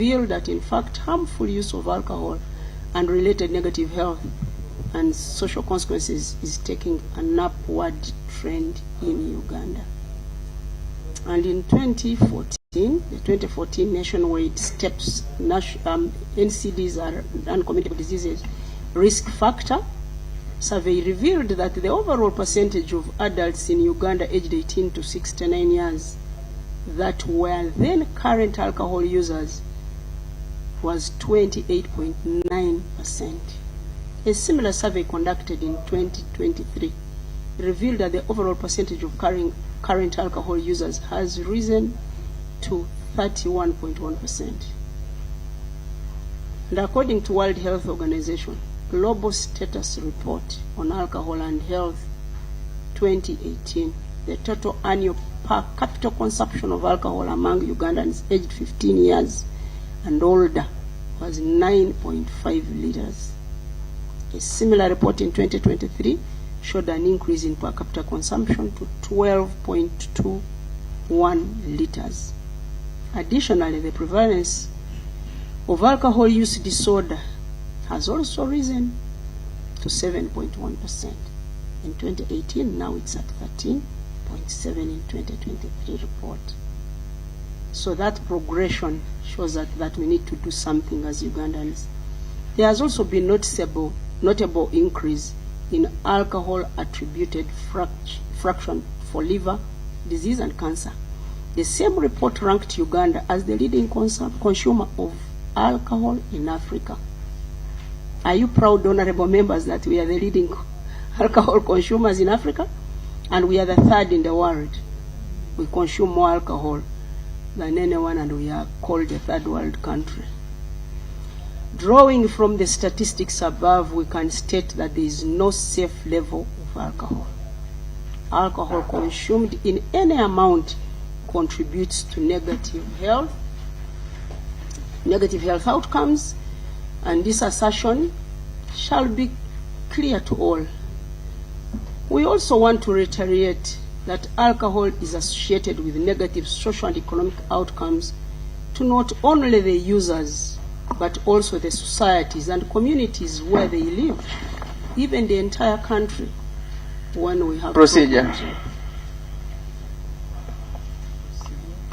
revealed that in fact harmful use of alcohol and related negative health and social consequences is taking an upward trend in Uganda. And in 2014, the 2014 nationwide STEPS, NCDs are non-communicable diseases risk factor survey revealed that the overall percentage of adults in Uganda aged 18 to 69 years that were then current alcohol users was 28.9%. A similar survey conducted in 2023 revealed that the overall percentage of current alcohol users has risen to 31.1%. And according to World Health Organization, Global Status Report on Alcohol and Health 2018, the total annual per capita consumption of alcohol among Ugandans aged 15 years and older was 9.5 liters. A similar report in 2023 showed an increase in per capita consumption to 12.21 liters. Additionally, the prevalence of alcohol use disorder has also risen to 7.1%. In 2018, now it's at 13.7 in 2023 report. So that progression shows that we need to do something as Ugandans. There has also been notable increase in alcohol attributed fraction for liver disease and cancer. The same report ranked Uganda as the leading consumer of alcohol in Africa. Are you proud, honorable members, that we are the leading alcohol consumers in Africa? And we are the third in the world. We consume more alcohol than anyone, and we are called a third world country. Drawing from the statistics above, we can state that there is no safe level of alcohol. Alcohol consumed in any amount contributes to negative health outcomes, and this assertion shall be clear to all. We also want to reiterate that alcohol is associated with negative social and economic outcomes to not only the users, but also the societies and communities where they live, even the entire country when we have procedure. problems.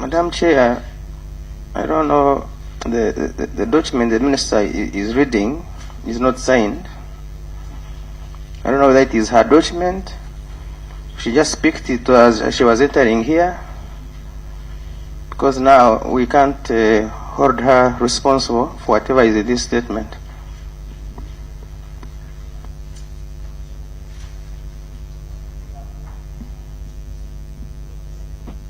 Madam Chair, I don't know, the document the minister is reading is not signed. I don't know whether it is her document. She just picked it as she was entering here, because now we can't hold her responsible for whatever is in this statement.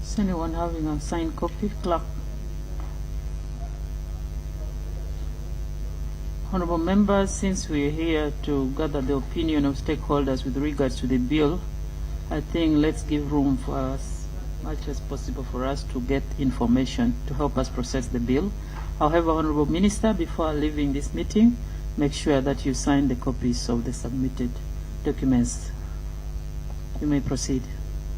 Is anyone having a signed copy? Clerk. Honorable members, since we are here to gather the opinion of stakeholders with regards to the bill, I think let's give room for as much as possible for us to get information to help us process the bill. However, Honorable Minister, before leaving this meeting, make sure that you sign the copies of the submitted documents. You may proceed.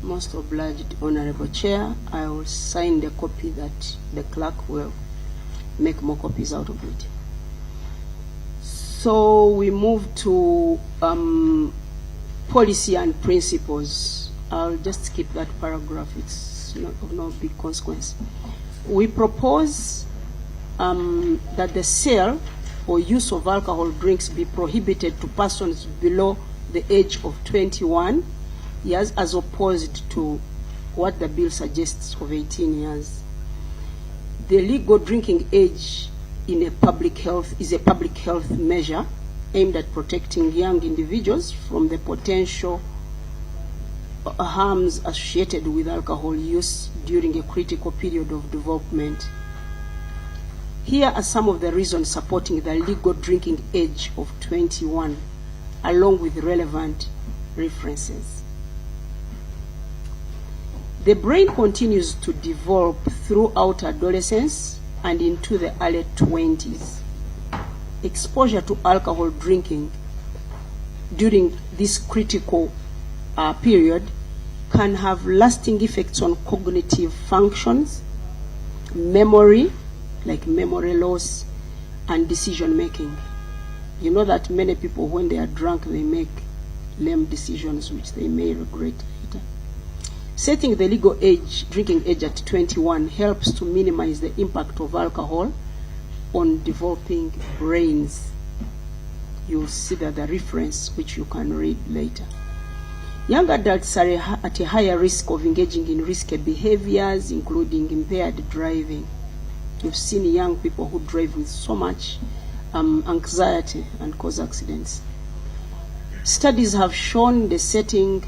Most obliged, Honorable Chair. I will sign the copy that the clerk will make more copies out of it. So we move to policy and principles. I'll just skip that paragraph. It's of no big consequence. We propose that the sale or use of alcohol drinks be prohibited to persons below the age of 21 years, as opposed to what the bill suggests of 18 years. The legal drinking age is a public health measure aimed at protecting young individuals from the potential harms associated with alcohol use during a critical period of development. Here are some of the reasons supporting the legal drinking age of 21, along with relevant references. The brain continues to develop throughout adolescence and into the early 20s. Exposure to alcohol drinking during this critical period can have lasting effects on cognitive functions, memory, like memory loss and decision making. You know that many people, when they are drunk, they make lame decisions which they may regret later. Setting the legal drinking age at 21 helps to minimize the impact of alcohol on developing brains. You'll see that the reference which you can read later. Young adults are at a higher risk of engaging in risky behaviors, including impaired driving. You've seen young people who drive with so much anxiety and cause accidents. Studies have shown that setting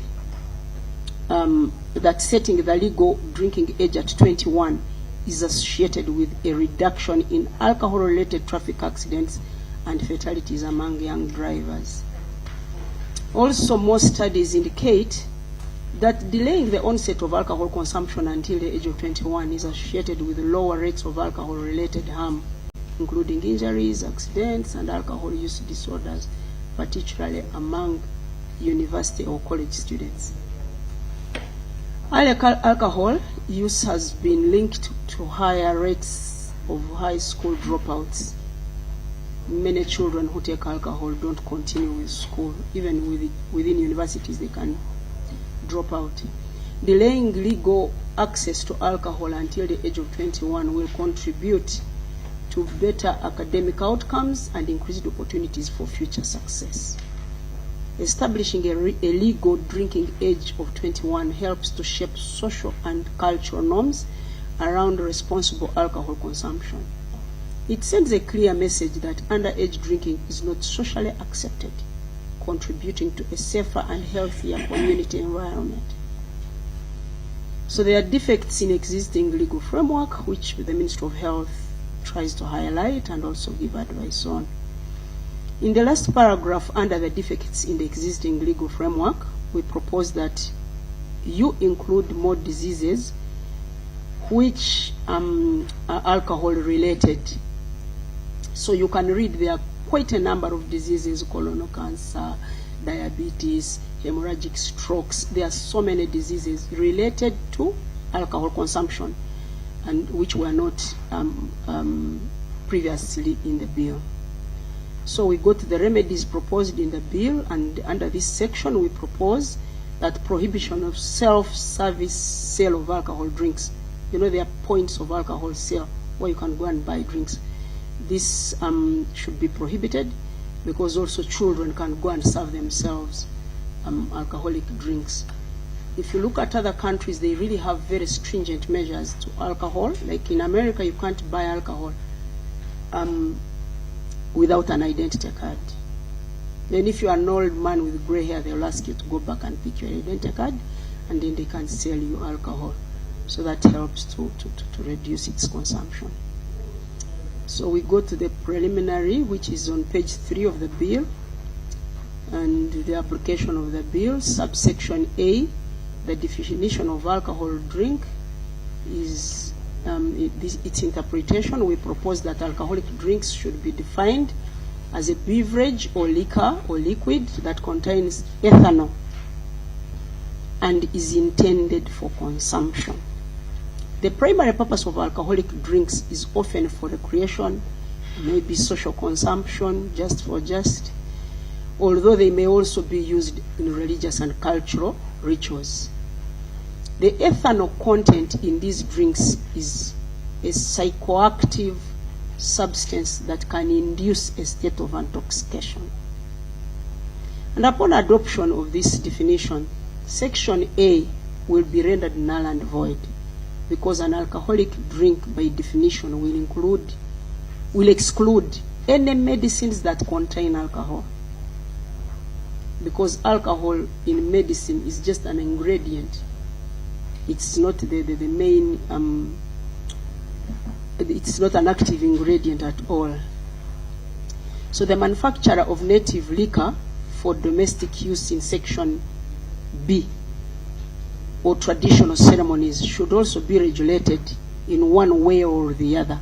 the legal drinking age at 21 is associated with a reduction in alcohol-related traffic accidents and fatalities among young drivers. Also, most studies indicate that delaying the onset of alcohol consumption until the age of 21 is associated with lower rates of alcohol-related harm, including injuries, accidents, and alcohol use disorders, particularly among university or college students. Alcohol use has been linked to higher rates of high school dropouts. Many children who take alcohol don't continue with school. Even within universities, they can drop out. Delaying legal access to alcohol until the age of 21 will contribute to better academic outcomes and increased opportunities for future success. Establishing a legal drinking age of 21 helps to shape social and cultural norms around responsible alcohol consumption. It sends a clear message that underage drinking is not socially accepted, contributing to a safer and healthier community environment. So there are defects in existing legal framework, which the Ministry of Health tries to highlight and also give advice on. In the last paragraph, under the defects in the existing legal framework, we propose that you include more diseases which are alcohol related. So you can read there are quite a number of diseases: colon cancer, diabetes, hemorrhagic strokes. There are so many diseases related to alcohol consumption and which were not previously in the bill. So we go to the remedies proposed in the bill, and under this section we propose that prohibition of self-service sale of alcohol drinks. You know, there are points of alcohol sale where you can go and buy drinks. This should be prohibited, because also children can go and serve themselves alcoholic drinks. If you look at other countries, they really have very stringent measures to alcohol. Like in America, you can't buy alcohol without an identity card. Then if you are an old man with gray hair, they'll ask you to go back and pick your identity card, and then they can sell you alcohol. So that helps to reduce its consumption. So we go to the preliminary, which is on page 3 of the bill, and the application of the bill. Subsection A, the definition of alcohol drink is its interpretation. We propose that alcoholic drinks should be defined as a beverage or liquor or liquid that contains ethanol and is intended for consumption. The primary purpose of alcoholic drinks is often for recreation, maybe social consumption, although they may also be used in religious and cultural rituals. The ethanol content in these drinks is a psychoactive substance that can induce a state of intoxication. And upon adoption of this definition, Section A will be rendered null and void, because an alcoholic drink by definition will exclude any medicines that contain alcohol. Because alcohol in medicine is just an ingredient. It's not the main, it's not an active ingredient at all. So the manufacturer of native liquor for domestic use in Section B or traditional ceremonies should also be regulated in one way or the other,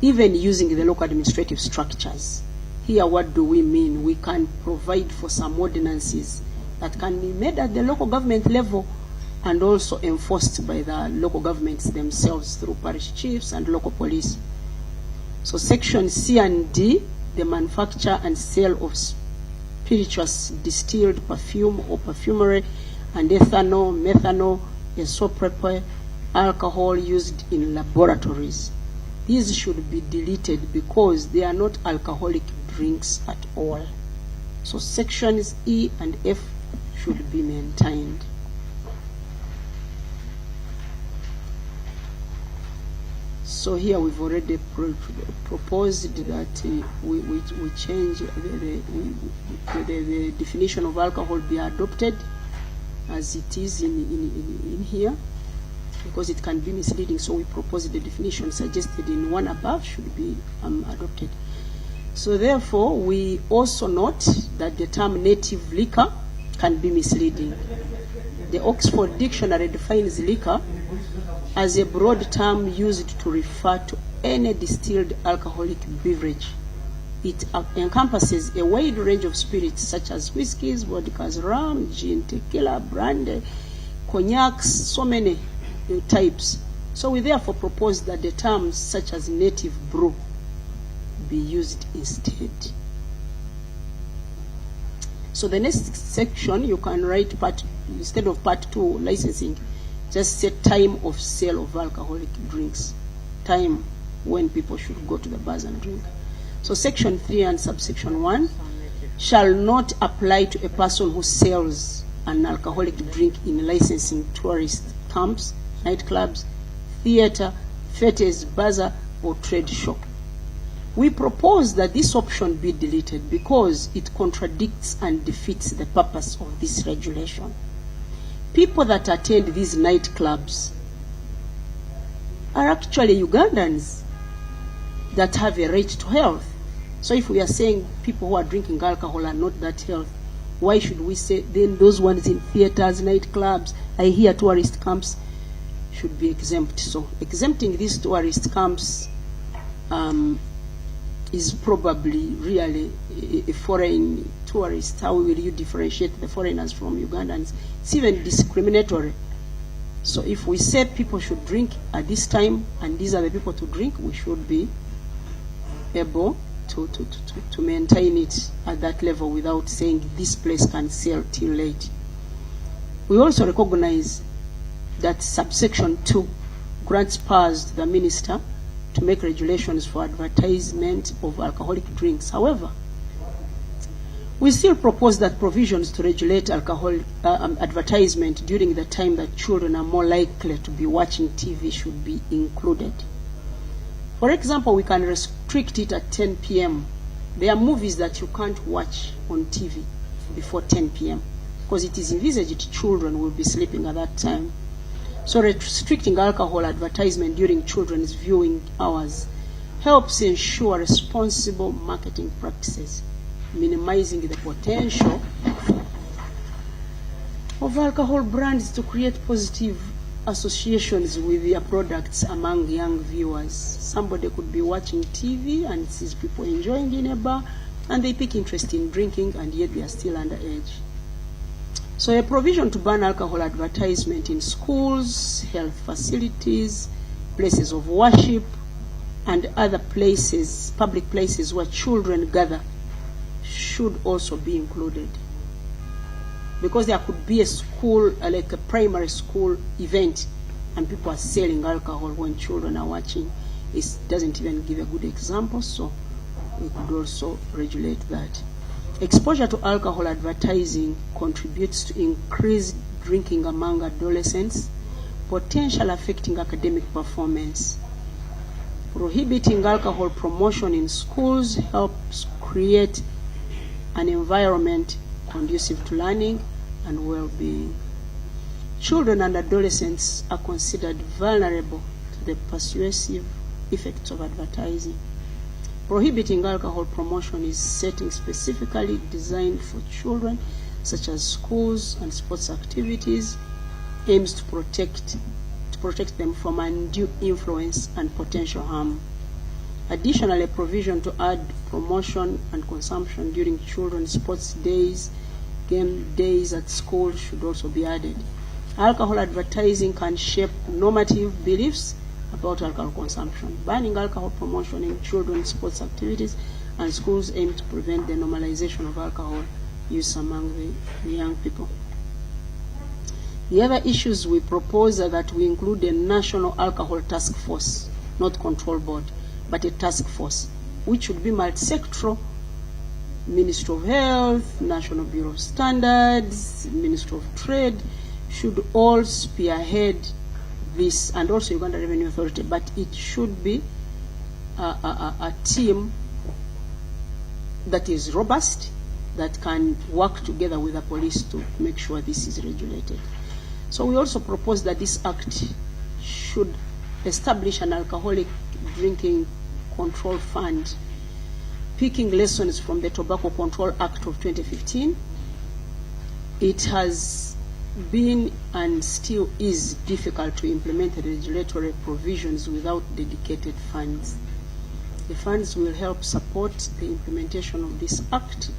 even using the local administrative structures. Here, what do we mean? We can provide for some ordinances that can be made at the local government level and also enforced by the local governments themselves through parish chiefs and local police. So section C and D, the manufacture and sale of spirituous distilled perfume or perfumery and ethanol, methanol, isopropyl alcohol used in laboratories. These should be deleted because they are not alcoholic drinks at all. So sections E and F should be maintained. So here we've already proposed that we change the definition of alcohol be adopted as it is in here, because it can be misleading. So we propose the definition suggested in one above should be adopted. So therefore, we also note that the term native liquor can be misleading. The Oxford Dictionary defines liquor as a broad term used to refer to any distilled alcoholic beverage. It encompasses a wide range of spirits such as whiskeys, vodkas, rum, gin, tequila, brandy, cognacs, so many types. So we therefore propose that the terms such as native brew be used instead. So the next section, you can write instead of part 2, licensing, just set time of sale of alcoholic drinks, time when people should go to the bars and drink. So section 3 and subsection 1 shall not apply to a person who sells an alcoholic drink in licensing tourist camps, nightclubs, theater, fetes, bazaar, or trade show. We propose that this option be deleted because it contradicts and defeats the purpose of this regulation. People that attend these nightclubs are actually Ugandans that have a right to health. So if we are saying people who are drinking alcohol are not that healthy, why should we say then those ones in theaters, nightclubs, I hear tourist camps should be exempt? So exempting these tourist camps is probably really a foreign tourist. How will you differentiate the foreigners from Ugandans? It's even discriminatory. So if we say people should drink at this time and these are the people to drink, we should be able to maintain it at that level without saying this place can sell till late. We also recognize that subsection 2 grants powers to the minister to make regulations for advertisement of alcoholic drinks. However, we still propose that provisions to regulate alcohol advertisement during the time that children are more likely to be watching TV should be included. For example, we can restrict it at 10 p.m. There are movies that you can't watch on TV before 10 p.m. because it is envisaged children will be sleeping at that time. So restricting alcohol advertisement during children's viewing hours helps ensure responsible marketing practices, minimizing the potential of alcohol brands to create positive associations with their products among young viewers. Somebody could be watching TV and sees people enjoying in a bar and they pick interest in drinking and yet they are still underage. So a provision to ban alcohol advertisement in schools, health facilities, places of worship, and other places, public places where children gather, should also be included. Because there could be a school, like a primary school event, and people are selling alcohol when children are watching. It doesn't even give a good example, so we could also regulate that. Exposure to alcohol advertising contributes to increased drinking among adolescents, potentially affecting academic performance. Prohibiting alcohol promotion in schools helps create an environment conducive to learning and well-being. Children and adolescents are considered vulnerable to the persuasive effects of advertising. Prohibiting alcohol promotion is setting specifically designed for children, such as schools and sports activities, aims to protect them from undue influence and potential harm. Additionally, a provision to add promotion and consumption during children's sports days, game days at school should also be added. Alcohol advertising can shape normative beliefs about alcohol consumption, banning alcohol promotion in children's sports activities, and schools aim to prevent the normalization of alcohol use among the young people. The other issues we propose are that we include a national alcohol task force, not control board, but a task force, which would be multi-sectoral. Ministry of Health, National Bureau of Standards, Ministry of Trade should all spearhead this, and also Uganda Revenue Authority, but it should be a team that is robust, that can work together with the police to make sure this is regulated. So we also propose that this act should establish an alcoholic drinking control fund, picking lessons from the Tobacco Control Act of 2015. It has been and still is difficult to implement the regulatory provisions without dedicated funds. The funds will help support the implementation of this act,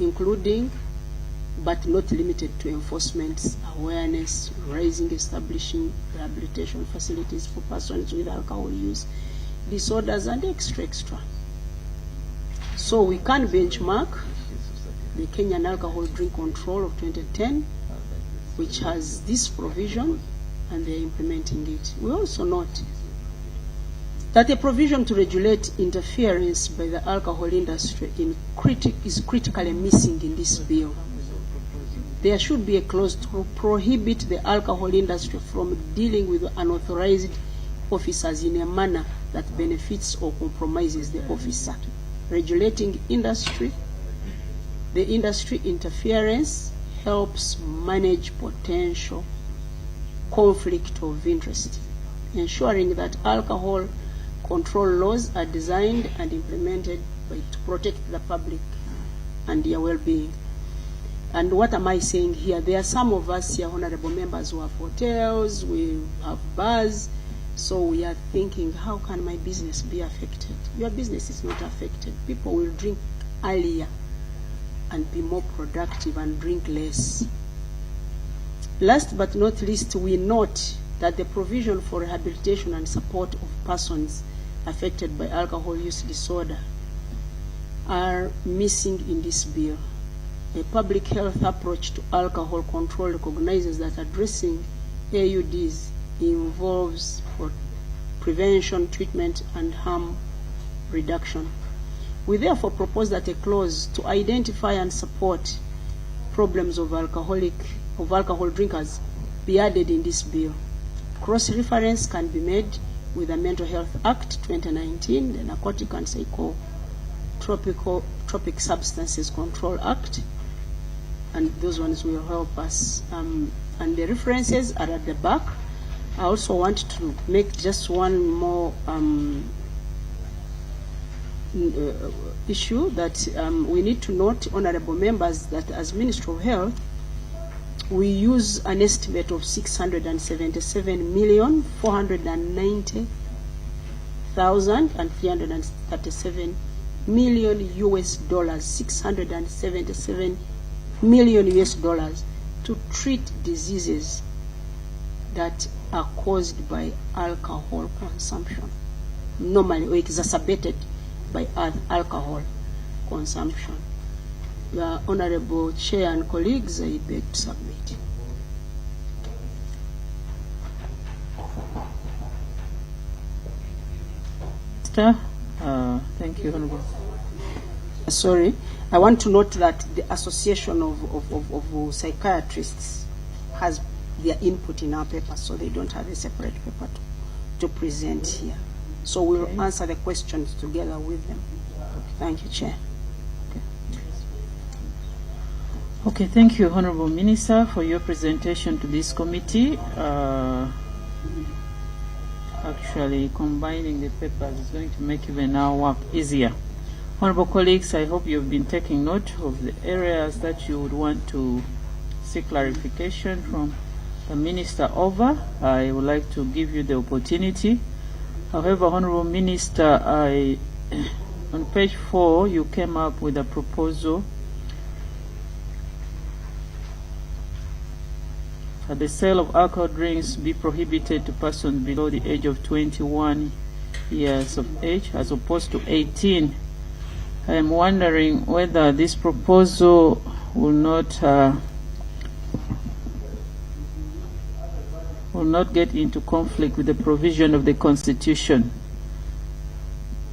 including but not limited to enforcement, awareness, raising, establishing rehabilitation facilities for persons with alcohol use disorders, and extra. So we can benchmark the Kenyan Alcohol Drink Control of 2010, which has this provision, and they're implementing it. We also note that a provision to regulate interference by the alcohol industry is critically missing in this bill. There should be a clause to prohibit the alcohol industry from dealing with unauthorized officers in a manner that benefits or compromises the officer. Regulating the industry interference helps manage potential conflict of interest, ensuring that alcohol control laws are designed and implemented to protect the public and their well-being. And what am I saying here? There are some of us here, honorable members, who have hotels, we have bars, so we are thinking, how can my business be affected? Your business is not affected. People will drink earlier and be more productive and drink less. Last but not least, we note that the provision for rehabilitation and support of persons affected by alcohol use disorder are missing in this bill. A public health approach to alcohol control recognizes that addressing AUDs involves prevention, treatment, and harm reduction. We therefore propose that a clause to identify and support problems of alcohol drinkers be added in this bill. Cross-reference can be made with the Mental Health Act 2019, the Narcotic and Psychotropic Substances Control Act, and those ones will help us. And the references are at the back. I also want to make just one more issue that we need to note, honorable members, that as Ministry of Health, we use an estimate of 677,490,337 million US dollars, 677 million US dollars to treat diseases that are caused by alcohol consumption, normally or exacerbated by alcohol consumption. The Honorable Chair and colleagues, I beg to submit. Thank you, Honorable. Sorry, I want to note that the Association of Psychiatrists has their input in our paper, so they don't have a separate paper to present here. So we'll answer the questions together with them. Thank you, Chair. Okay, thank you, Honorable Minister, for your presentation to this committee. Actually, combining the papers is going to make even our work easier. Honorable colleagues, I hope you've been taking note of the areas that you would want to seek clarification from the Minister over. I would like to give you the opportunity. However, Honorable Minister, on page 4, you came up with a proposal the sale of alcohol drinks be prohibited to persons below the age of 21 years of age as opposed to 18. I am wondering whether this proposal will not get into conflict with the provision of the Constitution.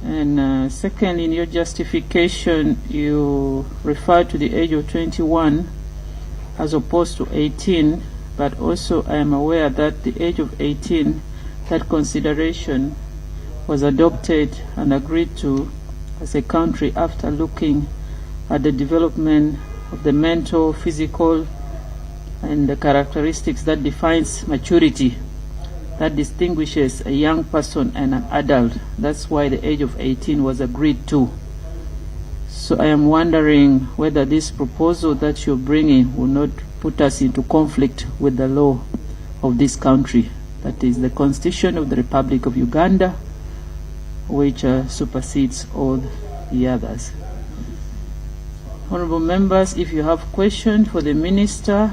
And second, in your justification, you refer to the age of 21 as opposed to 18, but also I am aware that the age of 18, that consideration was adopted and agreed to as a country after looking at the development of the mental, physical, and the characteristics that defines maturity, that distinguishes a young person and an adult. That's why the age of 18 was agreed to. So I am wondering whether this proposal that you're bringing will not put us into conflict with the law of this country, that is the Constitution of the Republic of Uganda, which supersedes all the others. Honorable members, if you have questions for the Minister,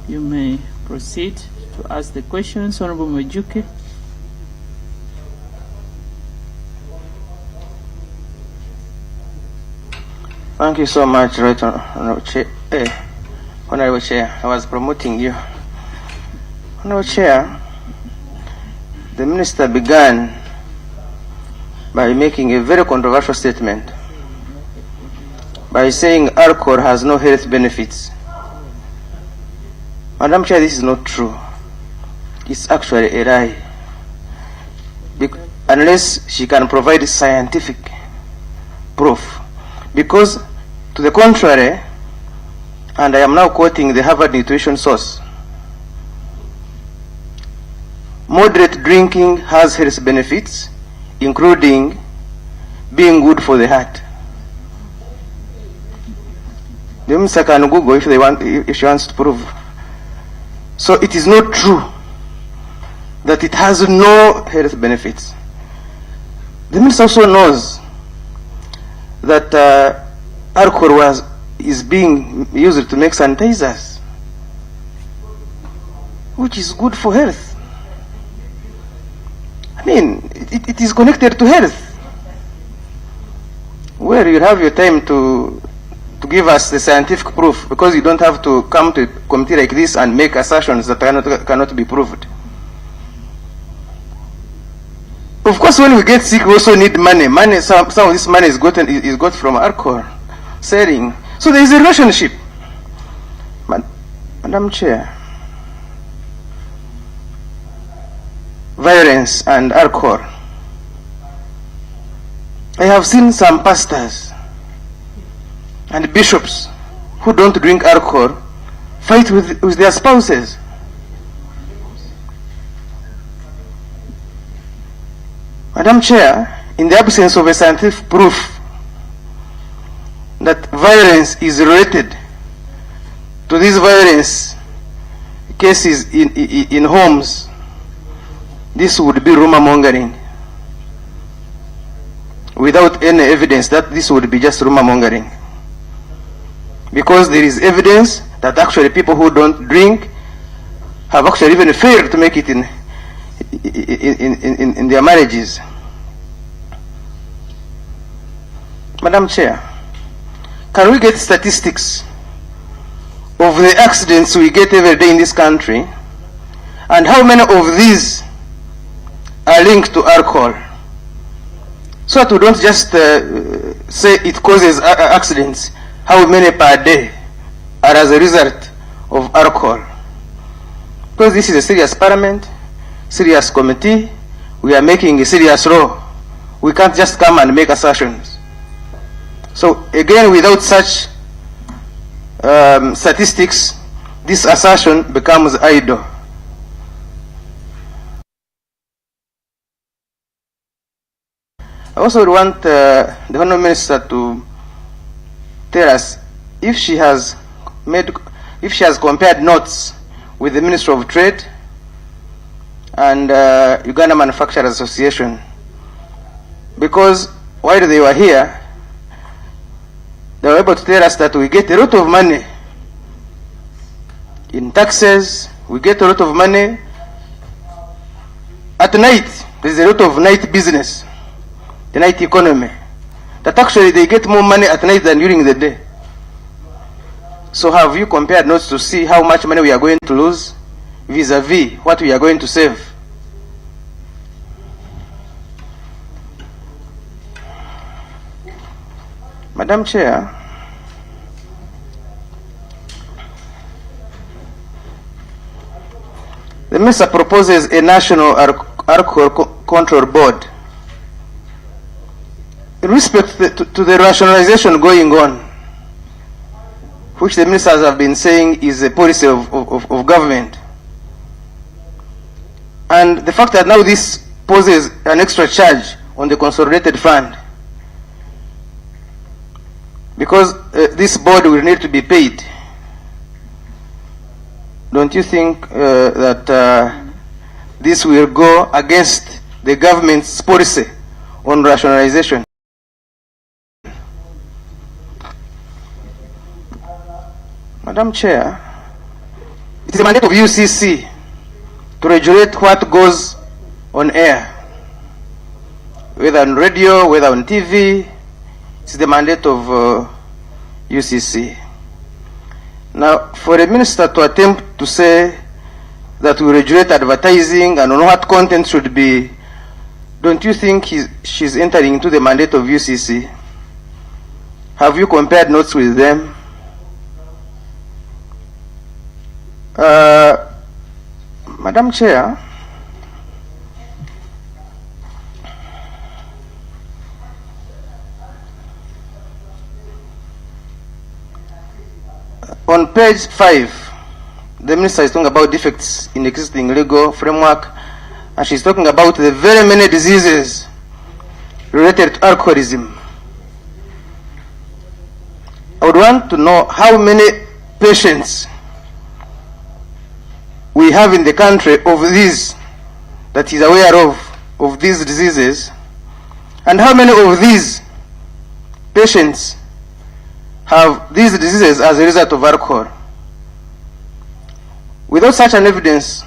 you may proceed to ask the questions. Honorable Majuke. Thank you so much, Right Honorable Chair. Honorable Chair, I was promoting you. Honorable Chair, the Minister began by making a very controversial statement by saying alcohol has no health benefits. Madam Chair, this is not true. It's actually a lie. Unless she can provide scientific proof. Because, to the contrary, and I am now quoting the Harvard nutrition source, moderate drinking has health benefits, including being good for the heart. The Minister can Google if she wants to prove. So it is not true that it has no health benefits. The Minister also knows that alcohol is being used to make sanitizers, which is good for health. I mean, it is connected to health. Where you have your time to give us the scientific proof, because you don't have to come to a committee like this and make assertions that cannot be proved. Of course, when we get sick, we also need money. Some of this money is got from alcohol selling. So there is a relationship. Madam Chair, violence and alcohol. I have seen some pastors and bishops who don't drink alcohol fight with their spouses. Madam Chair, in the absence of a scientific proof that violence is related to these violence cases in homes, this would be rumor mongering. Without any evidence, that this would be just rumor mongering. Because there is evidence that actually people who don't drink have actually even failed to make it in their marriages. Madam Chair, can we get statistics of the accidents we get every day in this country, and how many of these are linked to alcohol, so that we don't just say it causes accidents? How many per day are as a result of alcohol? Because this is a serious parliament, serious committee, we are making a serious law. We can't just come and make assertions. So again, without such statistics, this assertion becomes idle. I also would want the Honourable Minister to tell us if she has compared notes with the Ministry of Trade and Uganda Manufacturers Association, because while they were here, they were able to tell us that we get a lot of money in taxes, We get a lot of money. At night, there's a lot of night business, the night economy. That actually they get more money at night than during the day. So have you compared notes to see how much money we are going to lose vis-a-vis what we are going to save? Madam Chair, the minister proposes a national alcohol control board. In respect to the rationalization going on, which the ministers have been saying is a policy of government, and the fact that now this poses an extra charge on the consolidated fund, because this board will need to be paid, don't you think that this will go against the government's policy on rationalization? Madam Chair, it is a mandate of UCC to regulate what goes on air, whether on radio, whether on TV. It's the mandate of UCC. Now, for a minister to attempt to say that we regulate advertising and on what content should be, don't you think she's entering into the mandate of UCC? Have you compared notes with them? Madam Chair, on page 5, the minister is talking about defects in existing legal framework, and she's talking about the very many diseases related to alcoholism. I would want to know how many patients we have in the country of these that is aware of these diseases, and how many of these patients have these diseases as a result of alcohol. Without such an evidence,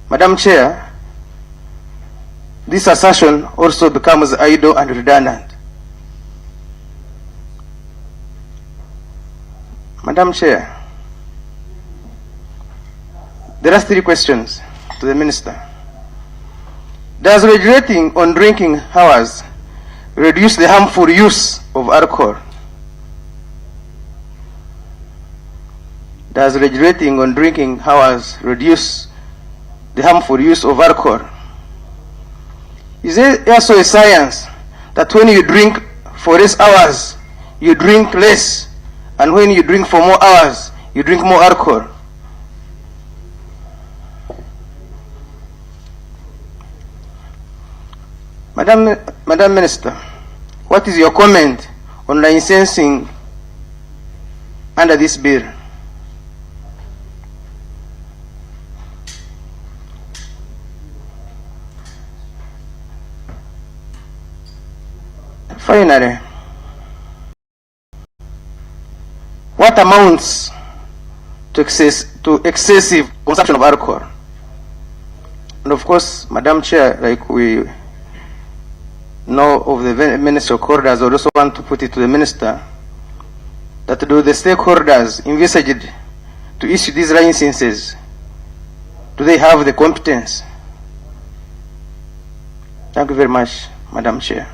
Madam Chair, this assertion also becomes idle and redundant. Madam Chair, there are 3 questions to the minister. Does regulating on drinking hours reduce the harmful use of alcohol? Does regulating on drinking hours reduce the harmful use of alcohol? Is there also a science that when you drink for less hours, you drink less, and when you drink for more hours, you drink more alcohol? Madam Minister, what is your comment on licensing under this bill? Finally, what amounts to excessive consumption of alcohol? And of course, Madam Chair, like we know of the many stakeholders, I also want to put it to the minister that do the stakeholders envisaged to issue these licenses, do they have the competence? Thank you very much, Madam Chair.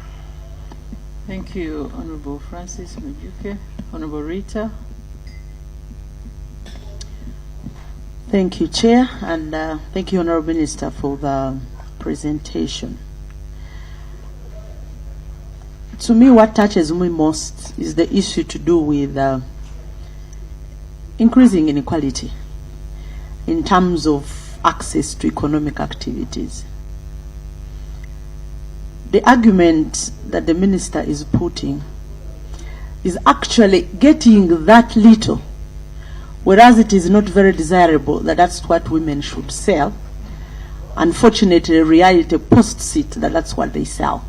Thank you, Honorable Francis Majuke. Honorable Rita. Thank you, Chair, and thank you, Honorable Minister, for the presentation. To me, what touches me most is the issue to do with increasing inequality in terms of access to economic activities. The argument that the minister is putting is actually getting that little, whereas it is not very desirable that that's what women should sell. Unfortunately, reality posts it that that's what they sell.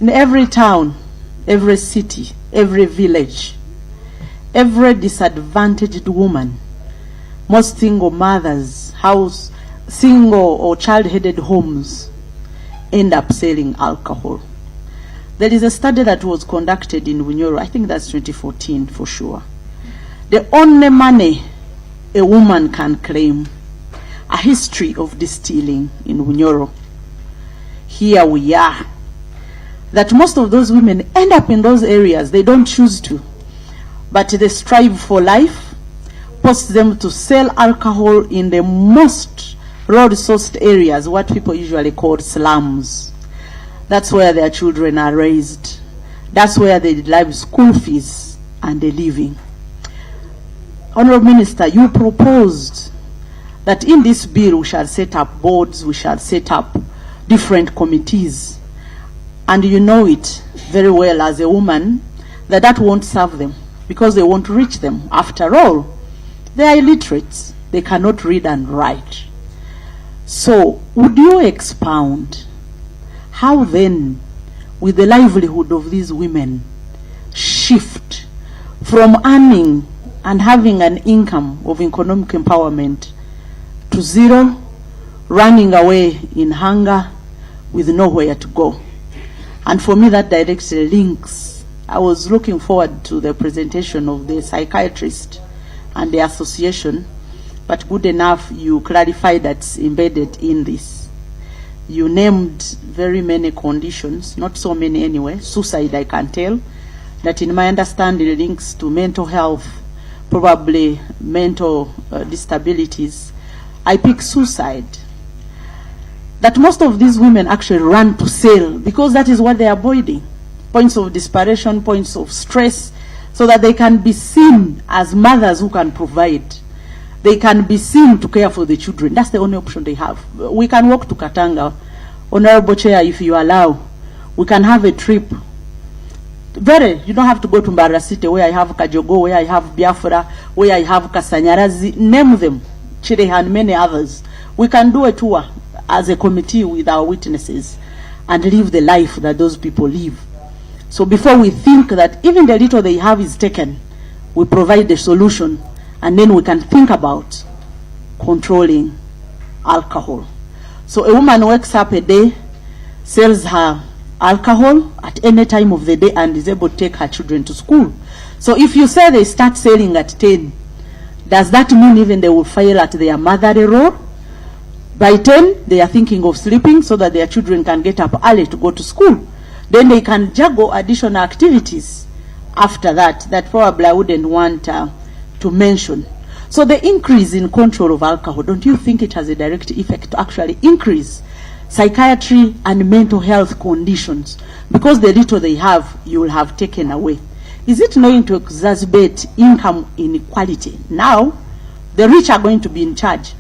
In every town, every city, every village, every disadvantaged woman most single mothers, single or child-headed homes end up selling alcohol. There is a study that was conducted in Bunyoro, I think that's 2014 for sure. The only money a woman can claim, a history of distilling in Bunyoro. Here we are. That most of those women end up in those areas. They don't choose to, but they strive for life, posts them to sell alcohol in the most road-sourced areas, what people usually call slums. That's where their children are raised. That's where they derive school fees and a living. Honorable Minister, you proposed that in this bill we shall set up boards, we shall set up different committees. And you know it very well as a woman that that won't serve them because they won't reach them. After all, they are illiterate. They cannot read and write. So would you expound how then will the livelihood of these women shift from earning and having an income of economic empowerment to zero, running away in hunger with nowhere to go? And for me, that directly links. I was looking forward to the presentation of the psychiatrist and the association, but good enough you clarified that's embedded in this. You named very many conditions, not so many anyway. Suicide, I can tell, that in my understanding links to mental health, probably mental disabilities. I pick suicide. That most of these women actually run to sell because that is what they are avoiding. Points of desperation, points of stress, so that they can be seen as mothers who can provide. They can be seen to care for the children. That's the only option they have. We can walk to Katanga. Honorable Chair, if you allow, we can have a trip. You don't have to go to Mbara City where I have Kajogo, where I have Biafra, where I have Kasanyarazi. Name them, Chireha and many others. We can do a tour as a committee with our witnesses and live the life that those people live. So before we think that even the little they have is taken, we provide the solution, and then we can think about controlling alcohol. So a woman wakes up a day, sells her alcohol at any time of the day, and is able to take her children to school. So if you say they start selling at 10, does that mean even they will fail at their motherly role? By 10, they are thinking of sleeping so that their children can get up early to go to school. Then they can juggle additional activities after that probably I wouldn't want to mention. So the increase in control of alcohol, don't you think it has a direct effect to actually increase psychiatry and mental health conditions? Because the little they have, you will have taken away. Is it going to exacerbate income inequality? Now, the rich are going to be in charge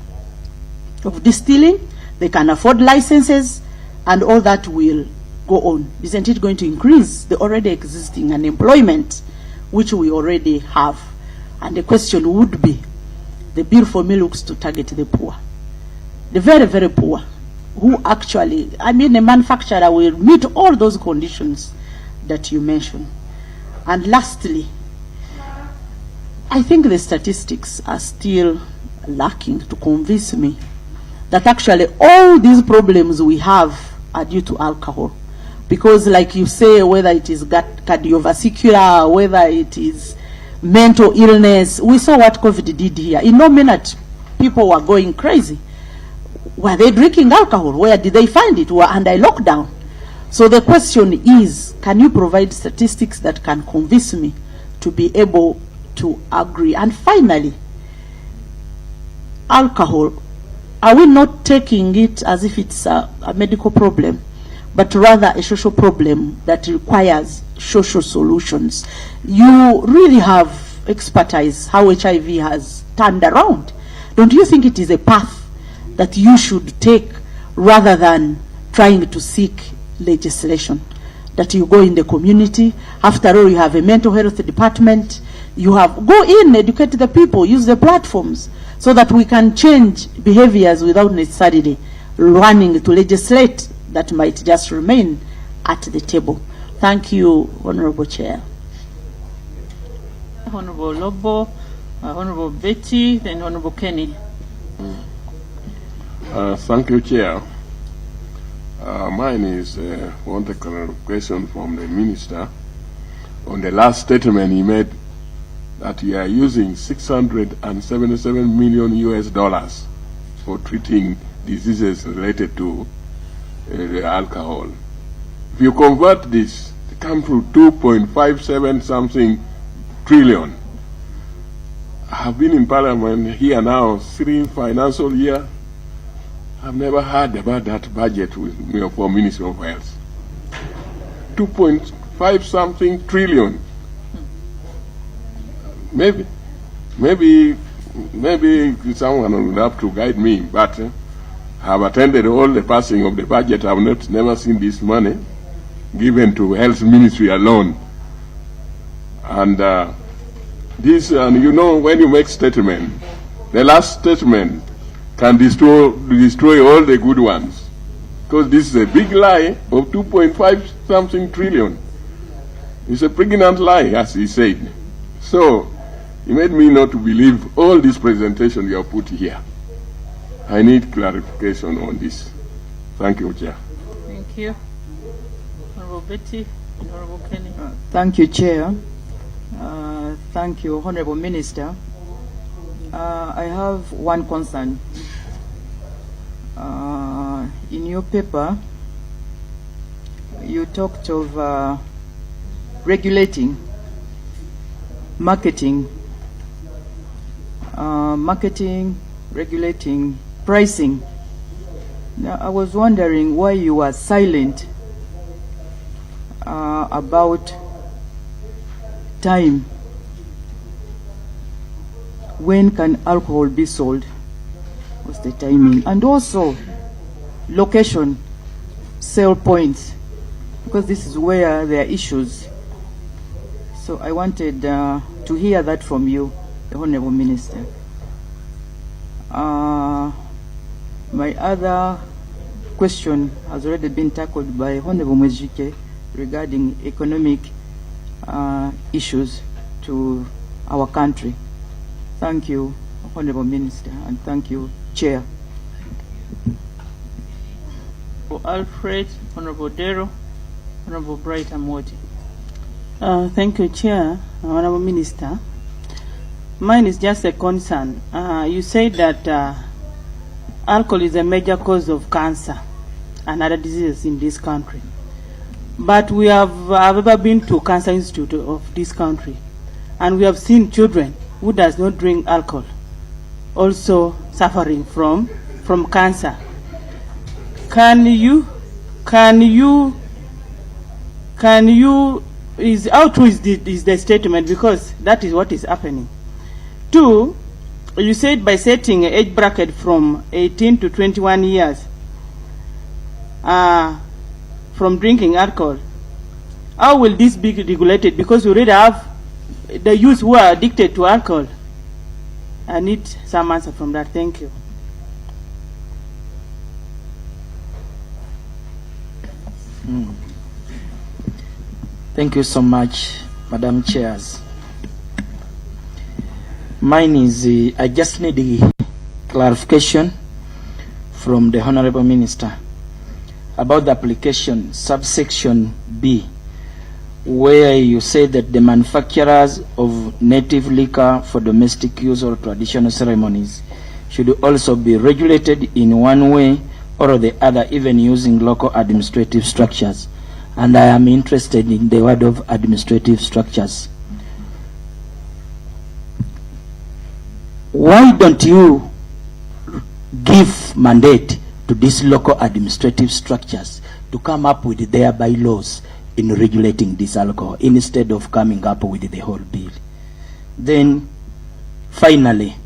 of distilling. They can afford licenses, and all that will go on. Isn't it going to increase the already existing unemployment, which we already have? And the question would be, the bill for me looks to target the poor, the very, very poor, who actually, a manufacturer will meet all those conditions that you mentioned. And lastly, I think the statistics are still lacking to convince me that actually all these problems we have are due to alcohol. Because like you say, whether it is cardiovascular, whether it is mental illness, we saw what COVID did here. In no minute, people were going crazy. Were they drinking alcohol? Where did they find it? We were under lockdown. So the question is, can you provide statistics that can convince me to be able to agree? And finally, alcohol, are we not taking it as if it's a medical problem, but rather a social problem that requires social solutions? You really have expertise how HIV has turned around. Don't you think it is a path that you should take rather than trying to seek legislation? That you go in the community, after all you have a mental health department, you have, go in, educate the people, use the platforms so that we can change behaviors without necessarily running to legislate that might just remain at the table. Thank you, Honorable Chair. Honorable Lobo, Honorable Betty, then Honorable Kenny. Thank you, Chair. Mine is want a clarification from the Minister on the last statement he made that we are using $677 million US for treating diseases related to the alcohol. If you convert this, it comes to 2.57 something trillion. I have been in Parliament here now 3 financial years. I've never heard about that budget with, for Ministry of Health. 2.5 something trillion. Maybe someone will have to guide me, but I have attended all the passing of the budget. I have never seen this money given to Health Ministry alone. And this, you know, when you make statement, the last statement can destroy all the good ones. Because this is a big lie of 2.5 something trillion. It's a pregnant lie, as he said. So, he made me not to believe all this presentation you have put here. I need clarification on this. Thank you, Chair. Thank you. Honorable Betty, Honorable Kenny. Thank you, Chair. Thank you, Honorable Minister. I have one concern. In your paper, you talked of regulating marketing, regulating pricing. Now, I was wondering why you were silent about time. When can alcohol be sold? What's the timing? And also, location, sale points, because this is where there are issues. So I wanted to hear that from you, the Honorable Minister. My other question has already been tackled by Honorable Mwejike regarding economic issues to our country. Thank you, Honorable Minister, and thank you, Chair. Alfred, Honorable Dero, Honorable Bright Amwoti. Thank you, Chair, Honorable Minister. Mine is just a concern. You said that alcohol is a major cause of cancer and other diseases in this country. But we have ever been to Cancer Institute of this country, and we have seen children who does not drink alcohol also suffering from cancer. How true is the statement, because that is what is happening. 2, you said by setting an age bracket from 18 to 21 years from drinking alcohol, how will this be regulated? Because we already have the youth who are addicted to alcohol. I need some answer from that. Thank you. Thank you so much, Madam Chairs. Mine is, I just need a clarification from the Honorable Minister about the application, subsection B, where you say that the manufacturers of native liquor for domestic use or traditional ceremonies should also be regulated in one way or the other, even using local administrative structures. And I am interested in the word of administrative structures. Why don't you give mandate to these local administrative structures to come up with their bylaws in regulating this alcohol instead of coming up with the whole bill? Then, finally,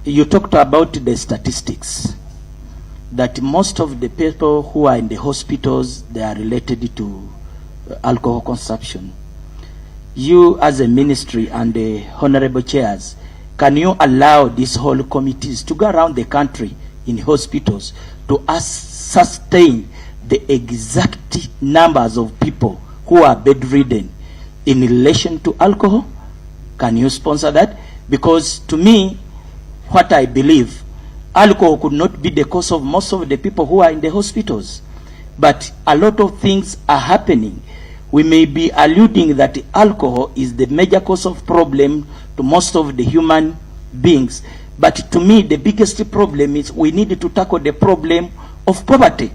you talked about the statistics, that most of the people who are in the hospitals, they are related to alcohol consumption. You as a ministry and the honorable chairs, can you allow these whole committees to go around the country in hospitals to sustain the exact numbers of people who are bedridden in relation to alcohol? Can you sponsor that? Because to me, what I believe, alcohol could not be the cause of most of the people who are in the hospitals. But a lot of things are happening. We may be alluding that alcohol is the major cause of problem to most of the human beings. But to me, the biggest problem is we need to tackle the problem of poverty,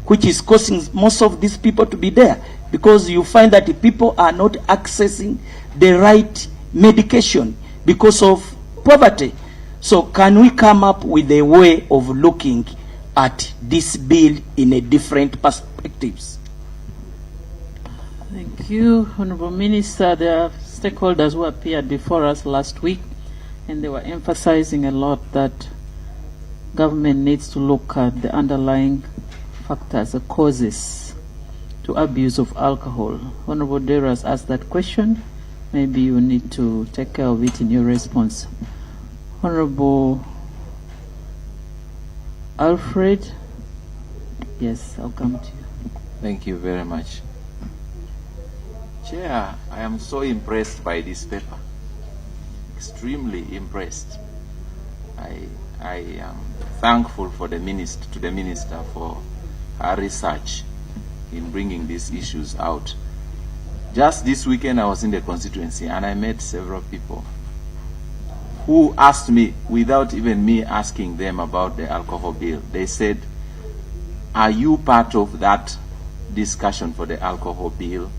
which is causing most of these people to be there. Because you find that people are not accessing the right medication because of poverty. So can we come up with a way of looking at this bill in a different perspectives? Thank you, Honorable Minister. There are stakeholders who appeared before us last week, and they were emphasizing a lot that government needs to look at the underlying factors, the causes to abuse of alcohol. Honorable Deras asked that question. Maybe you need to take care of it in your response. Honorable Alfred, yes, I'll come to you. Thank you very much. Chair, I am so impressed by this paper. Extremely impressed. I am thankful for the minister for her research in bringing these issues out. Just this weekend I was in the constituency and I met several people who asked me, without even me asking them about the alcohol bill, they said, are you part of that discussion for the alcohol bill?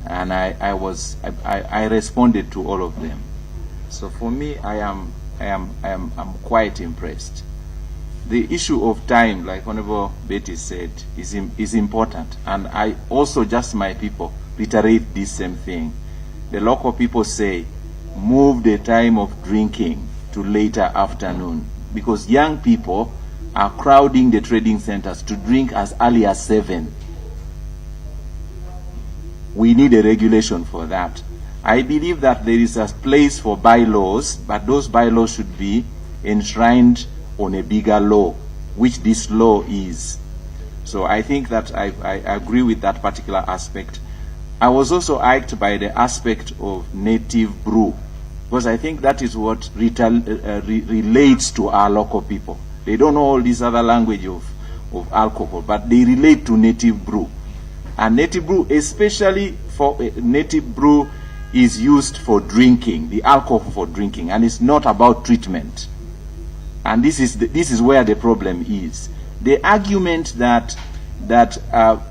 And I responded to all of them. So for me, I'm quite impressed. The issue of time, like Honorable Betty said, is important. And I also, just my people, reiterate this same thing. The local people say, move the time of drinking to later afternoon, because young people are crowding the trading centers to drink as early as 7. We need a regulation for that. I believe that there is a place for bylaws, but those bylaws should be enshrined on a bigger law, which this law is. So I think that I agree with that particular aspect. I was also irked by the aspect of native brew, because I think that is what relates to our local people. They don't know all this other language of alcohol, but they relate to native brew. And native brew, especially for native brew, is used for drinking, the alcohol for drinking, and it's not about treatment. And this is where the problem is. The argument that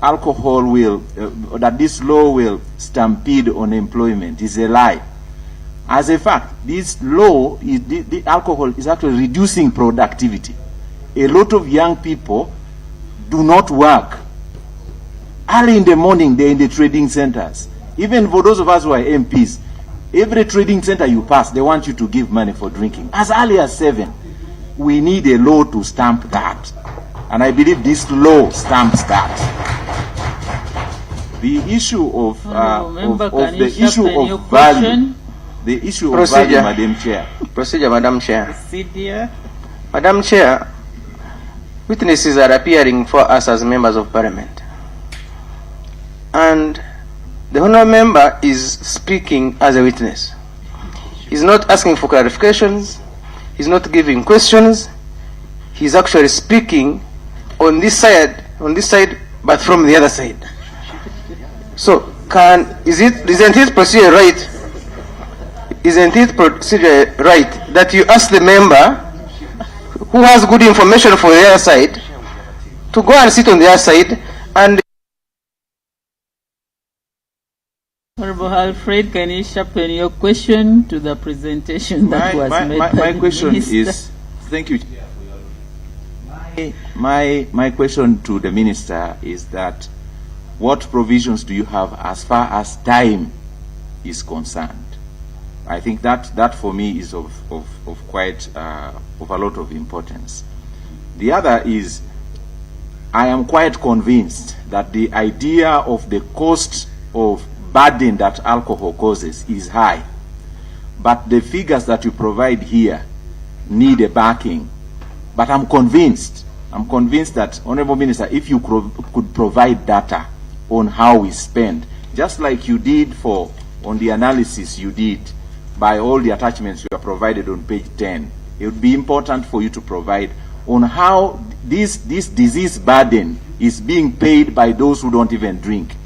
alcohol will, that this law will stampede unemployment is a lie. As a fact, this law, the alcohol is actually reducing productivity. A lot of young people do not work. Early in the morning, they're in the trading centers. Even for those of us who are MPs, every trading center you pass, they want you to give money for drinking. As early as 7. We need a law to stamp that. And I believe this law stamps that. The issue of the issue of value, Madam Chair. Procedure, Madam Chair. Procedure. Madam Chair, witnesses are appearing for us as members of Parliament. And the honourable member is speaking as a witness. He's not asking for clarifications. He's not giving questions. He's actually speaking on this side, but from the other side. So, isn't it procedure right? Isn't it procedure right that you ask the member who has good information for the other side to go and sit on the other side and Honorable Alfred, can you sharpen your question to the presentation that was made by my the question minister? is, thank you. My question to the minister is that what provisions do you have as far as time is concerned? I think that for me is of quite of a lot of importance. The other is, I am quite convinced that the idea of the cost of burden that alcohol causes is high, but the figures that you provide here need a backing. But I'm convinced that, Honorable Minister, if you could provide data on how we spend, just like you did on the analysis you did, by all the attachments you have provided on page 10. It would be important for you to provide on how this disease burden is being paid by those who don't even drink.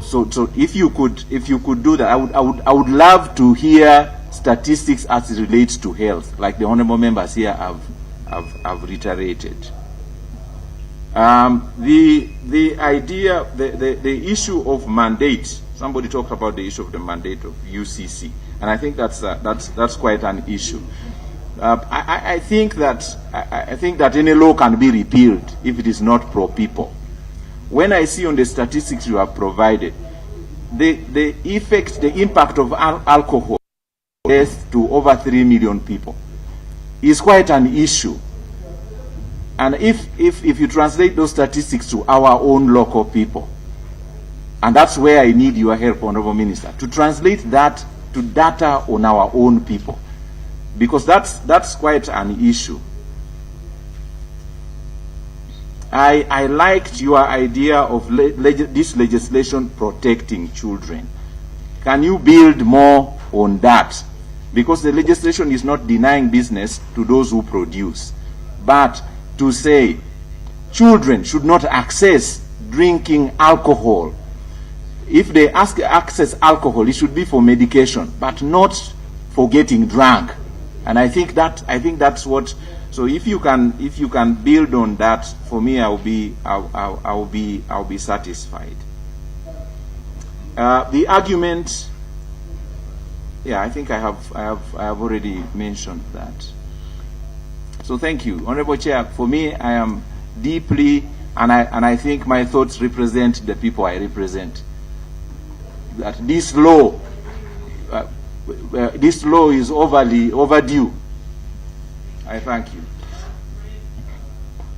So if you could do that, I would love to hear statistics as it relates to health, like the honourable members here have reiterated. The idea, the issue of mandate. Somebody talked about the issue of the mandate of UCC, and I think that's quite an issue. I think that any law can be repealed if it is not pro-people. When I see on the statistics you have provided, the impact of alcohol death to over 3 million people is quite an issue. And if you translate those statistics to our own local people, and that's where I need your help, Honorable Minister, to translate that to data on our own people, because that's quite an issue. I liked your idea of this legislation protecting children. Can you build more on that? Because the legislation is not denying business to those who produce, but to say children should not access drinking alcohol. If they access alcohol, it should be for medication, but not for getting drunk. And I think that's what. So if you can build on that, for me, I'll be satisfied. The argument, yeah, I think I have already mentioned that. So thank you, Honorable Chair. For me, I am deeply, and I think my thoughts represent the people I represent. That this law is overdue. I thank you.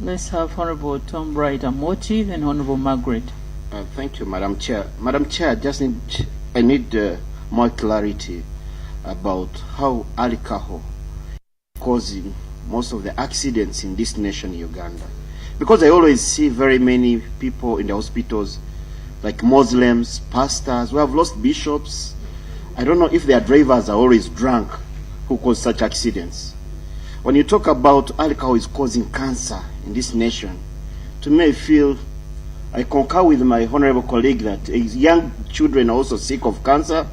Let's have Honorable Tom Bright Amoti, then Honorable Margaret. Thank you, Madam Chair. Madam Chair, I need more clarity about how alcohol is causing most of the accidents in this nation, Uganda. Because I always see very many people in the hospitals, like Muslims, pastors, who have lost bishops. I don't know if their drivers are always drunk who cause such accidents. When you talk about alcohol is causing cancer in this nation, to me I concur with my honorable colleague that young children are also sick of cancer.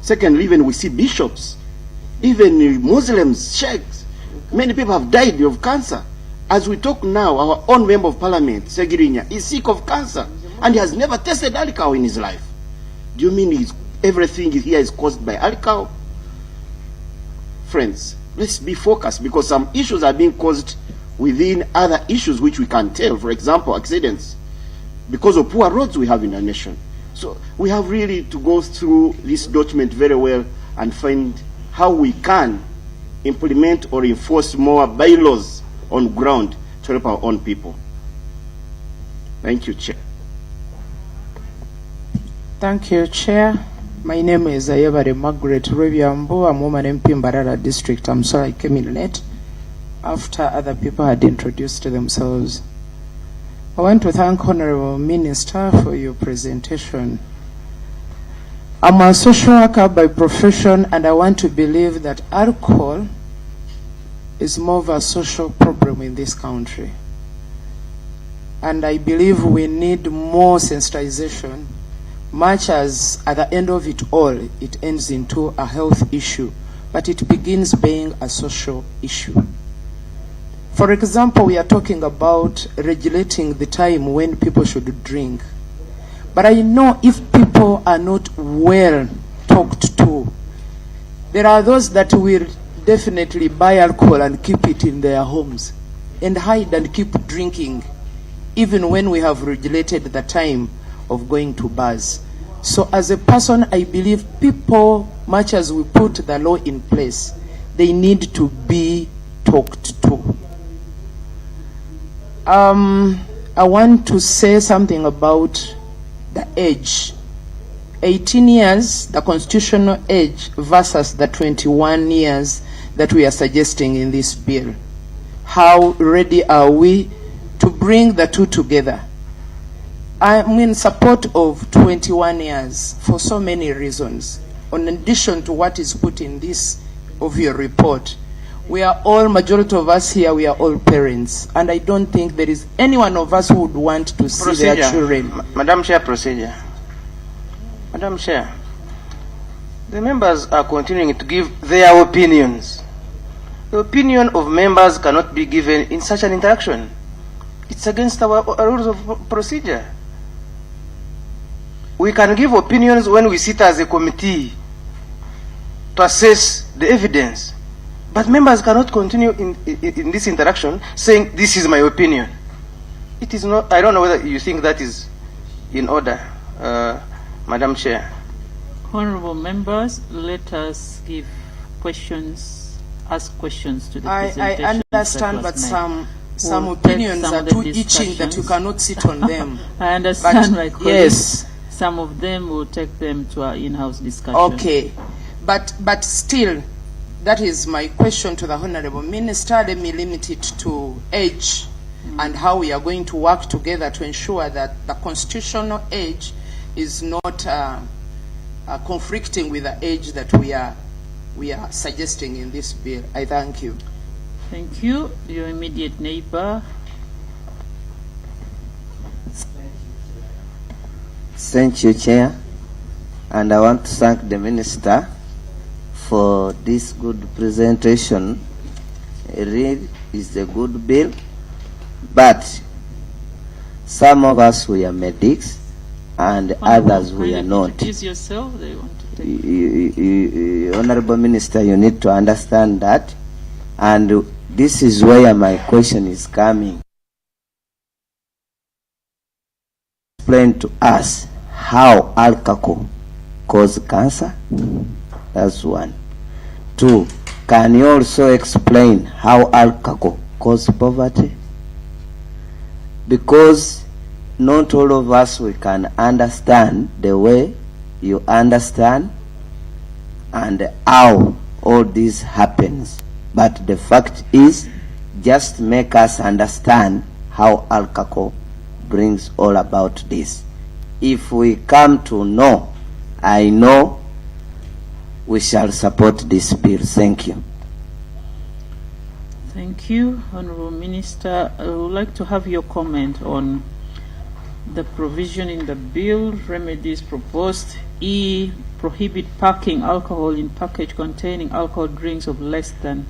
Secondly, even we see bishops, even Muslims, sheikhs, many people have died of cancer. As we talk now, our own member of parliament, Segirinya, is sick of cancer and he has never tasted alcohol in his life. Do you mean everything here is caused by alcohol? Friends, let's be focused, because some issues are being caused within other issues which we can tell. For example, accidents, because of poor roads we have in our nation. So we have really to go through this document very well and find how we can implement or enforce more bylaws on ground to help our own people. Thank you, Chair. Thank you, Chair. My name is Ayebare Margaret Reviambo. I'm woman MP Mbarara District. I'm sorry I came in late after other people had introduced themselves. I want to thank Honorable Minister for your presentation. I'm a social worker by profession, and I want to believe that alcohol is more of a social problem in this country. And I believe we need more sensitization, much as at the end of it all, it ends into a health issue, but it begins being a social issue. For example, we are talking about regulating the time when people should drink. But I know if people are not well talked to, there are those that will definitely buy alcohol and keep it in their homes and hide and keep drinking, even when we have regulated the time of going to bars. So as a person, I believe people, much as we put the law in place, they need to be talked to. I want to say something about the age. 18 years, the constitutional age, versus the 21 years that we are suggesting in this bill. How ready are we to bring the two together? I'm in support of 21 years for so many reasons. in addition to what is put in this of your report, we are all, majority of us here, we are all parents, and I don't think there is any one of us who would want to see their children. Madam Chair, procedure. Madam Chair, the members are continuing to give their opinions. The opinion of members cannot be given in such an interaction. It's against our rules of procedure. We can give opinions when we sit as a committee to assess the evidence. But members cannot continue in this interaction saying, this is my opinion. It is not, I don't know whether you think that is in order, Madam Chair. Honorable members, let us give questions, ask questions to the presentation. I understand, but some opinions are too itching that you cannot sit on them. I understand, my colleagues. Yes. Some of them will take them to our in-house discussion. Okay, but still, that is my question to the Honorable Minister. Let me limit it to age and how we are going to work together to ensure that the constitutional age is not conflicting with the age that we are suggesting in this bill. I thank you. Thank you. Your immediate neighbor. Thank you, Chair. And I want to thank the Minister for this good presentation. It really is a good bill, but some of us we are medics and others we are not. Introduce yourself. They want to take Honorable Minister, you need to understand that, and this is where my question is coming. Explain to us how alcohol causes cancer. That's one. Two, can you also explain how alcohol causes poverty? Because not all of us we can understand the way you understand and how all this happens. But the fact is, just make us understand how alcohol brings all about this. If we come to know, I know we shall support this bill. Thank you. Thank you, Honorable Minister. I would like to have your comment on the provision in the bill, remedies proposed. E, prohibit packing alcohol in package containing alcohol drinks of less than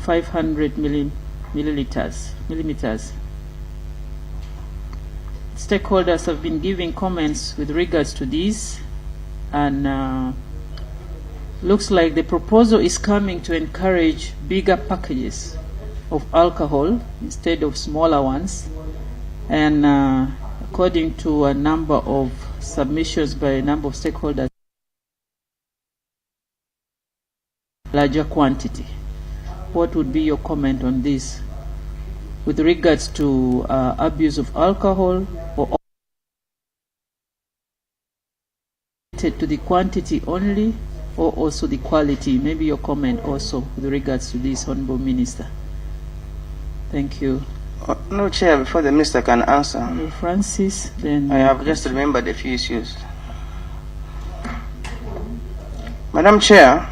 500 millimeters. Stakeholders have been giving comments with regards to this, and looks like the proposal is coming to encourage bigger packages of alcohol instead of smaller ones. And according to a number of submissions by a number of stakeholders, larger quantity. What would be your comment on this with regards to abuse of alcohol, or to the quantity only, or also the quality? Maybe your comment also with regards to this, Honorable Minister. Thank you. No, Chair, before the Minister can answer, Francis, then I have just remembered a few issues. Madam Chair,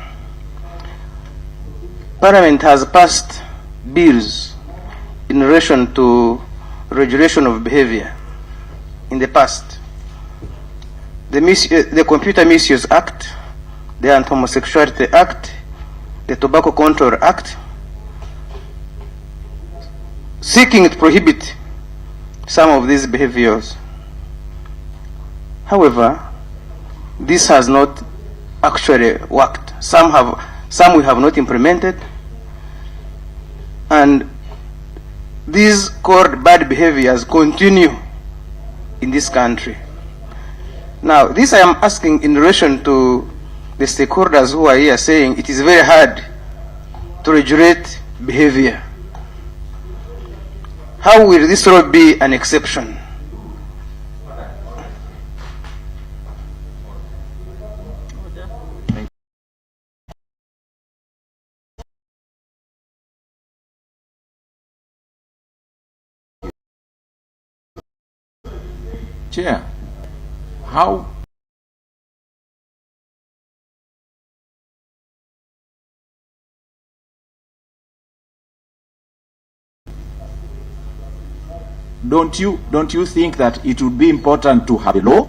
Parliament has passed bills in relation to regulation of behavior in the past. The Computer Misuse Act, the Anti-Homosexuality Act, the Tobacco Control Act, seeking to prohibit some of these behaviors. However, this has not actually worked. Some we have not implemented, and these called bad behaviors continue in this country. Now, this I am asking in relation to the stakeholders who are here saying it is very hard to regulate behavior. How will this law be an exception? Chair, how don't you think that it would be important to have a law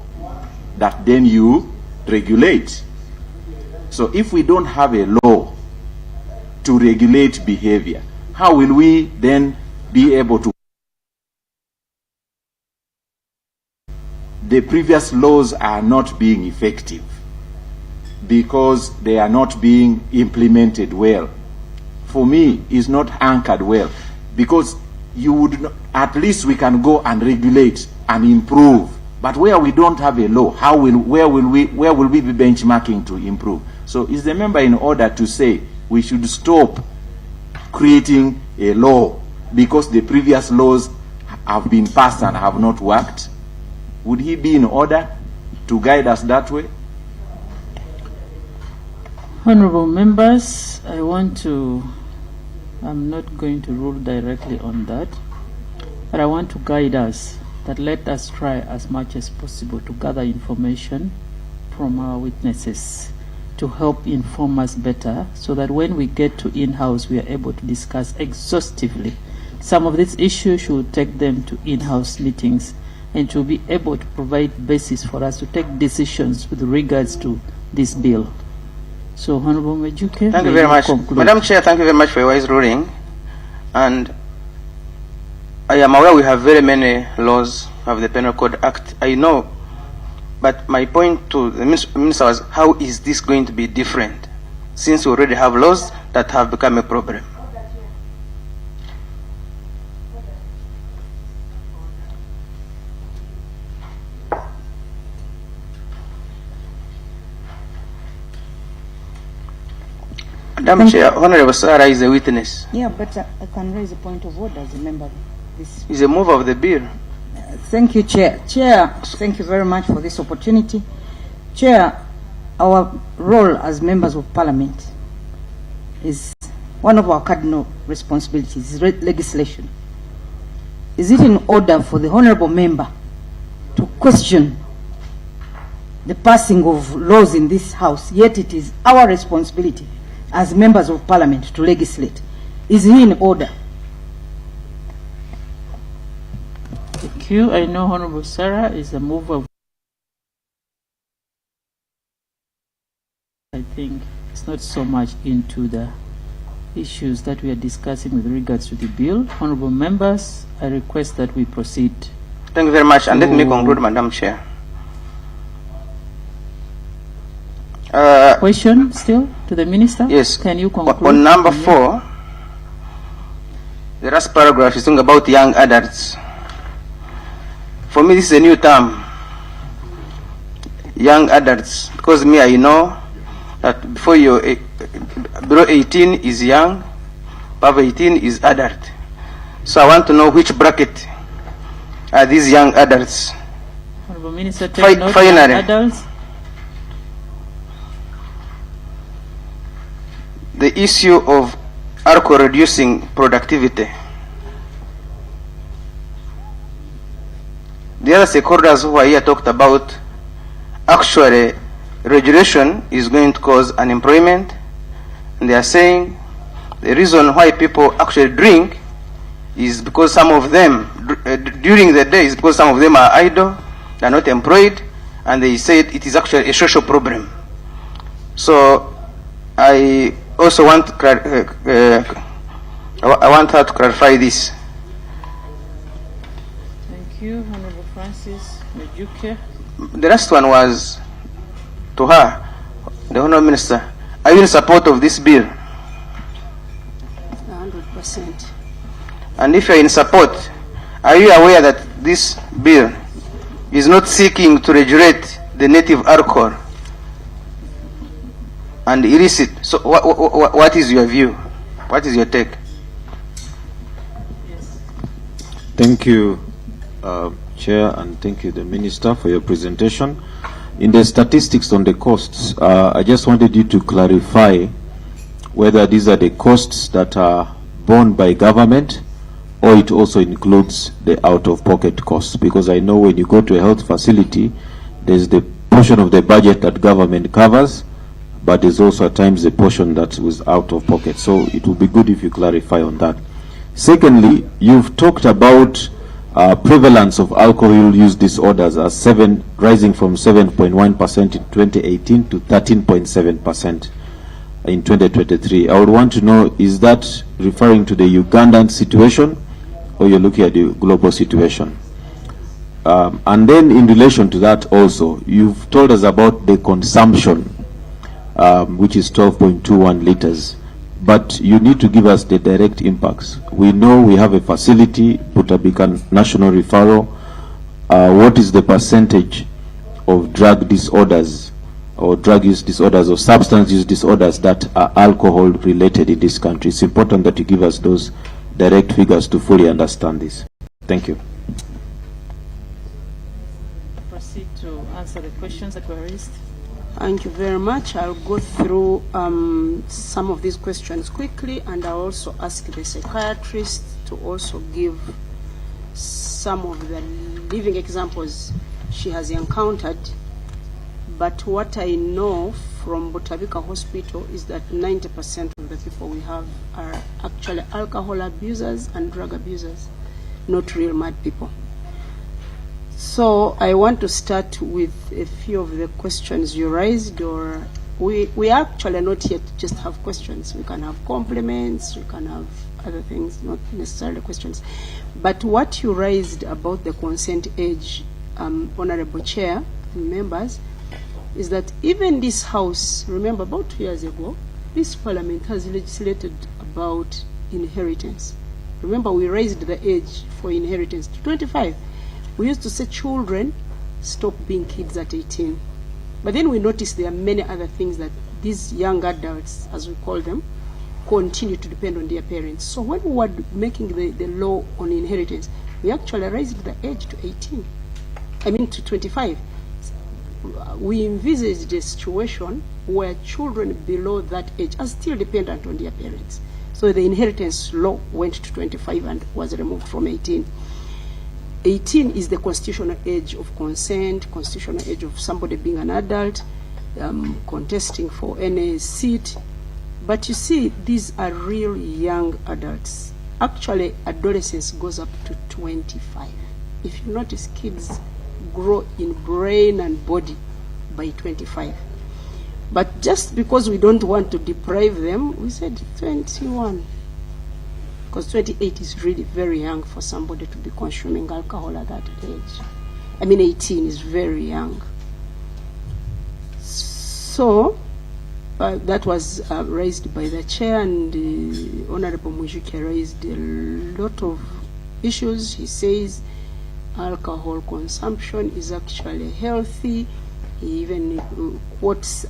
that then you regulate? So if we don't have a law to regulate behavior, how will we then be able to? The previous laws are not being effective because they are not being implemented well. For me, it's not anchored well, because you would not, at least we can go and regulate and improve. But where we don't have a law, where will we be benchmarking to improve? So is the member in order to say we should stop creating a law because the previous laws have been passed and have not worked? Would he be in order to guide us that way? Honorable members, I'm not going to rule directly on that, but I want to guide us that let us try as much as possible to gather information from our witnesses to help inform us better, so that when we get to in-house, we are able to discuss exhaustively. Some of these issues should take them to in-house meetings and to be able to provide basis for us to take decisions with regards to this bill. So, Honorable Majuke, thank you very much. Conclude. Madam Chair, thank you very much for your wise ruling. And I am aware we have very many laws of the Penal Code Act. I know, but my point to the Minister was, how is this going to be different, since we already have laws that have become a problem? Madam Chair, Honorable Sarah is a witness. Yeah, but I can raise a point of order as a member of this. Is a mover of the bill. Thank you, Chair. Chair, thank you very much for this opportunity. Chair, our role as members of Parliament is one of our cardinal responsibilities, is legislation. Is it in order for the Honorable Member to question the passing of laws in this House, yet it is our responsibility as members of Parliament to legislate? Is he in order? Thank you. I know Honorable Sarah is a mover of. I think it's not so much into the issues that we are discussing with regards to the bill. Honorable members, I request that we proceed. Thank you very much, and let me conclude, Madam Chair. Question still to the Minister? Yes. Can you conclude? On number 4, the last paragraph is talking about young adults. For me, this is a new term, young adults, because me, I know that before you, below 18 is young, above 18 is adult. So I want to know which bracket are these young adults. Honorable Minister, take note, finally, young adults. the issue of alcohol reducing productivity. The other stakeholders who are here talked about, actually regulation is going to cause unemployment, and they are saying the reason why people actually drink is because some of them during the day is because some of them are idle, they are not employed, and they said it is actually a social problem. So I also want I want her to clarify this. Thank you, Honorable Francis Majuke. The last one was to her, the Honourable Minister. Are you in support of this bill? 100%. And if you are in support, are you aware that this bill is not seeking to regulate the native alcohol and illicit? So what is your view? What is your take? Yes. Thank you, Chair, and thank you, the Minister, for your presentation. In the statistics on the costs, I just wanted you to clarify whether these are the costs that are borne by government, or it also includes the out-of-pocket costs, because I know when you go to a health facility, there's the portion of the budget that government covers, but there's also at times the portion that was out of pocket. So it would be good if you clarify on that. Secondly, you've talked about prevalence of alcohol use disorders are rising from 7.1% in 2018 to 13.7% in 2023. I would want to know, is that referring to the Ugandan situation, or you're looking at the global situation? And then in relation to that also, you've told us about the consumption, which is 12.21 liters. But you need to give us the direct impacts. We know we have a facility, Butabika National Referral. What is the percentage of drug disorders or drug use disorders or substance use disorders that are alcohol related in this country? It's important that you give us those direct figures to fully understand this. Thank you. Proceed to answer the questions that were raised. Thank you very much. I'll go through some of these questions quickly, and I'll also ask the psychiatrist to also give some of the living examples she has encountered. But what I know from Butabika Hospital is that 90% of the people we have are actually alcohol abusers and drug abusers, not real mad people. So I want to start with a few of the questions you raised, or we actually are not here to just have questions. We can have compliments, we can have other things, not necessarily questions. But what you raised about the consent age, Honorable Chair and members, is that even this House, remember about 2 years ago, this Parliament has legislated about inheritance. Remember, we raised the age for inheritance to 25. We used to say children stop being kids at 18. But then we noticed there are many other things that these young adults, as we call them, continue to depend on their parents. So when we were making the law on inheritance, we actually raised the age to 18. I mean to 25. We envisaged a situation where children below that age are still dependent on their parents. So the inheritance law went to 25 and was removed from 18. 18 is the constitutional age of consent, constitutional age of somebody being an adult, contesting for any seat. But you see, these are real young adults. Actually, adolescence goes up to 25. If you notice, kids grow in brain and body by 25. But just because we don't want to deprive them, we said 21. Because 28 is really very young for somebody to be consuming alcohol at that age. I mean, 18 is very young. So that was raised by the chair, and Honorable Mujike raised a lot of issues. He says alcohol consumption is actually healthy. He even quotes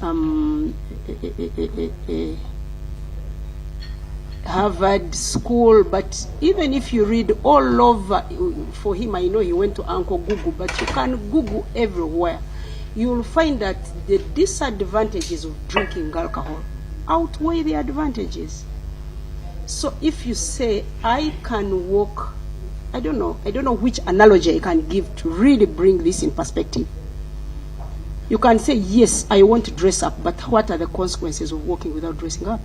Harvard school, but even if you read all over, for him, I know he went to Uncle Google, but you can Google everywhere. You will find that the disadvantages of drinking alcohol outweigh the advantages. So if you say, I can walk, I don't know which analogy I can give to really bring this in perspective. You can say, yes, I want to dress up, but what are the consequences of walking without dressing up?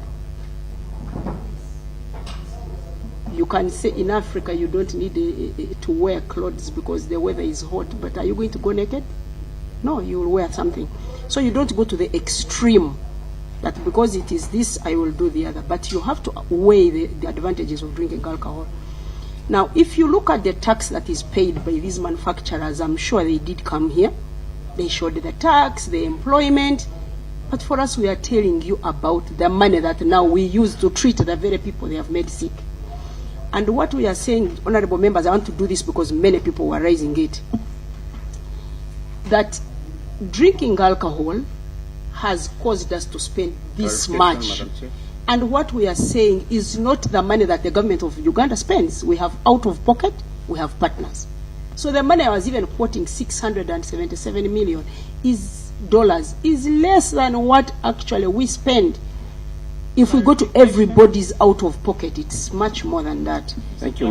You can say in Africa you don't need to wear clothes because the weather is hot, but are you going to go naked? No, you will wear something. So you don't go to the extreme that because it is this, I will do the other. But you have to weigh the advantages of drinking alcohol. Now, if you look at the tax that is paid by these manufacturers, I'm sure they did come here. They showed the tax, the employment. But for us, we are telling you about the money that now we use to treat the very people they have made sick. And what we are saying, honorable members, I want to do this because many people were raising it, that drinking alcohol has caused us to spend this much. And what we are saying is not the money that the government of Uganda spends. We have out of pocket, we have partners. So the money I was even quoting, $677 million dollars, is less than what actually we spend. If we go to everybody's out of pocket, it's much more than that. Thank you,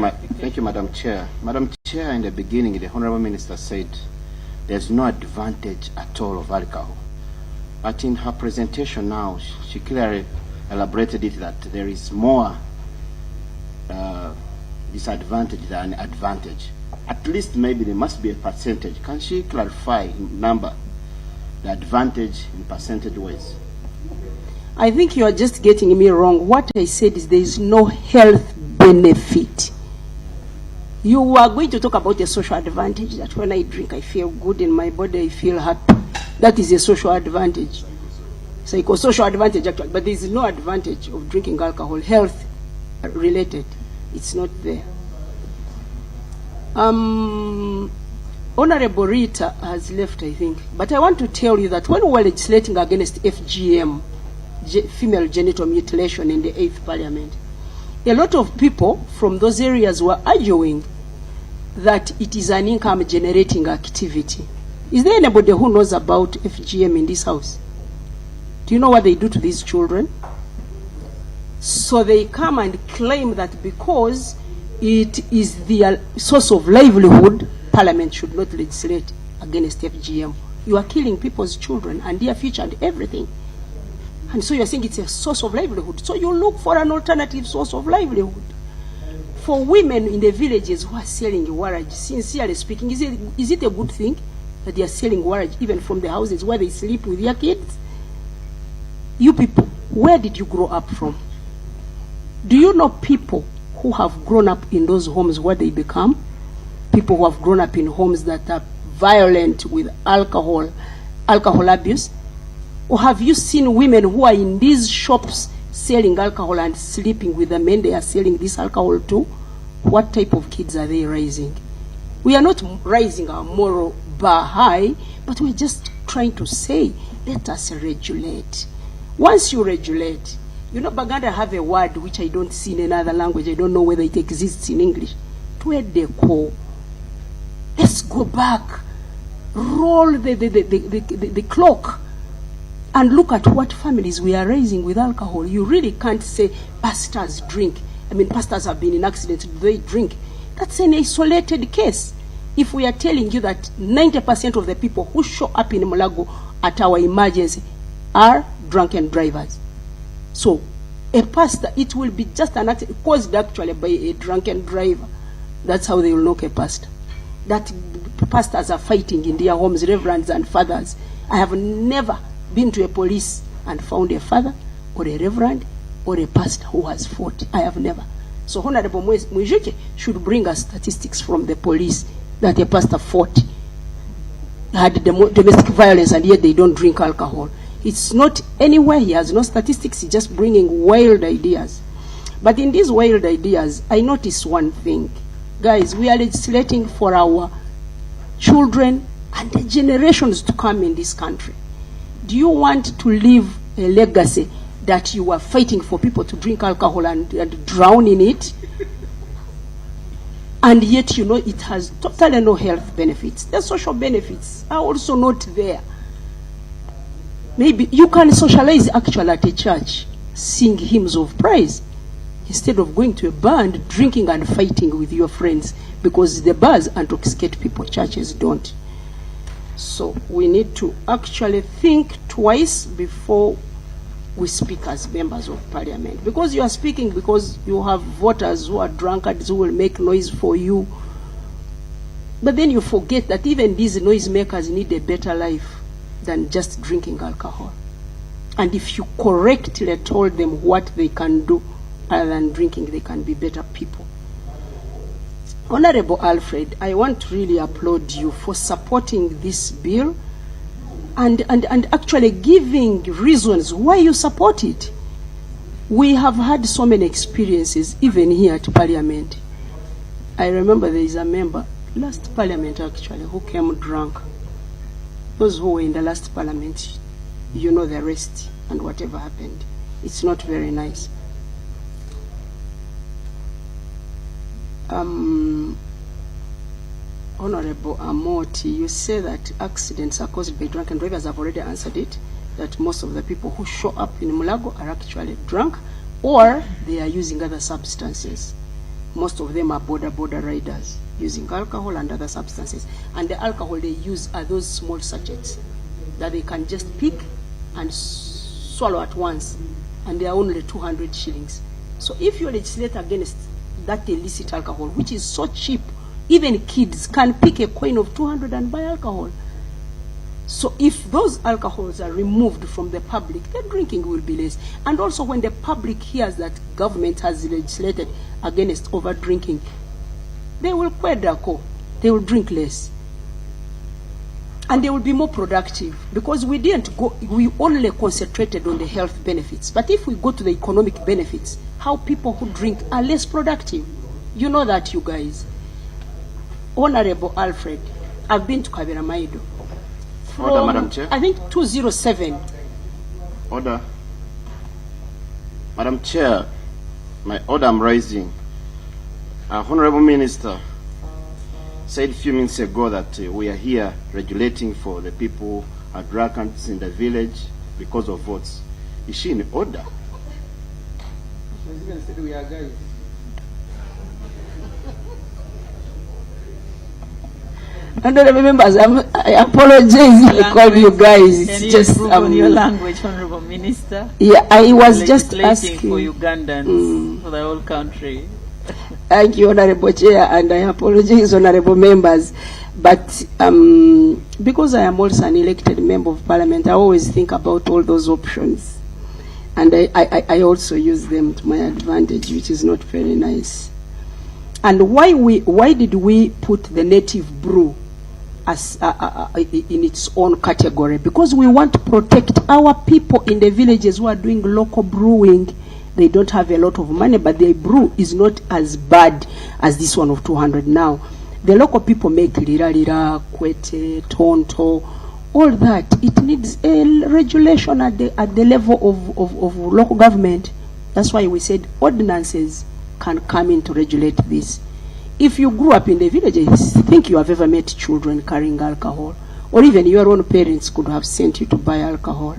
Madam Chair. Madam Chair, in the beginning, the Honorable Minister said there's no advantage at all of alcohol. But in her presentation now, she clearly elaborated it that there is more disadvantage than advantage. at least maybe there must be a percentage. Can she clarify in number the advantage in percentage ways? I think you are just getting me wrong. What I said is there is no health benefit. You are going to talk about a social advantage, that when I drink I feel good in my body, I feel happy. That is a social advantage. Psychosocial advantage actually, but there is no advantage of drinking alcohol, health related. It's not there. Honorable Rita has left, I think, but I want to tell you that when we were legislating against FGM, female genital mutilation, in the 8th Parliament, a lot of people from those areas were arguing that it is an income generating activity. Is there anybody who knows about FGM in this house? Do you know what they do to these children? So they come and claim that because it is their source of livelihood, Parliament should not legislate against FGM. You are killing people's children and their future and everything. And so you're saying it's a source of livelihood. So you look for an alternative source of livelihood. For women in the villages who are selling warrage, sincerely speaking, is it a good thing that they are selling warrage even from the houses where they sleep with their kids? You people, where did you grow up from? Do you know people who have grown up in those homes where they become? People who have grown up in homes that are violent with alcohol abuse? Or have you seen women who are in these shops selling alcohol and sleeping with the men they are selling this alcohol to? What type of kids are they raising? We are not raising our moral bar high, but we're just trying to say, let us regulate. Once you regulate, you know, Baganda have a word which I don't see in another language. I don't know whether it exists in English. Twedeko. Let's go back, roll the clock, and look at what families we are raising with alcohol. You really can't say pastors drink. I mean, pastors have been in accidents, they drink. That's an isolated case. If we are telling you that 90% of the people who show up in Mulago at our emergency are drunken drivers. So a pastor, it will be just an accident caused actually by a drunken driver. That's how they will knock a pastor. That pastors are fighting in their homes, reverends and fathers. I have never been to a police and found a father or a reverend or a pastor who has fought. I have never. So Honorable Mwijuke should bring us statistics from the police that a pastor fought, had domestic violence, and yet they don't drink alcohol. It's not anywhere. He has no statistics. He's just bringing wild ideas. But in these wild ideas, I notice one thing. Guys, we are legislating for our children and the generations to come in this country. Do you want to leave a legacy that you are fighting for people to drink alcohol and drown in it? And yet, you know, it has totally no health benefits. The social benefits are also not there. Maybe you can socialize actually at a church, sing hymns of praise, instead of going to a bar and drinking and fighting with your friends, because the bars intoxicate people, churches don't. So we need to actually think twice before we speak as members of Parliament. Because you are speaking because you have voters who are drunkards who will make noise for you. But then you forget that even these noisemakers need a better life than just drinking alcohol. And if you correctly told them what they can do other than drinking, they can be better people. Honorable Alfred, I want to really applaud you for supporting this bill and actually giving reasons why you support it. We have had so many experiences, even here at Parliament. I remember there is a member, last Parliament actually, who came drunk. Those who were in the last Parliament, you know the rest and whatever happened. It's not very nice. Honorable Amoti, you say that accidents are caused by drunken drivers. I've already answered it, that most of the people who show up in Mulago are actually drunk or they are using other substances. Most of them are border riders using alcohol and other substances. And the alcohol they use are those small sachets that they can just pick and swallow at once, and they are only 200 shillings. So if you legislate against that illicit alcohol, which is so cheap Even kids can pick a coin of 200 and buy alcohol. So if those alcohols are removed from the public, then drinking will be less. And also when the public hears that government has legislated against over drinking, they will they will drink less. And they will be more productive, because we only concentrated on the health benefits. But if we go to the economic benefits, how people who drink are less productive. You know that, you guys. Honorable Alfred, I've been to Kabera Maido. Order, Madam Chair. I think 207. Order. Madam Chair, my order I'm raising. Honorable Minister said a few minutes ago that we are here regulating for the people at drunkards in the village because of votes. Is she in order? Honorable members, I apologize if I call you guys. It's just on your language, Honorable Minister. Yeah, I was just asking for Ugandans for the whole country. Thank you, Honorable Chair, and I apologize, Honorable members. But because I am also an elected member of Parliament, I always think about all those options. And I also use them to my advantage, which is not very nice. And why did we put the native brew as in its own category? Because we want to protect our people in the villages who are doing local brewing. They don't have a lot of money, but their brew is not as bad as this one of 200 now. The local people make lira, kwete, tonto, all that. It needs a regulation at the level of local government. That's why we said ordinances can come in to regulate this. If you grew up in the villages, think you have ever met children carrying alcohol, or even your own parents could have sent you to buy alcohol.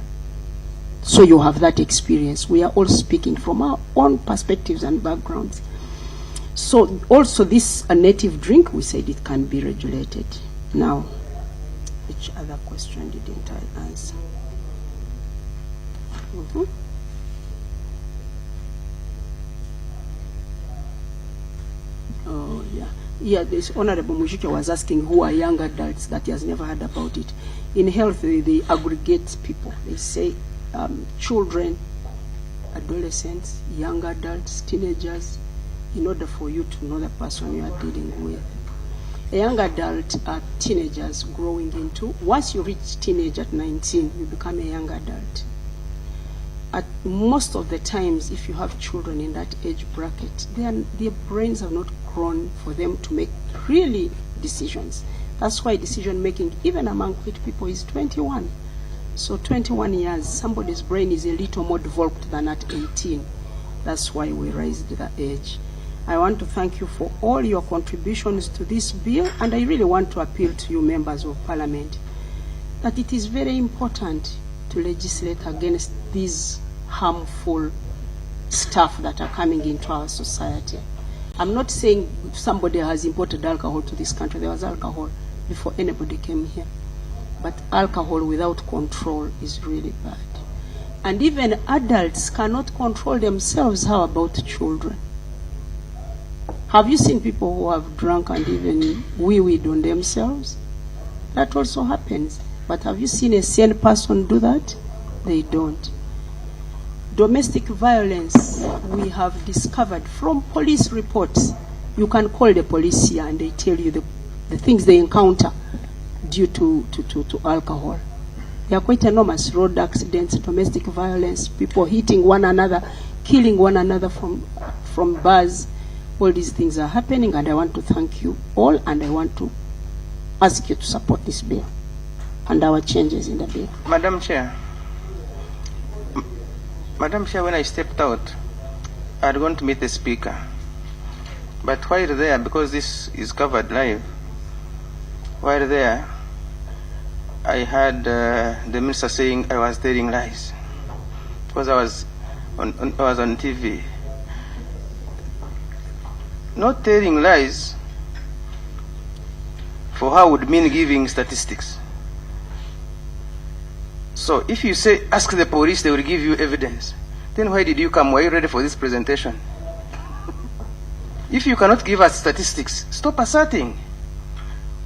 So you have that experience. We are all speaking from our own perspectives and backgrounds. So also this a native drink, we said it can be regulated. Now, which other question didn't I answer? Oh, yeah. Yeah, this Honorable Mujike was asking who are young adults that he has never heard about it. In health, they aggregate people. They say children, adolescents, young adults, teenagers, in order for you to know the person you are dealing with. A young adult are teenagers growing into, once you reach teenage at 19, you become a young adult. At most of the times, if you have children in that age bracket, their brains have not grown for them to make really decisions. That's why decision making, even among fit people, is 21. So 21 years, somebody's brain is a little more developed than at 18. That's why we raised the age. I want to thank you for all your contributions to this bill, and I really want to appeal to you, members of Parliament, that it is very important to legislate against these harmful stuff that are coming into our society. I'm not saying if somebody has imported alcohol to this country. There was alcohol before anybody came here. But alcohol without control is really bad. And even adults cannot control themselves. How about children? Have you seen people who have drunk and even wee-weed on themselves? That also happens. But have you seen a sane person do that? They don't. Domestic violence, we have discovered from police reports. You can call the police here and they tell you the things they encounter due to alcohol. They are quite enormous. Road accidents, domestic violence, people hitting one another, killing one another from bars. All these things are happening, and I want to thank you all, and I want to ask you to support this bill and our changes in the bill. Madam Chair, when I stepped out, I had gone to meet the Speaker. But while there, because this is covered live, while there, I heard the minister saying I was telling lies, because I was on TV. Not telling lies for her would mean giving statistics. So if you say, ask the police, they will give you evidence. Then why did you come? Were you ready for this presentation? If you cannot give us statistics, stop asserting.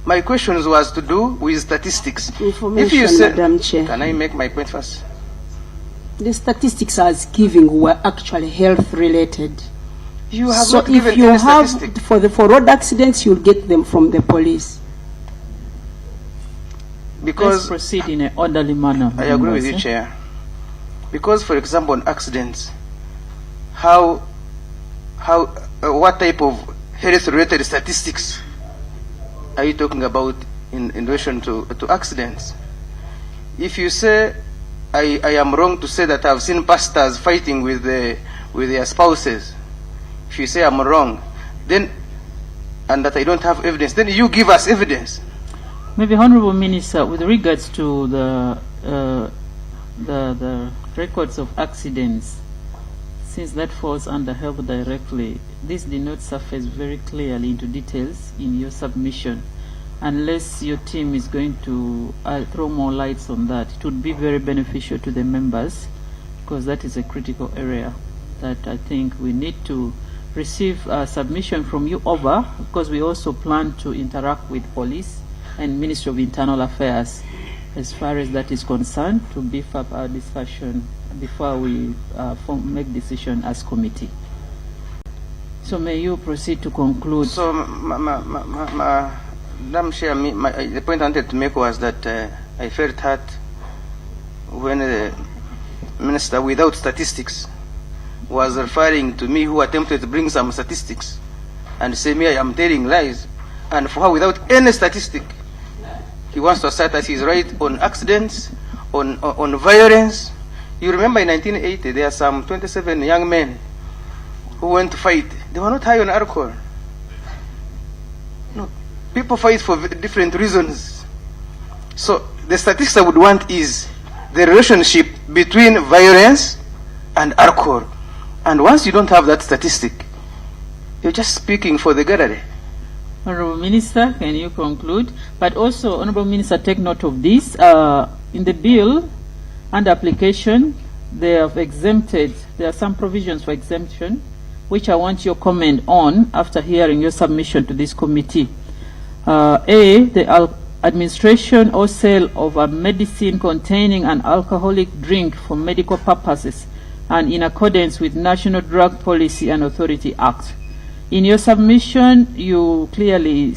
My questions was to do with statistics. Information, If you say, Madam Chair. can I make my point first? The statistics I was giving were actually health related. You have So not given if you any have, statistic. for road accidents, you'll get them from the police. Let's Because proceed in an orderly manner. I agree with you, members, Chair. Because, for example, on accidents, what type of health-related statistics are you talking about in relation to accidents? If you say I am wrong to say that I've seen pastors fighting with their spouses, if you say I'm wrong, then and that I don't have evidence, then you give us evidence. Maybe, Honorable Minister, with regards to the records of accidents, since that falls under health directly, this did not surface very clearly into details in your submission. Unless your team is going to throw more lights on that, it would be very beneficial to the members, because that is a critical area that I think we need to receive a submission from you over, because we also plan to interact with police and Ministry of Internal Affairs as far as that is concerned, to beef up our discussion before we make decision as committee. So may you proceed to conclude. So, Madam Chair, the point I wanted to make was that I felt hurt when the Minister, without statistics, was referring to me, who attempted to bring some statistics, and say me I am telling lies, and for her, without any statistic, he wants to assert that he's right on accidents, on violence. You remember in 1980, there are some 27 young men who went to fight. They were not high on alcohol. No, people fight for different reasons. So the statistics I would want is the relationship between violence and alcohol. And once you don't have that statistic, you're just speaking for the gallery. Honorable Minister, can you conclude? But also, Honorable Minister, take note of this. In the bill, under application, they have exempted, there are some provisions for exemption, which I want your comment on after hearing your submission to this committee. The administration or sale of a medicine containing an alcoholic drink for medical purposes and in accordance with National Drug Policy and Authority Act. In your submission, you clearly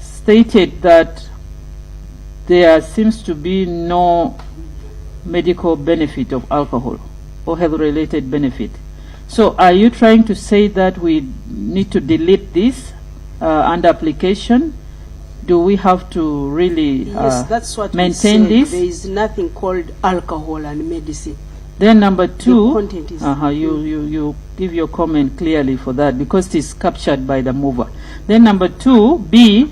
stated that there seems to be no medical benefit of alcohol or health-related benefit. So are you trying to say that we need to delete this under application? Do we have to really Yes, that's what maintain we said. this? There is nothing called alcohol and medicine. Then number two, The content is you give your comment clearly for that, because it is captured by the mover. Then number two, B,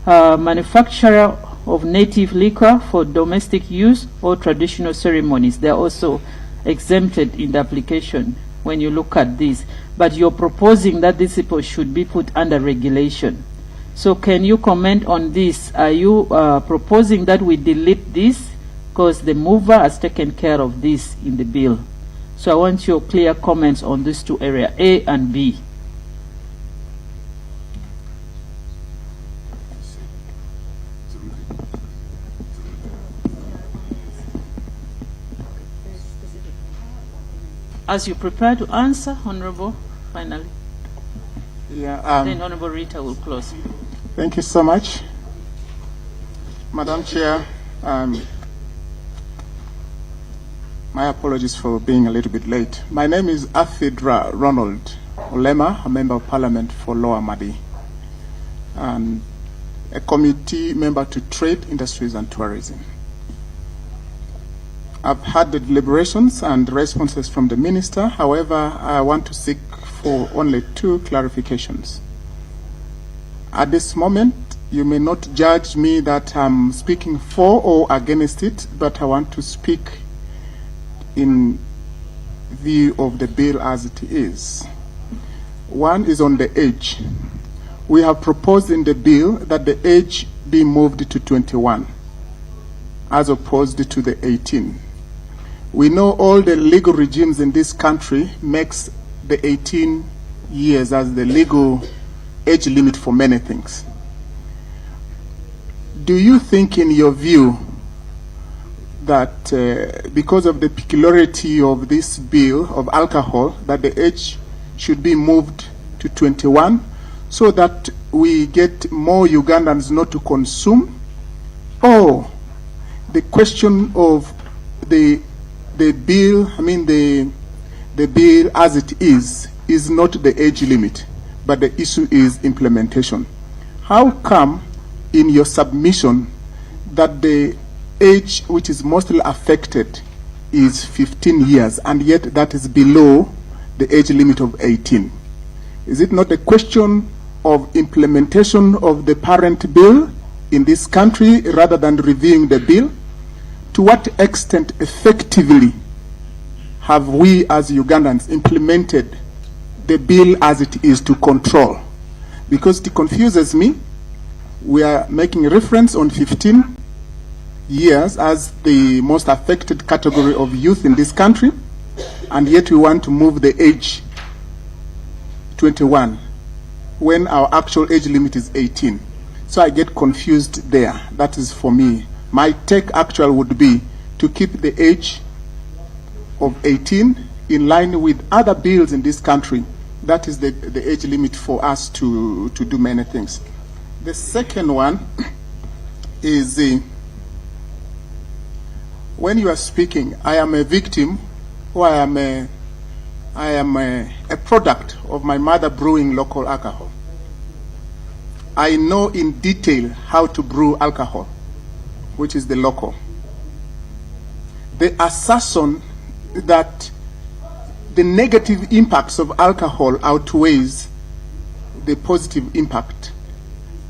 manufacturer of native liquor for domestic use or traditional ceremonies. They are also exempted in the application when you look at this. But you're proposing that these people should be put under regulation. So can you comment on this? Are you proposing that we delete this? Because the mover has taken care of this in the bill. So I want your clear comments on these two areas, A and B. As you prepare to answer, Honorable, finally. Yeah, Then Honorable Rita will close. thank you so much. Madam Chair, my apologies for being a little bit late. My name is Afidra Ronald Olema, a member of Parliament for Lower Madi, and a committee member to Trade, Industries and Tourism. I've had the deliberations and responses from the Minister. However, I want to seek for only two clarifications. At this moment, you may not judge me that I'm speaking for or against it, but I want to speak in view of the bill as it is. One is on the age. We have proposed in the bill that the age be moved to 21 as opposed to the 18. We know all the legal regimes in this country makes the 18 years as the legal age limit for many things. Do you think, in your view, that because of the peculiarity of this bill of alcohol, that the age should be moved to 21 so that we get more Ugandans not to consume? Or the question of the bill, the bill as it is not the age limit, but the issue is implementation. How come in your submission that the age which is mostly affected is 15 years, and yet that is below the age limit of 18? Is it not a question of implementation of the parent bill in this country rather than reviewing the bill? To what extent effectively have we as Ugandans implemented the bill as it is to control? Because it confuses me. We are making reference on 15 years as the most affected category of youth in this country, and yet we want to move the age 21 when our actual age limit is 18. So I get confused there. That is, for me, my take actual would be to keep the age of 18 in line with other bills in this country. That is the age limit for us to do many things. The second one is when you are speaking, I am a victim, or I am a product of my mother brewing local alcohol. I know in detail how to brew alcohol, which is the local. The assertion that the negative impacts of alcohol outweighs the positive impact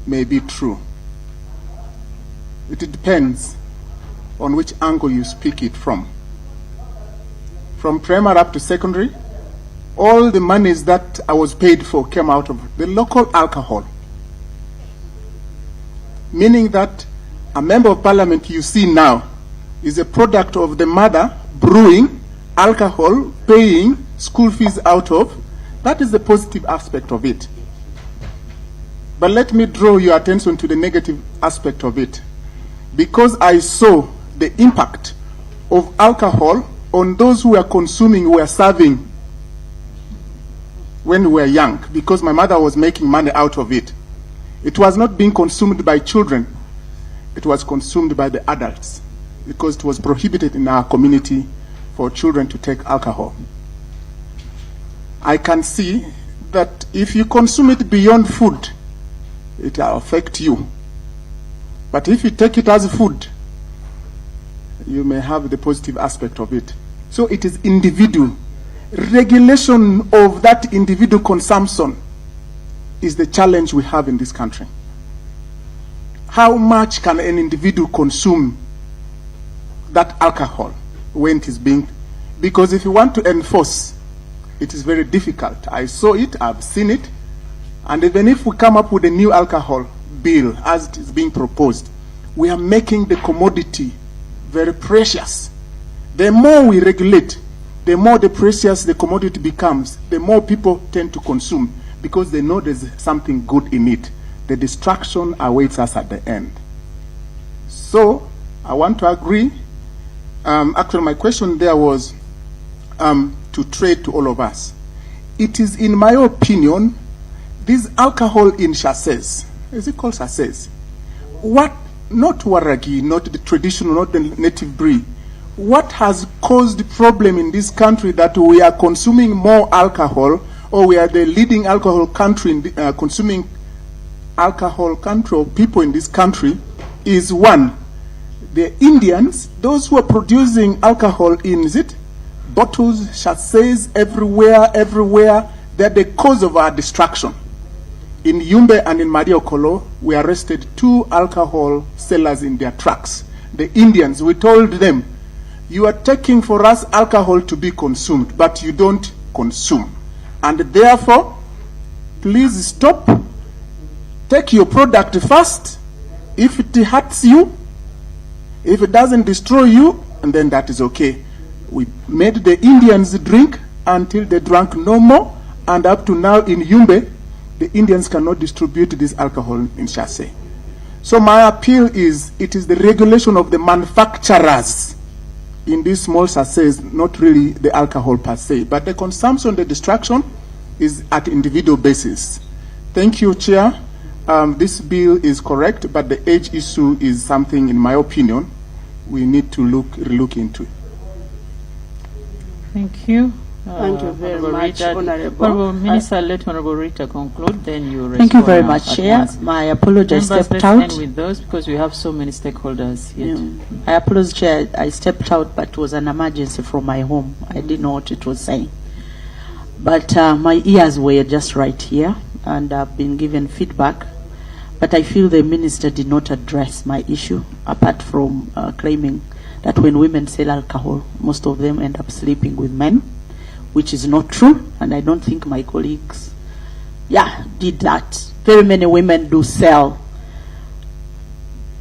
may be true. It depends on which angle you speak it from. From primary up to secondary, all the monies that I was paid for came out of the local alcohol. Meaning that a member of parliament you see now is a product of the mother brewing alcohol, paying school fees out of. That is the positive aspect of it. But let me draw your attention to the negative aspect of it. Because I saw the impact of alcohol on those who were consuming, who were serving when we were young, because my mother was making money out of it. It was not being consumed by children. It was consumed by the adults, because it was prohibited in our community for children to take alcohol. I can see that if you consume it beyond food, it will affect you. But if you take it as food, you may have the positive aspect of it. So it is individual. Regulation of that individual consumption is the challenge we have in this country. How much can an individual consume that alcohol when it is being... Because if you want to enforce, it is very difficult. I saw it, I've seen it, and even if we come up with a new alcohol bill as it is being proposed, we are making the commodity very precious. The more we regulate, the more the precious the commodity becomes, the more people tend to consume, because they know there's something good in it. The destruction awaits us at the end. So I want to agree. Actually, my question there was to trade to all of us. It is, in my opinion, this alcohol in sachets, is it called sachets? What, not waragi, not the traditional, not the native breed. What has caused the problem in this country that we are consuming more alcohol, or we are the leading alcohol country in the, consuming alcohol country, or people in this country, is one, the Indians, those who are producing alcohol in, is it, bottles, sachets, everywhere, they're the cause of our destruction. In Yumbe and in Mariokolo, we arrested 2 alcohol sellers in their trucks. The Indians, we told them, you are taking for us alcohol to be consumed, but you don't consume. And therefore, please stop. Take your product first. If it hurts you, if it doesn't destroy you, and then that is okay. We made the Indians drink until they drank no more, and up to now in Yumbe, the Indians cannot distribute this alcohol in sachet. So my appeal is, it is the regulation of the manufacturers in these small sachets, not really the alcohol per se, but the consumption, the distraction is at individual basis. Thank you, Chair. This bill is correct, but the age issue is something, in my opinion, we need to look into. Thank you. Thank you very much, Honorable. Honorable Minister, let Honorable Rita conclude, then you respond. Thank you very much, at Chair. once. My apologies, I Members, stepped let's out. end with those because we have so many stakeholders here. I apologize, Chair. I stepped out, but it was an emergency from my home. I didn't know what it was saying. But my ears were just right here, and I've been given feedback. But I feel the Minister did not address my issue, apart from claiming that when women sell alcohol, most of them end up sleeping with men, which is not true, and I don't think my colleagues, did that. Very many women do sell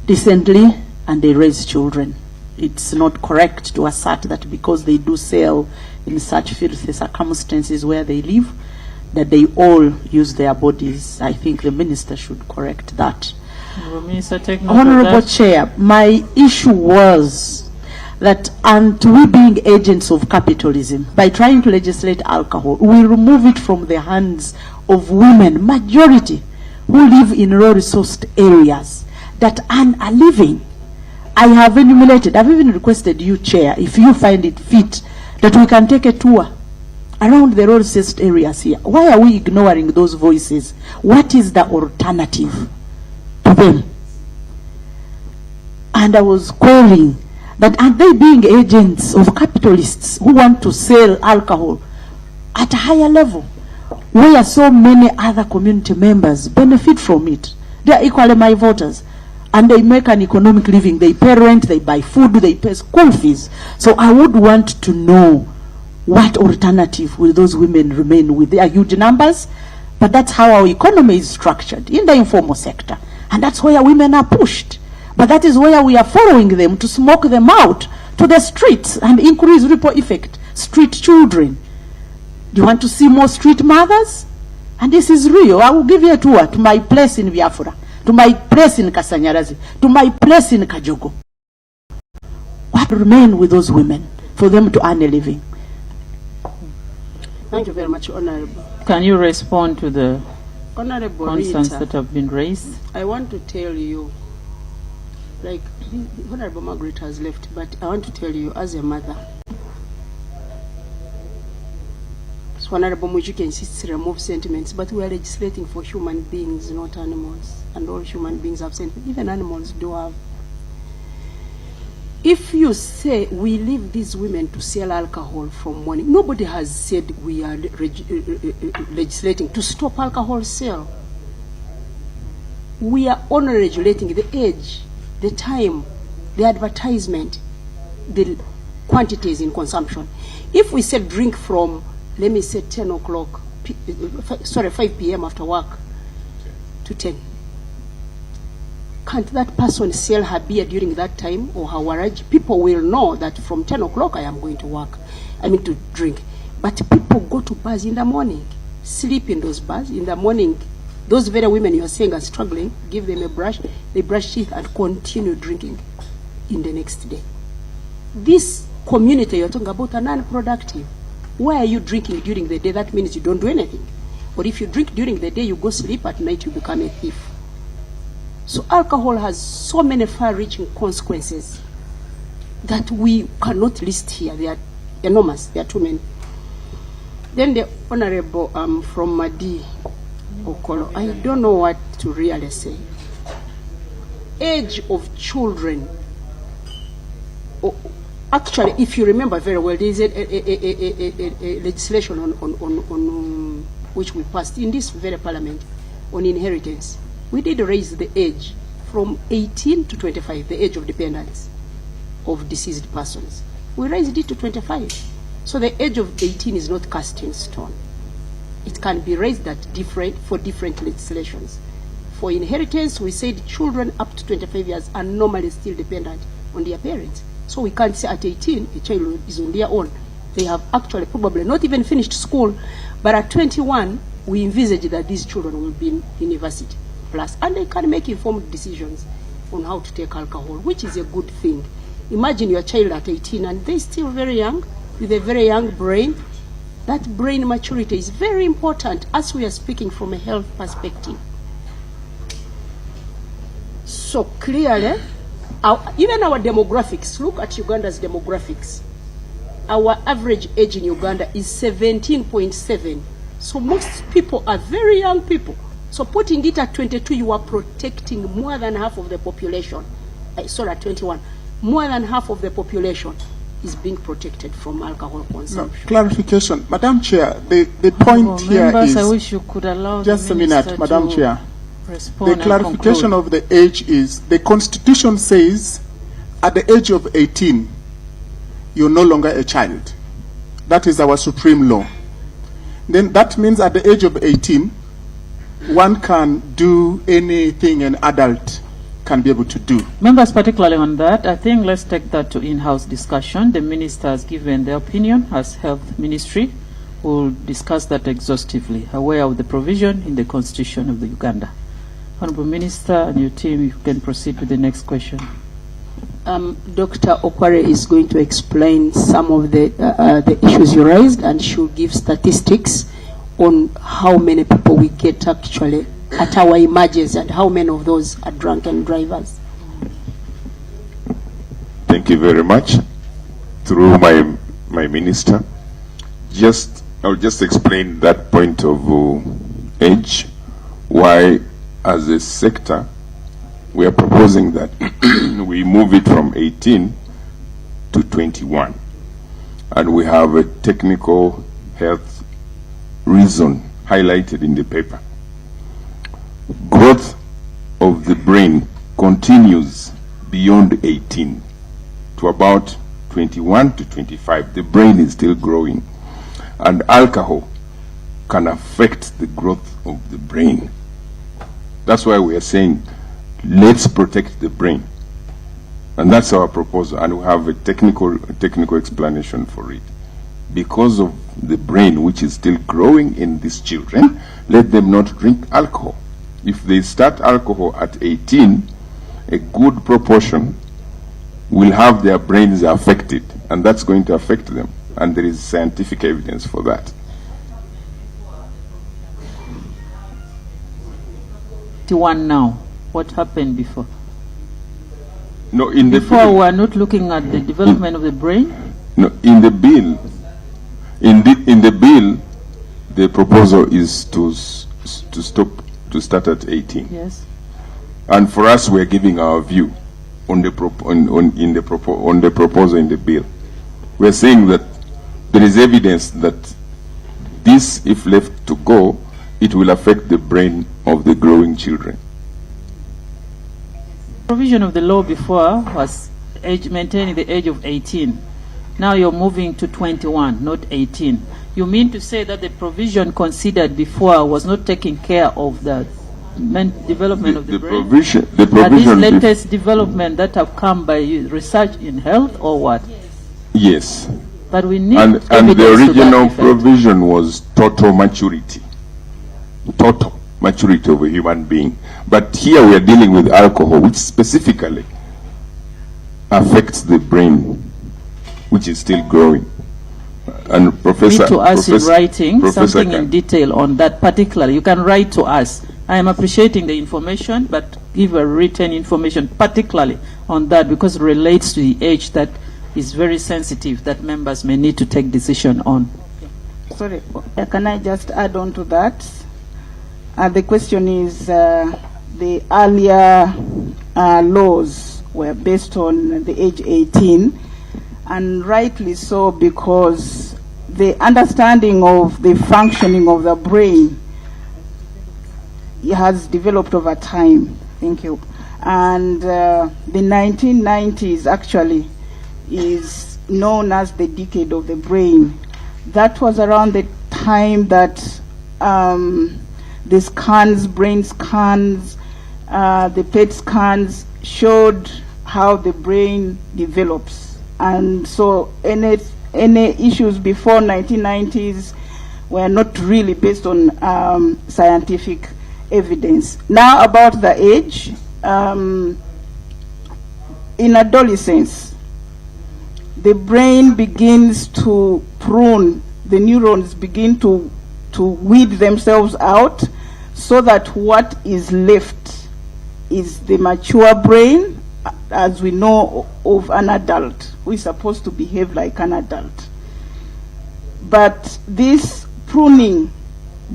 decently, and they raise children. It's not correct to assert that because they do sell in such filthy circumstances where they live, that they all use their bodies. I think the Minister should correct that. Honorable Minister, take note Honorable of that. Chair, my issue was that, and we being agents of capitalism, by trying to legislate alcohol, we remove it from the hands of women, majority, who live in low-resourced areas that earn a living. I have enumerated, I've even requested you, Chair, if you find it fit, that we can take a tour around the low-resourced areas here. Why are we ignoring those voices? What is the alternative to them? And I was calling that, are they being agents of capitalists who want to sell alcohol at a higher level, where so many other community members benefit from it? They are equally my voters, and they make an economic living. They pay rent, they buy food, they pay school fees. So I would want to know, what alternative will those women remain with? They are huge numbers, but that's how our economy is structured, in the informal sector. And that's where women are pushed. But that is where we are following them to smoke them out to the streets and increase ripple effect. Street children. Do you want to see more street mothers? And this is real. I will give you a tour to my place in Biafra, to my place in Kasanyarazi, to my place in Kajogo. What remain with those women for them to earn a living? Thank you very much, Honorable. Can you respond to the Honorable concerns Rita, that have been raised? I want to tell you, like Honorable Margaret has left, but I want to tell you as a mother. So Honorable Mujuki insists to remove sentiments, but we are legislating for human beings, not animals. And all human beings have sentiments. Even animals do have. If you say we leave these women to sell alcohol from morning, nobody has said we are legislating to stop alcohol sale. We are only regulating the age, the time, the advertisement, the quantities in consumption. If we say drink from, let me say 10 o'clock, 5 p.m. after work to 10, can't that person sell her beer during that time or her waraj? People will know that from 10 o'clock I am going to work, to drink. But people go to bars in the morning, sleep in those bars in the morning. Those very women you are saying are struggling, give them a brush, they brush teeth and continue drinking in the next day. This community you're talking about are non-productive. Why are you drinking during the day? That means you don't do anything. Or if you drink during the day, you go sleep, at night you become a thief. So alcohol has so many far-reaching consequences that we cannot list here. They are enormous. They are too many. Then the Honorable from Madi Okolo, I don't know what to really say. Age of children. Actually, if you remember very well, there is a legislation on which we passed in this very parliament on inheritance. We did raise the age from 18 to 25, the age of dependence of deceased persons. We raised it to 25. So the age of 18 is not cast in stone. It can be raised at for different legislations. For inheritance, we said children up to 25 years are normally still dependent on their parents. So we can't say at 18 a child is on their own. They have actually probably not even finished school, But at 21, we envisage that these children will be in university plus, and they can make informed decisions on how to take alcohol, which is a good thing. Imagine your child at 18 and they're still very young, with a very young brain. That brain maturity is very important as we are speaking from a health perspective. So clearly, even our demographics, look at Uganda's demographics. Our average age in Uganda is 17.7. So most people are very young people. So putting it at 22, you are protecting more than half of the population. Sorry, at 21, more than half of the population is being protected from alcohol consumption. No, clarification. Madam Chair, the point here members, is... I wish you could allow just the a minute, Minister Madam to Chair. respond The and clarification conclude. of the age is, the Constitution says at the age of 18, you're no longer a child. That is our supreme law. Then that means at the age of 18, one can do anything an adult can be able to do. Members, particularly on that, I think let's take that to in-house discussion. The Minister has given their opinion as Health Ministry. We'll discuss that exhaustively, aware of the provision in the Constitution of the Uganda. Honorable Minister and your team, you can proceed with the next question. Dr. Okware is going to explain some of the issues you raised, and she'll give statistics on how many people we get actually at our emergencies and how many of those are drunken drivers. Thank you very much. Through my minister, I'll just explain that point of age, why as a sector we are proposing that we move it from 18 to 21. And we have a technical health reason highlighted in the paper. Growth of the brain continues beyond 18 to about 21 to 25. The brain is still growing. And alcohol can affect the growth of the brain. That's why we are saying, let's protect the brain. And that's our proposal, and we have a technical explanation for it. Because of the brain, which is still growing in these children, let them not drink alcohol. If they start alcohol at 18, a good proportion will have their brains affected, and that's going to affect them. And there is scientific evidence for that. Now, what happened before? No, in the before we are not looking at the development of the brain. No, in the bill, in the bill, the proposal is to start at 18. Yes. And for us, we are giving our view on the proposal in the bill. We are saying that there is evidence that this, if left to go, it will affect the brain of the growing children. Provision of the law before was maintaining the age of 18. Now you're moving to 21, not 18. You mean to say that the provision considered before was not taking care of the development of the brain? The provision. Are these latest development that have come by research in health or what? Yes. But we need and the original provision was total maturity. Total maturity of a human being. But here we are dealing with alcohol, which specifically affects the brain, which is still growing. And Professor... Read to us in writing something in detail on that particularly. You can write to us. I am appreciating the information, but give a written information particularly on that, because it relates to the age that is very sensitive that members may need to take decision on. Sorry, can I just add on to that? The question is, the earlier laws were based on the age 18, and rightly so, because the understanding of the functioning of the brain has developed over time. Thank you. And the 1990s actually is known as the decade of the brain. That was around the time that the scans, brain scans, the PET scans showed how the brain develops. And so any issues before 1990s were not really based on scientific evidence. Now about the age, in adolescence, the brain begins to prune, the neurons begin to weed themselves out, so that what is left is the mature brain, as we know of an adult who is supposed to behave like an adult. But this pruning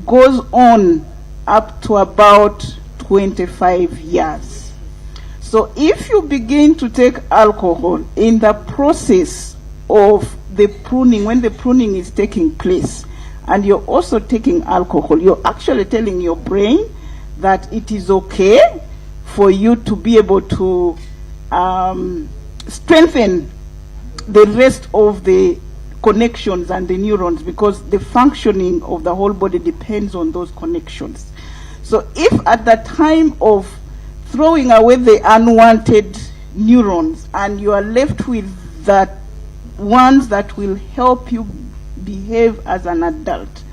goes on up to about 25 years. So if you begin to take alcohol in the process of the pruning, when the pruning is taking place, and you're also taking alcohol, you're actually telling your brain that it is okay for you to be able to strengthen the rest of the connections and the neurons, because the functioning of the whole body depends on those connections. So if at the time of throwing away the unwanted neurons and you are left with that ones that will help you behave as an adult,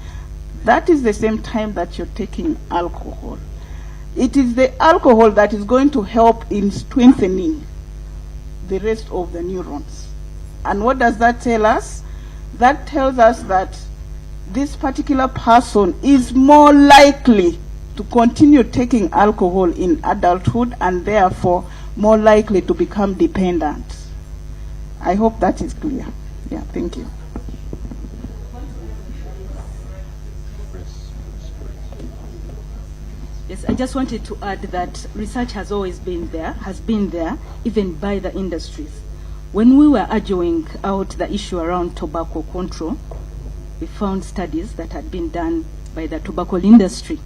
that is the same time that you're taking alcohol. It is the alcohol that is going to help in strengthening the rest of the neurons. And what does that tell us? That tells us that this particular person is more likely to continue taking alcohol in adulthood and therefore more likely to become dependent. I hope that is clear. Yeah, thank you. Yes, I just wanted to add that research has always been there, even by the industries. When we were arguing out the issue around tobacco control, we found studies that had been done by the tobacco industry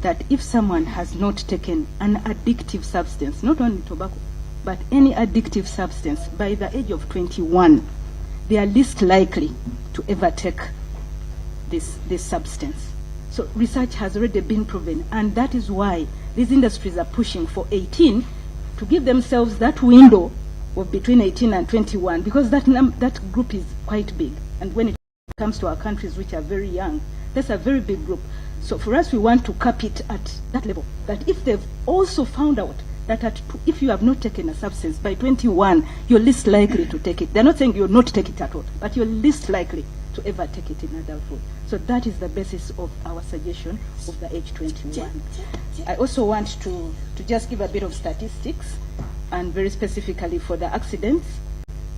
that if someone has not taken an addictive substance, not only tobacco, but any addictive substance by the age of 21, they are least likely to ever take this substance. So research has already been proven, and that is why these industries are pushing for 18 to give themselves that window of between 18 and 21, because that group is quite big. And when it comes to our countries which are very young, that's a very big group. So for us, we want to cap it at that level, that if they've also found out that if you have not taken a substance by 21, you're least likely to take it. They're not saying you'll not take it at all, but you're least likely to ever take it in adulthood. So that is the basis of our suggestion of the age 21. I also want to just give a bit of statistics, and very specifically for the accidents.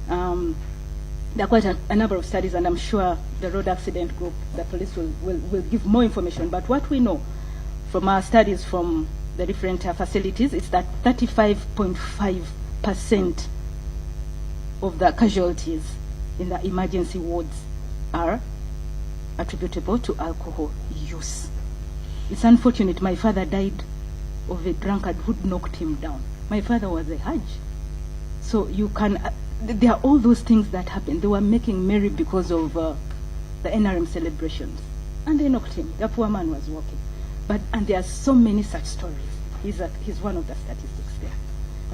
There are quite a number of studies, and I'm sure the road accident group, the police will give more information. But what we know from our studies from the different facilities is that 35.5% of the casualties in the emergency wards are attributable to alcohol use. It's unfortunate. My father died of a drunkard who knocked him down. My father was a Hajj. So you can, there are all those things that happened. They were making merry because of the NRM celebrations. And they knocked him. The poor man was walking. And there are so many such stories. He's one of the statistics there.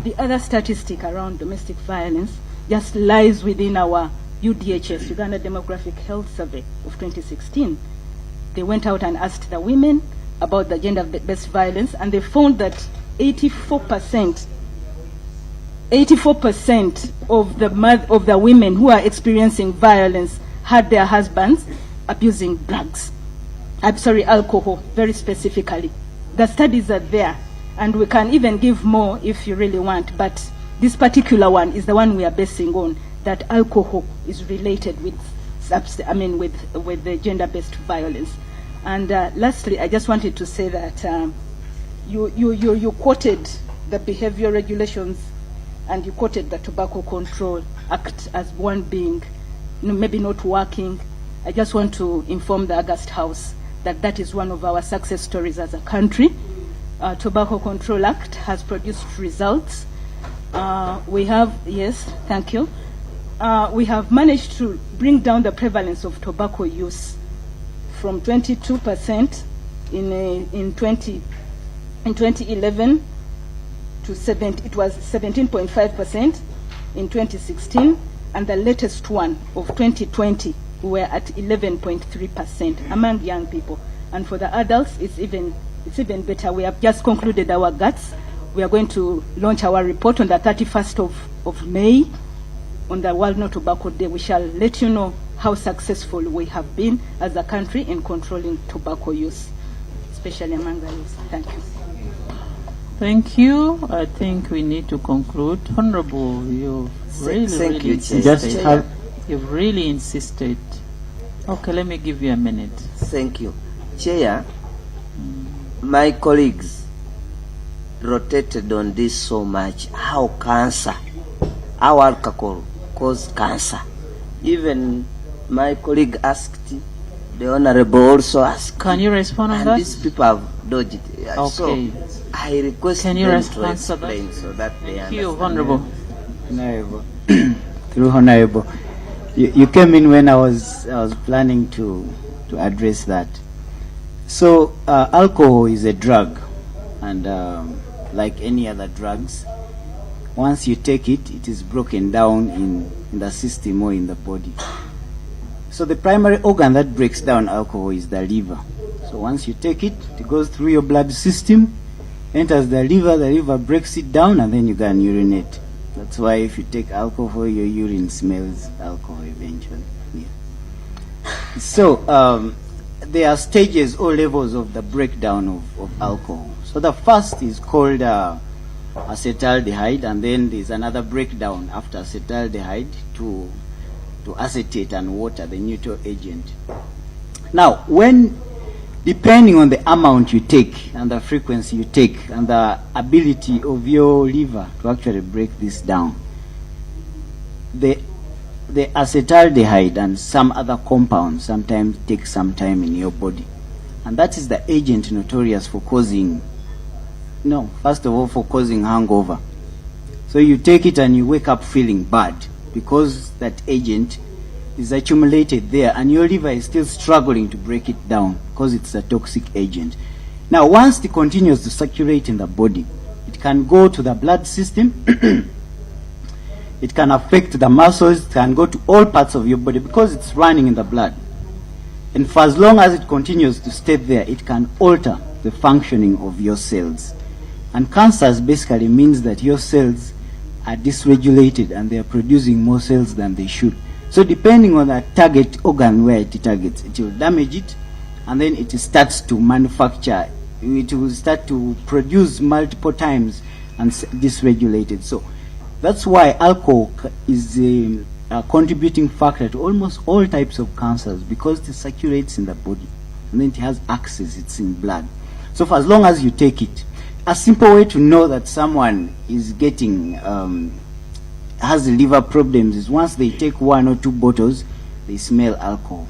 The other statistic around domestic violence just lies within our UDHS, Uganda Demographic Health Survey of 2016. They went out and asked the women about the gender-based violence, and they found that 84% of the women who are experiencing violence had their husbands abusing drugs. Alcohol, very specifically. The studies are there, and we can even give more if you really want, but this particular one is the one we are basing on, that alcohol is related with the gender-based violence. And lastly, I just wanted to say that you quoted the behavior regulations, and you quoted the Tobacco Control Act as one being maybe not working. I just want to inform the August House that that is one of our success stories as a country. Tobacco Control Act has produced results. We have, yes, thank you. We have managed to bring down the prevalence of tobacco use from 22% in 2011 to it was 17.5% in 2016, and the latest one of 2020 we're at 11.3% among young people. And for the adults, it's even better. We have just concluded our GATS. We are going to launch our report on the 31st of May on the World No Tobacco Day. We shall let you know how successful we have been as a country in controlling tobacco use, especially among the youth. Thank you. Thank you. I think we need to conclude. Honorable, you've really insisted. You've really insisted. Okay, let me give you a minute. Thank you. Chair, my colleagues rotated on this so much, how alcohol cause cancer. Even my colleague asked, the Honorable also asked. Can you respond on and that? These people have dodged it. Okay. So I request Can you them respond to to that? explain so that they Thank you, understand. Honorable. Honorable. Through Honorable. You came in when I was planning to address that. So alcohol is a drug, and like any other drugs, once you take it, it is broken down in the system or in the body. So the primary organ that breaks down alcohol is the liver. So once you take it, it goes through your blood system, enters the liver breaks it down, and then you can urinate. That's why if you take alcohol, your urine smells alcohol eventually. Yeah. So there are stages or levels of the breakdown of alcohol. So the first is called acetaldehyde, and then there's another breakdown after acetaldehyde to acetate and water, the neutral agent. Now, depending on the amount you take and the frequency you take and the ability of your liver to actually break this down, the acetaldehyde and some other compounds sometimes take some time in your body. And that is the agent notorious for causing hangover. So you take it and you wake up feeling bad because that agent is accumulated there and your liver is still struggling to break it down because it's a toxic agent. Now, once it continues to circulate in the body, it can go to the blood system, it can affect the muscles, it can go to all parts of your body because it's running in the blood. And for as long as it continues to stay there, it can alter the functioning of your cells. And cancers basically means that your cells are dysregulated and they are producing more cells than they should. So depending on the target organ where it targets, it will damage it, and then it starts to manufacture, it will start to produce multiple times and dysregulated. So that's why alcohol is a contributing factor to almost all types of cancers because it circulates in the body and then it has access, it's in blood. So for as long as you take it, a simple way to know that someone is getting has liver problems is once they take 1 or 2 bottles, they smell alcohol.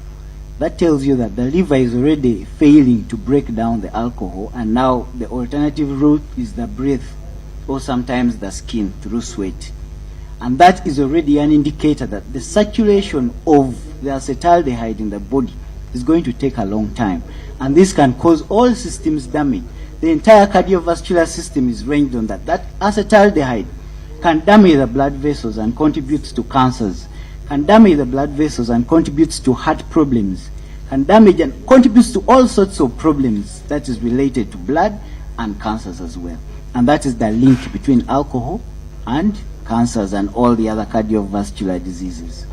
That tells you that the liver is already failing to break down the alcohol, and now the alternative route is the breath or sometimes the skin through sweat. And that is already an indicator that the circulation of the acetaldehyde in the body is going to take a long time. And this can cause all systems damage. The entire cardiovascular system is ranged on that. That acetaldehyde can damage the blood vessels and contributes to cancers, can damage the blood vessels and contributes to heart problems, can damage and contributes to all sorts of problems that is related to blood and cancers as well. And that is the link between alcohol and cancers and all the other cardiovascular diseases.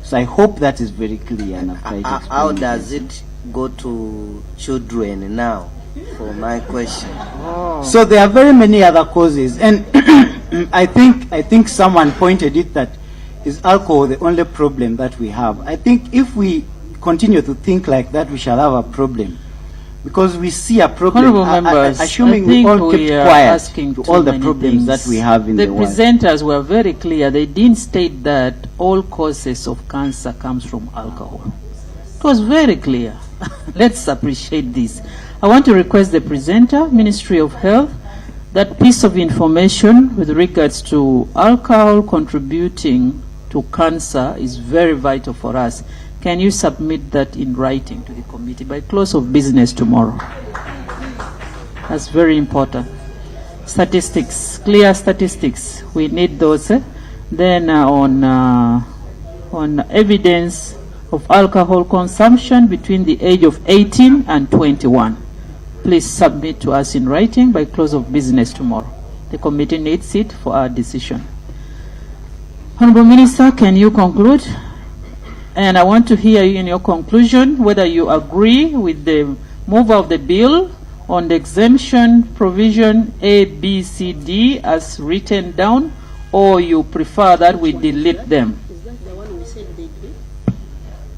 So I hope that is very clear. And how does it go to children now, for my question? So there are very many other causes, and I think someone pointed it that is alcohol the only problem that we have. I think if we continue to think like that, we shall have a problem, because we see a problem. Honorable members, assuming I think we all kept quiet asking to all the problems that we have in the world. The presenters were very clear. They didn't state that all causes of cancer comes from alcohol. It was very clear. Let's appreciate this. I want to request the presenter, Ministry of Health, that piece of information with regards to alcohol contributing to cancer is very vital for us. Can you submit that in writing to the committee by close of business tomorrow? That's very important. Statistics, clear statistics. We need those. Then on evidence of alcohol consumption between the age of 18 and 21. Please submit to us in writing by close of business tomorrow. The committee needs it for our decision. Honorable Minister, can you conclude? And I want to hear you in your conclusion whether you agree with the mover of the bill on the exemption provision A, B, C, D as written down, or you prefer that we delete them? Is that the one we said they did?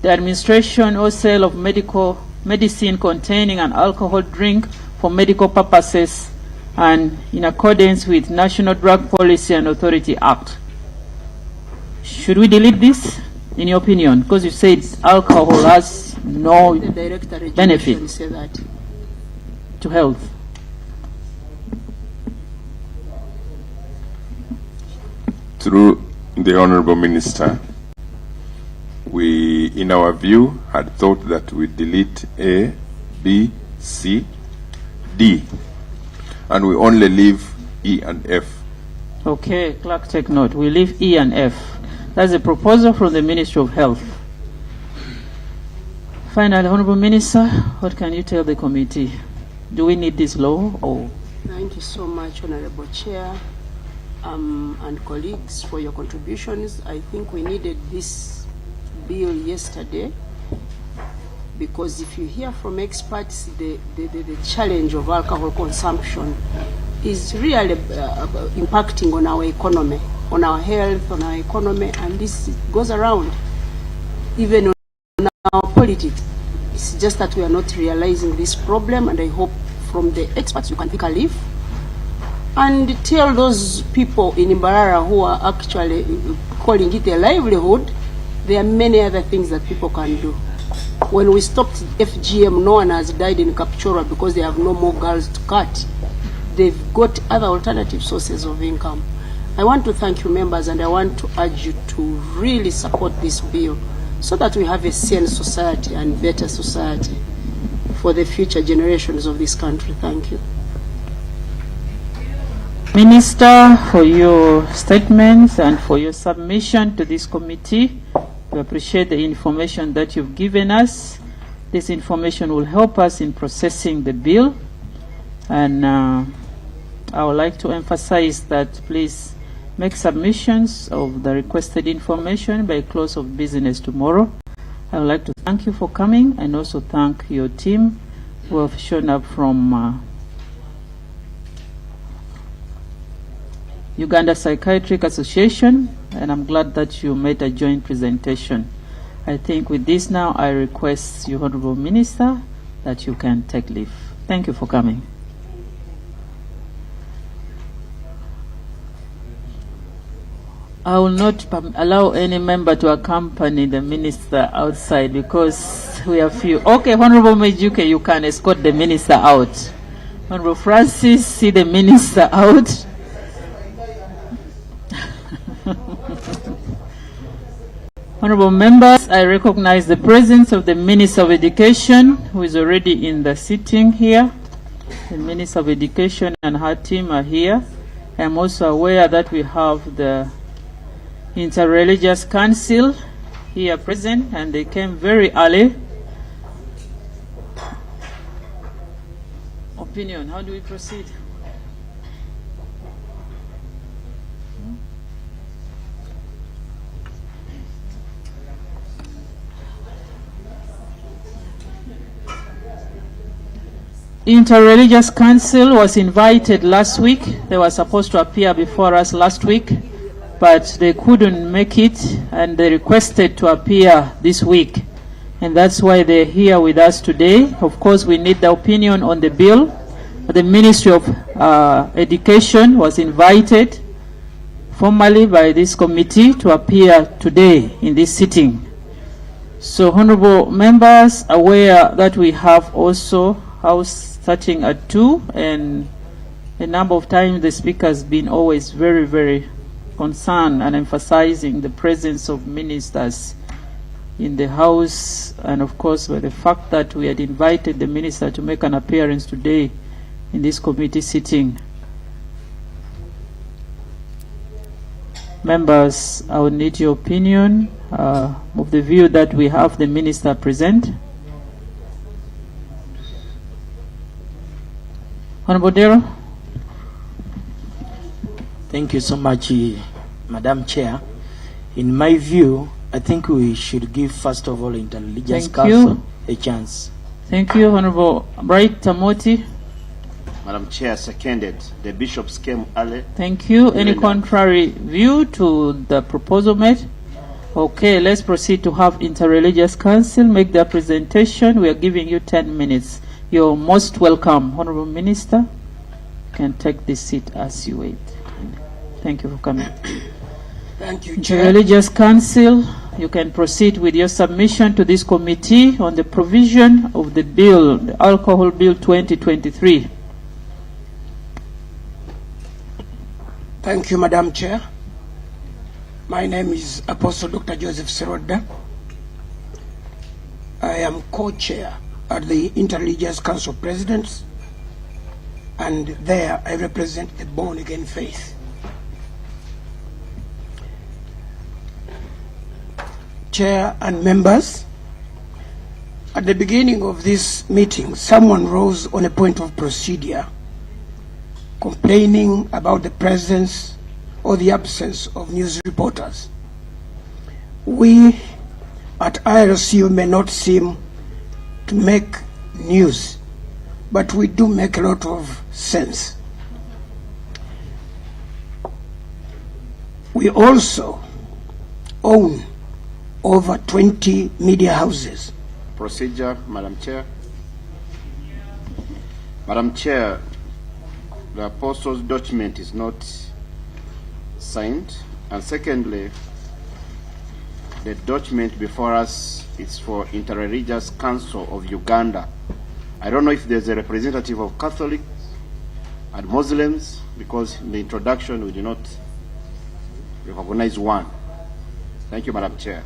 The administration or sale of medicine containing an alcohol drink for medical purposes and in accordance with National Drug Policy and Authority Act. Should we delete this, in your opinion? Because you said alcohol has no The director benefit say that. to health. Through the Honorable Minister, we, in our view, had thought that we delete A, B, C, D, and we only leave E and F. Okay, clerk, take note. We leave E and F. That's a proposal from the Ministry of Health. Finally, Honorable Minister, what can you tell the committee? Do we need this law or? Thank you so much, Honorable Chair, and colleagues, for your contributions. I think we needed this bill yesterday, because if you hear from experts, the challenge of alcohol consumption is really impacting on our economy, on our health, on our economy, and this goes around even on our politics. It's just that we are not realizing this problem, and I hope from the experts you can take a leaf and tell those people in Imbarara who are actually calling it a livelihood, there are many other things that people can do. When we stopped FGM, no one has died in Kapchora because they have no more girls to cut. They've got other alternative sources of income. I want to thank you, members, and I want to urge you to really support this bill so that we have a sane society and better society for the future generations of this country. Thank you. Minister, for your statements and for your submission to this committee. We appreciate the information that you've given us. This information will help us in processing the bill. And I would like to emphasize that please make submissions of the requested information by close of business tomorrow. I would like to thank you for coming and also thank your team who have shown up from Uganda Psychiatric Association, and I'm glad that you made a joint presentation. I think with this now, I request you, Honorable Minister, that you can take leave. Thank you for coming. I will not allow any member to accompany the minister outside because we are few. Okay, Honorable Mejuke, you can escort the minister out. Honorable Francis, see the minister out. Honorable members, I recognize the presence of the Minister of Education, who is already in the sitting here. The Minister of Education and her team are here. I am also aware that we have the Interreligious Council here present, and they came very early. Opinion, how do we proceed? Interreligious Council was invited last week. They were supposed to appear before us last week, but they couldn't make it, and they requested to appear this week. And that's why they're here with us today. Of course, we need the opinion on the bill. The Ministry of Education was invited formally by this committee to appear today in this sitting. So, honorable members, aware that we have also House starting at 2, and a number of times the speaker has been always very, very concerned and emphasizing the presence of ministers in the House, and of course by the fact that we had invited the minister to make an appearance today in this committee sitting. Members, I would need your opinion of the view that we have the minister present. Honorable Dero. Thank you so much, Madam Chair. In my view, I think we should give, first of all, Interreligious Council a chance. Thank you, Honorable Bright Tamoti. Madam Chair, seconded. The bishops came early. Thank you. Any contrary view to the proposal made? Okay, let's proceed to have Interreligious Council make their presentation. We are giving you 10 minutes. You're most welcome. Honorable Minister, you can take this seat as you wait. Thank you for coming. Thank you, Chair. Interreligious Council, you can proceed with your submission to this committee on the provision of the bill, the Alcohol Bill 2023. Thank you, Madam Chair. My name is Apostle Dr. Joseph Seroda. I am co-chair at the Interreligious Council of Presidents, and there I represent the born-again faith. Chair and members, at the beginning of this meeting, someone rose on a point of procedure, complaining about the presence or the absence of news reporters. We at IRCU may not seem to make news, but we do make a lot of sense. We also own over 20 media houses. Procedure, Madam Chair. Madam Chair, the Apostle's document is not signed, and secondly, the document before us is for Interreligious Council of Uganda. I don't know if there's a representative of Catholics and Muslims, because in the introduction we do not recognize one. Thank you, Madam Chair.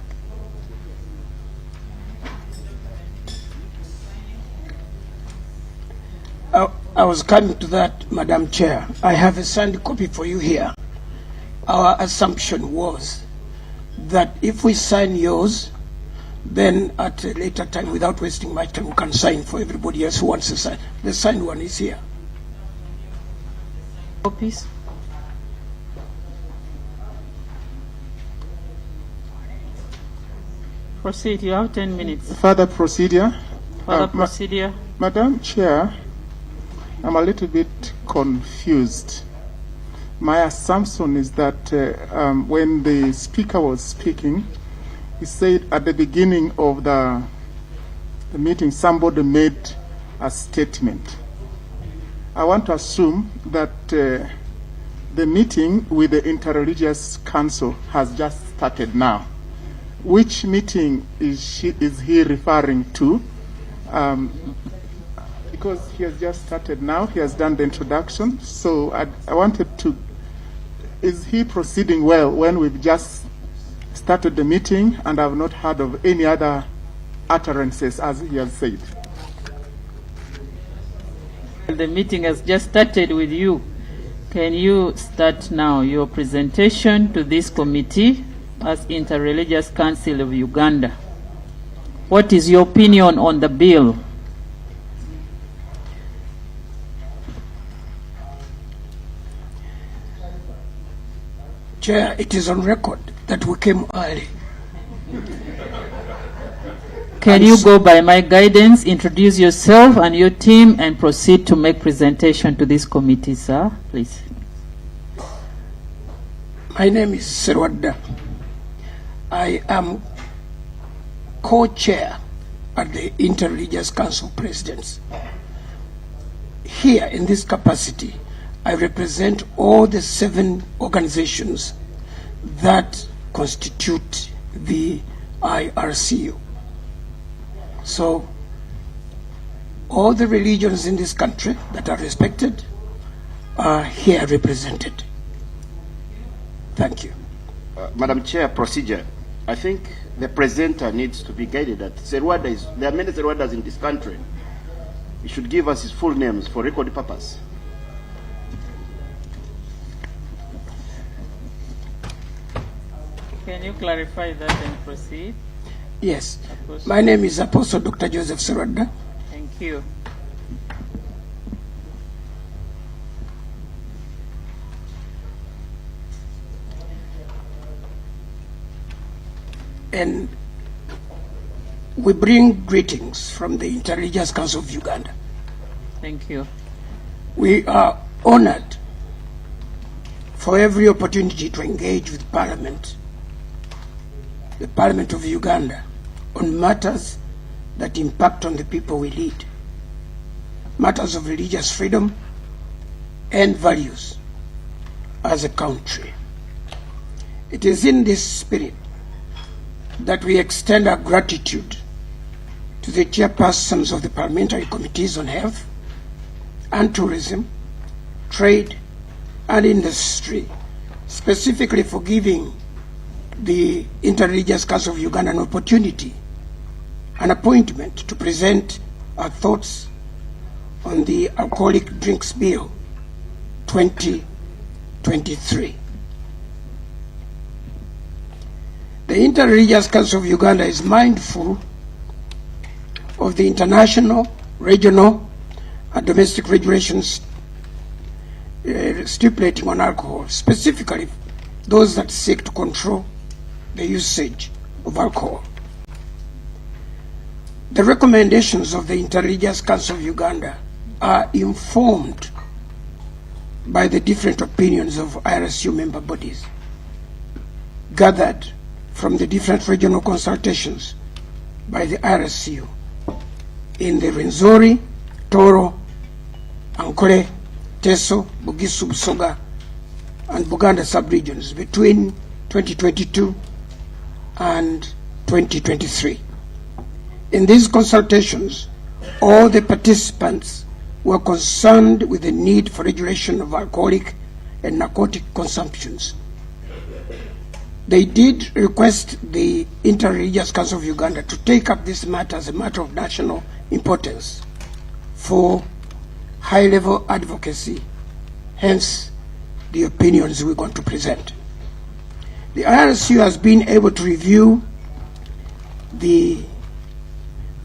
I was coming to that, Madam Chair. I have a signed copy for you here. Our assumption was that if we sign yours, then at a later time, without wasting much time, we can sign for everybody else who wants to sign. The signed one is here. Copies. Proceed, you have 10 minutes. Further procedure. Further procedure. Madam Chair, I'm a little bit confused. My assumption is that when the speaker was speaking, he said at the beginning of the meeting, somebody made a statement. I want to assume that the meeting with the Interreligious Council has just started now. Which meeting is he referring to? Because he has just started now, he has done the introduction. So I wanted to, is he proceeding well when we've just started the meeting and I've not heard of any other utterances as he has said? The meeting has just started with you. Can you start now your presentation to this committee as Interreligious Council of Uganda? What is your opinion on the bill? Chair, it is on record that we came early. Can you go by my guidance, introduce yourself and your team, and proceed to make presentation to this committee, sir, please? My name is Serwada. I am co-chair at the Interreligious Council of Presidents. Here in this capacity, I represent all the 7 organizations that constitute the IRCU. So, all the religions in this country that are respected are here represented. Thank you. Madam Chair, procedure. I think the presenter needs to be guided that Serwada there are many Serwadas in this country. He should give us his full names for record purpose. Can you clarify that and proceed? Yes. Apostle. My name is Apostle Dr. Joseph Serada. Thank you. And we bring greetings from the Interreligious Council of Uganda. Thank you. We are honored for every opportunity to engage with Parliament, the Parliament of Uganda, on matters that impact on the people we lead, matters of religious freedom and values as a country. It is in this spirit that we extend our gratitude to the chairpersons of the Parliamentary Committees on Health and Tourism, Trade and Industry, specifically for giving the Interreligious Council of Uganda an opportunity, an appointment to present our thoughts on the Alcoholic Drinks Bill 2023. The Interreligious Council of Uganda is mindful of the international, regional, and domestic regulations stipulating on alcohol, specifically those that seek to control the usage of alcohol. The recommendations of the Interreligious Council of Uganda are informed by the different opinions of IRSU member bodies, gathered from the different regional consultations by the IRSU in the Rwenzori, Toro, Ankole, Teso, Bugisu, Busoga, and Buganda sub-regions between 2022 and 2023. In these consultations, all the participants were concerned with the need for regulation of alcoholic and narcotic consumptions. They did request the Interreligious Council of Uganda to take up this matter as a matter of national importance for high-level advocacy, hence the opinions we're going to present. The IRSU has been able to review the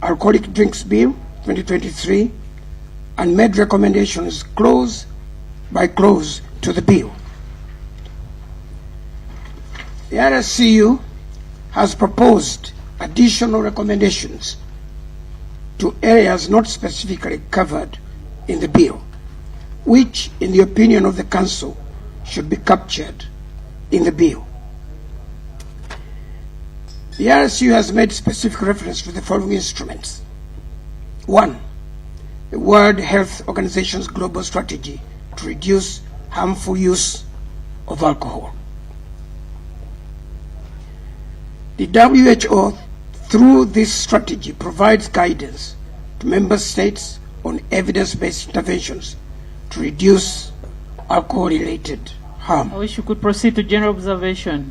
Alcoholic Drinks Bill 2023 and made recommendations clause by clause to the bill. The IRSU has proposed additional recommendations to areas not specifically covered in the bill, which, in the opinion of the Council, should be captured in the bill. The IRSU has made specific reference to the following instruments. 1. The World Health Organization's global strategy to reduce harmful use of alcohol. The WHO, through this strategy, provides guidance to member states on evidence-based interventions to reduce alcohol-related harm. I wish you could proceed to general observation.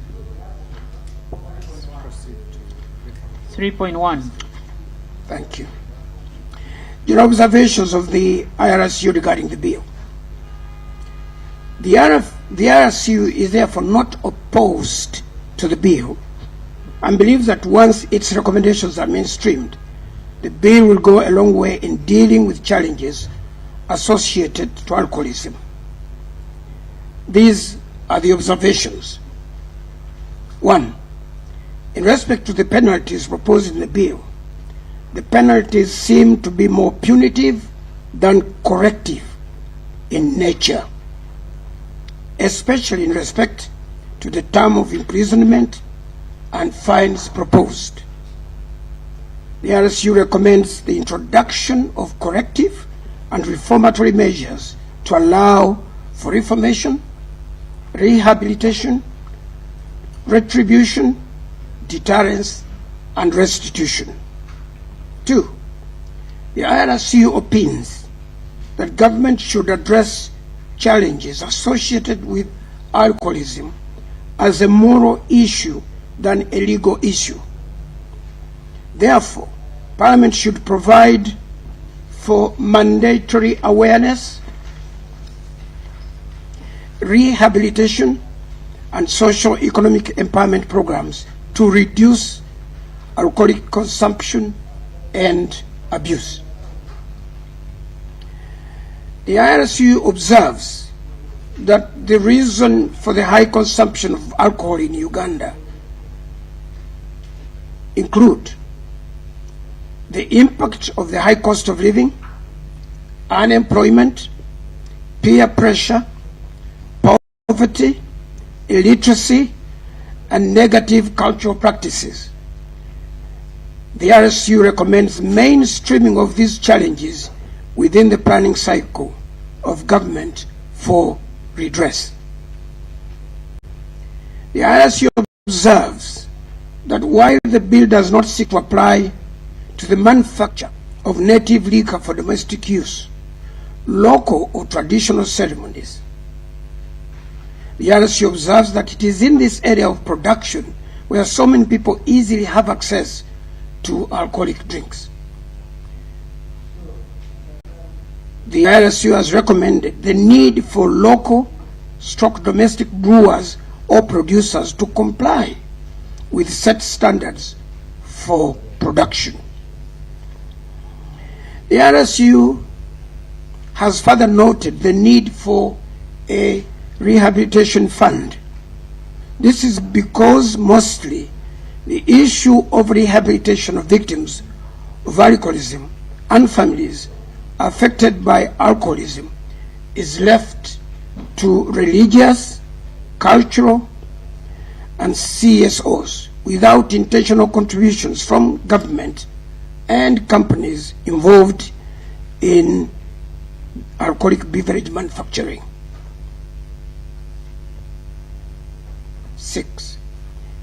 3.1. Thank you. General observations of the IRSU regarding the bill. The IRSU is therefore not opposed to the bill and believes that once its recommendations are mainstreamed, the bill will go a long way in dealing with challenges associated to alcoholism. These are the observations. 1. In respect to the penalties proposed in the bill, the penalties seem to be more punitive than corrective in nature, especially in respect to the term of imprisonment and fines proposed. The RSU recommends the introduction of corrective and reformatory measures to allow for reformation, rehabilitation, retribution, deterrence, and restitution. 2. The IRSU opines that government should address challenges associated with alcoholism as a moral issue than a legal issue. Therefore, Parliament should provide for mandatory awareness, rehabilitation, and socio-economic empowerment programs to reduce alcoholic consumption and abuse. The IRSU observes that the reason for the high consumption of alcohol in Uganda include the impact of the high cost of living, unemployment, peer pressure, poverty, illiteracy, and negative cultural practices. The RSU recommends mainstreaming of these challenges within the planning cycle of government for redress. The RSU observes that while the bill does not seek to apply to the manufacture of native liquor for domestic use, local or traditional ceremonies, the RSU observes that it is in this area of production where so many people easily have access to alcoholic drinks. The RSU has recommended the need for local domestic brewers or producers to comply with set standards for production. The RSU has further noted the need for a rehabilitation fund. This is because mostly the issue of rehabilitation of victims of alcoholism and families affected by alcoholism is left to religious, cultural, and CSOs without intentional contributions from government and companies involved in alcoholic beverage manufacturing. 6.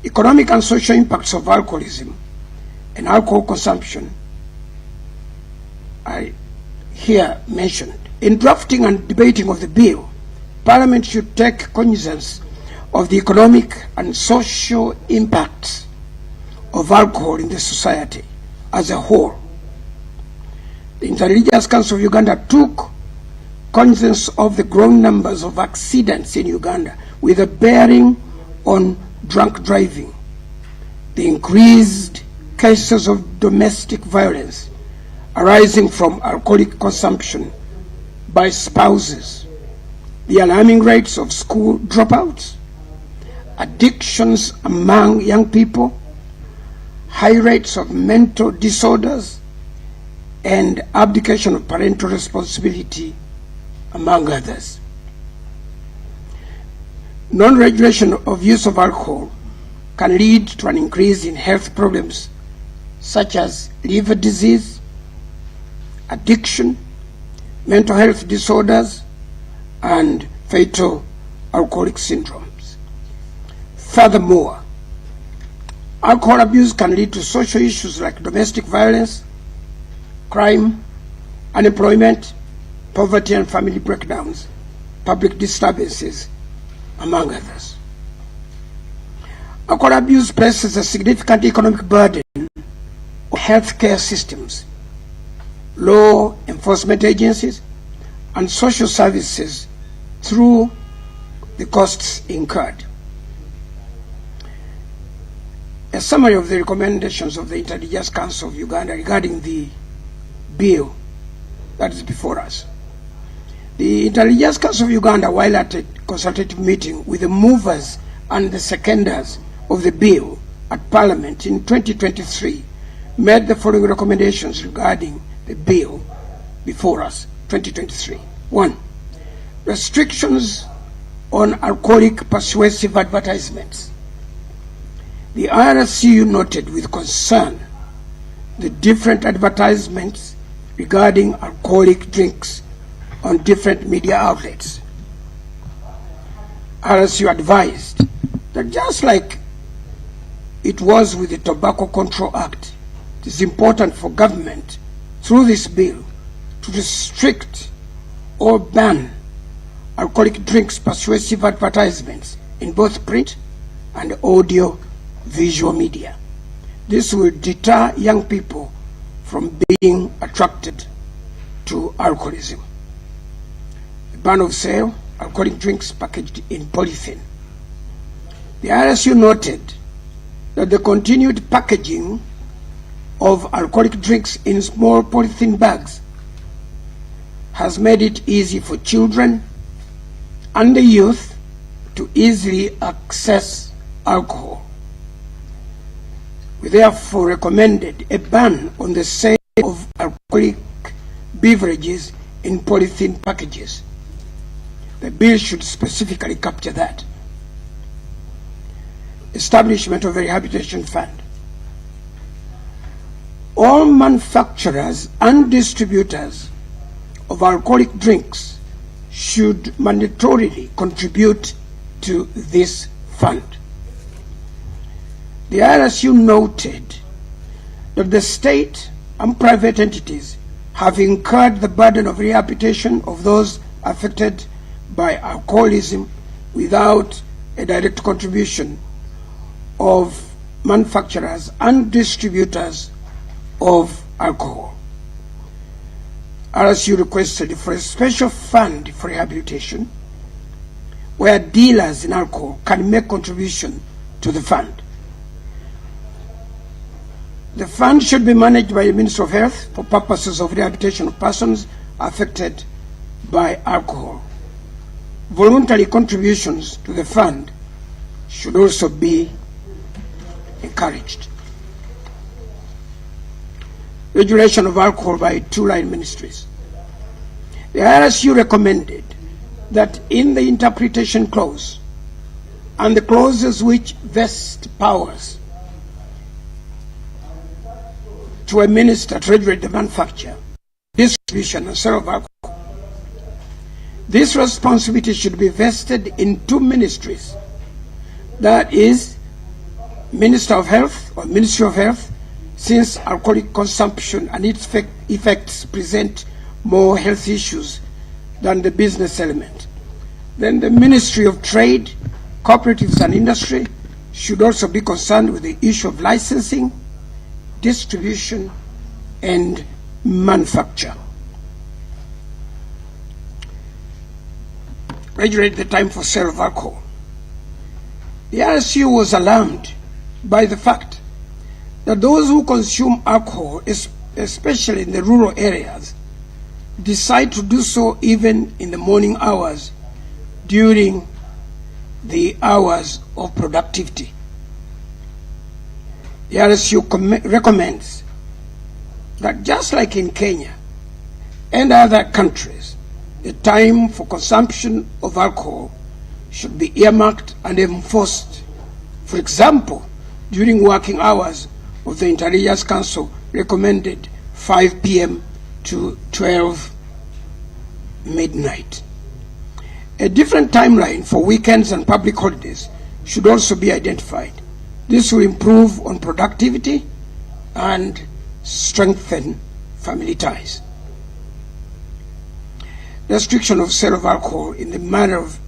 Economic and social impacts of alcoholism and alcohol consumption are here mentioned. In drafting and debating of the bill, Parliament should take cognizance of the economic and social impacts of alcohol in the society as a whole. The Interreligious Council of Uganda took cognizance of the growing numbers of accidents in Uganda with a bearing on drunk driving, the increased cases of domestic violence arising from alcoholic consumption by spouses, the alarming rates of school dropouts, addictions among young people, high rates of mental disorders, and abdication of parental responsibility, among others. Non-regulation of use of alcohol can lead to an increase in health problems such as liver disease, addiction, mental health disorders, and fatal alcoholic syndromes. Furthermore, alcohol abuse can lead to social issues like domestic violence, crime, unemployment, poverty and family breakdowns, public disturbances, among others. Alcohol abuse places a significant economic burden on healthcare systems, law enforcement agencies, and social services through the costs incurred. A summary of the recommendations of the Interreligious Council of Uganda regarding the bill that is before us. The Interreligious Council of Uganda, while at a consultative meeting with the movers and the seconders of the bill at Parliament in 2023, made the following recommendations regarding the bill before us, 2023. 1. Restrictions on alcoholic persuasive advertisements. The IRSU noted with concern the different advertisements regarding alcoholic drinks on different media outlets. IRSU advised that just like it was with the Tobacco Control Act, it is important for government, through this bill, to restrict or ban alcoholic drinks persuasive advertisements in both print and audio visual media. This will deter young people from being attracted to alcoholism. The ban of sale alcoholic drinks packaged in polythene. The RSU noted that the continued packaging of alcoholic drinks in small polythene bags has made it easy for children and the youth to easily access alcohol. We therefore recommended a ban on the sale of alcoholic beverages in polythene packages. The bill should specifically capture that. Establishment of a rehabilitation fund. All manufacturers and distributors of alcoholic drinks should mandatorily contribute to this fund. The RSU noted that the state and private entities have incurred the burden of rehabilitation of those affected by alcoholism without a direct contribution of manufacturers and distributors of alcohol. RSU requested for a special fund for rehabilitation where dealers in alcohol can make contribution to the fund. The fund should be managed by the Ministry of Health for purposes of rehabilitation of persons affected by alcohol. Voluntary contributions to the fund should also be encouraged. Regulation of alcohol by two-line ministries. The RSU recommended that in the interpretation clause and the clauses which vest powers to a minister to regulate the manufacture, distribution, and sale of alcohol, this responsibility should be vested in two ministries. That is, Minister of Health or Ministry of Health, since alcoholic consumption and its effects present more health issues than the business element. Then the Ministry of Trade, Cooperatives and Industry should also be concerned with the issue of licensing, distribution, and manufacture. Regulate the time for sale of alcohol. The RSU was alarmed by the fact that those who consume alcohol, especially in the rural areas, decide to do so even in the morning hours during the hours of productivity. The RSU recommends that just like in Kenya and other countries, the time for consumption of alcohol should be earmarked and enforced. For example, during working hours of the Interreligious Council recommended 5 p.m. to 12 midnight. A different timeline for weekends and public holidays should also be identified. This will improve on productivity and strengthen family ties. Restriction of sale of alcohol in the manner of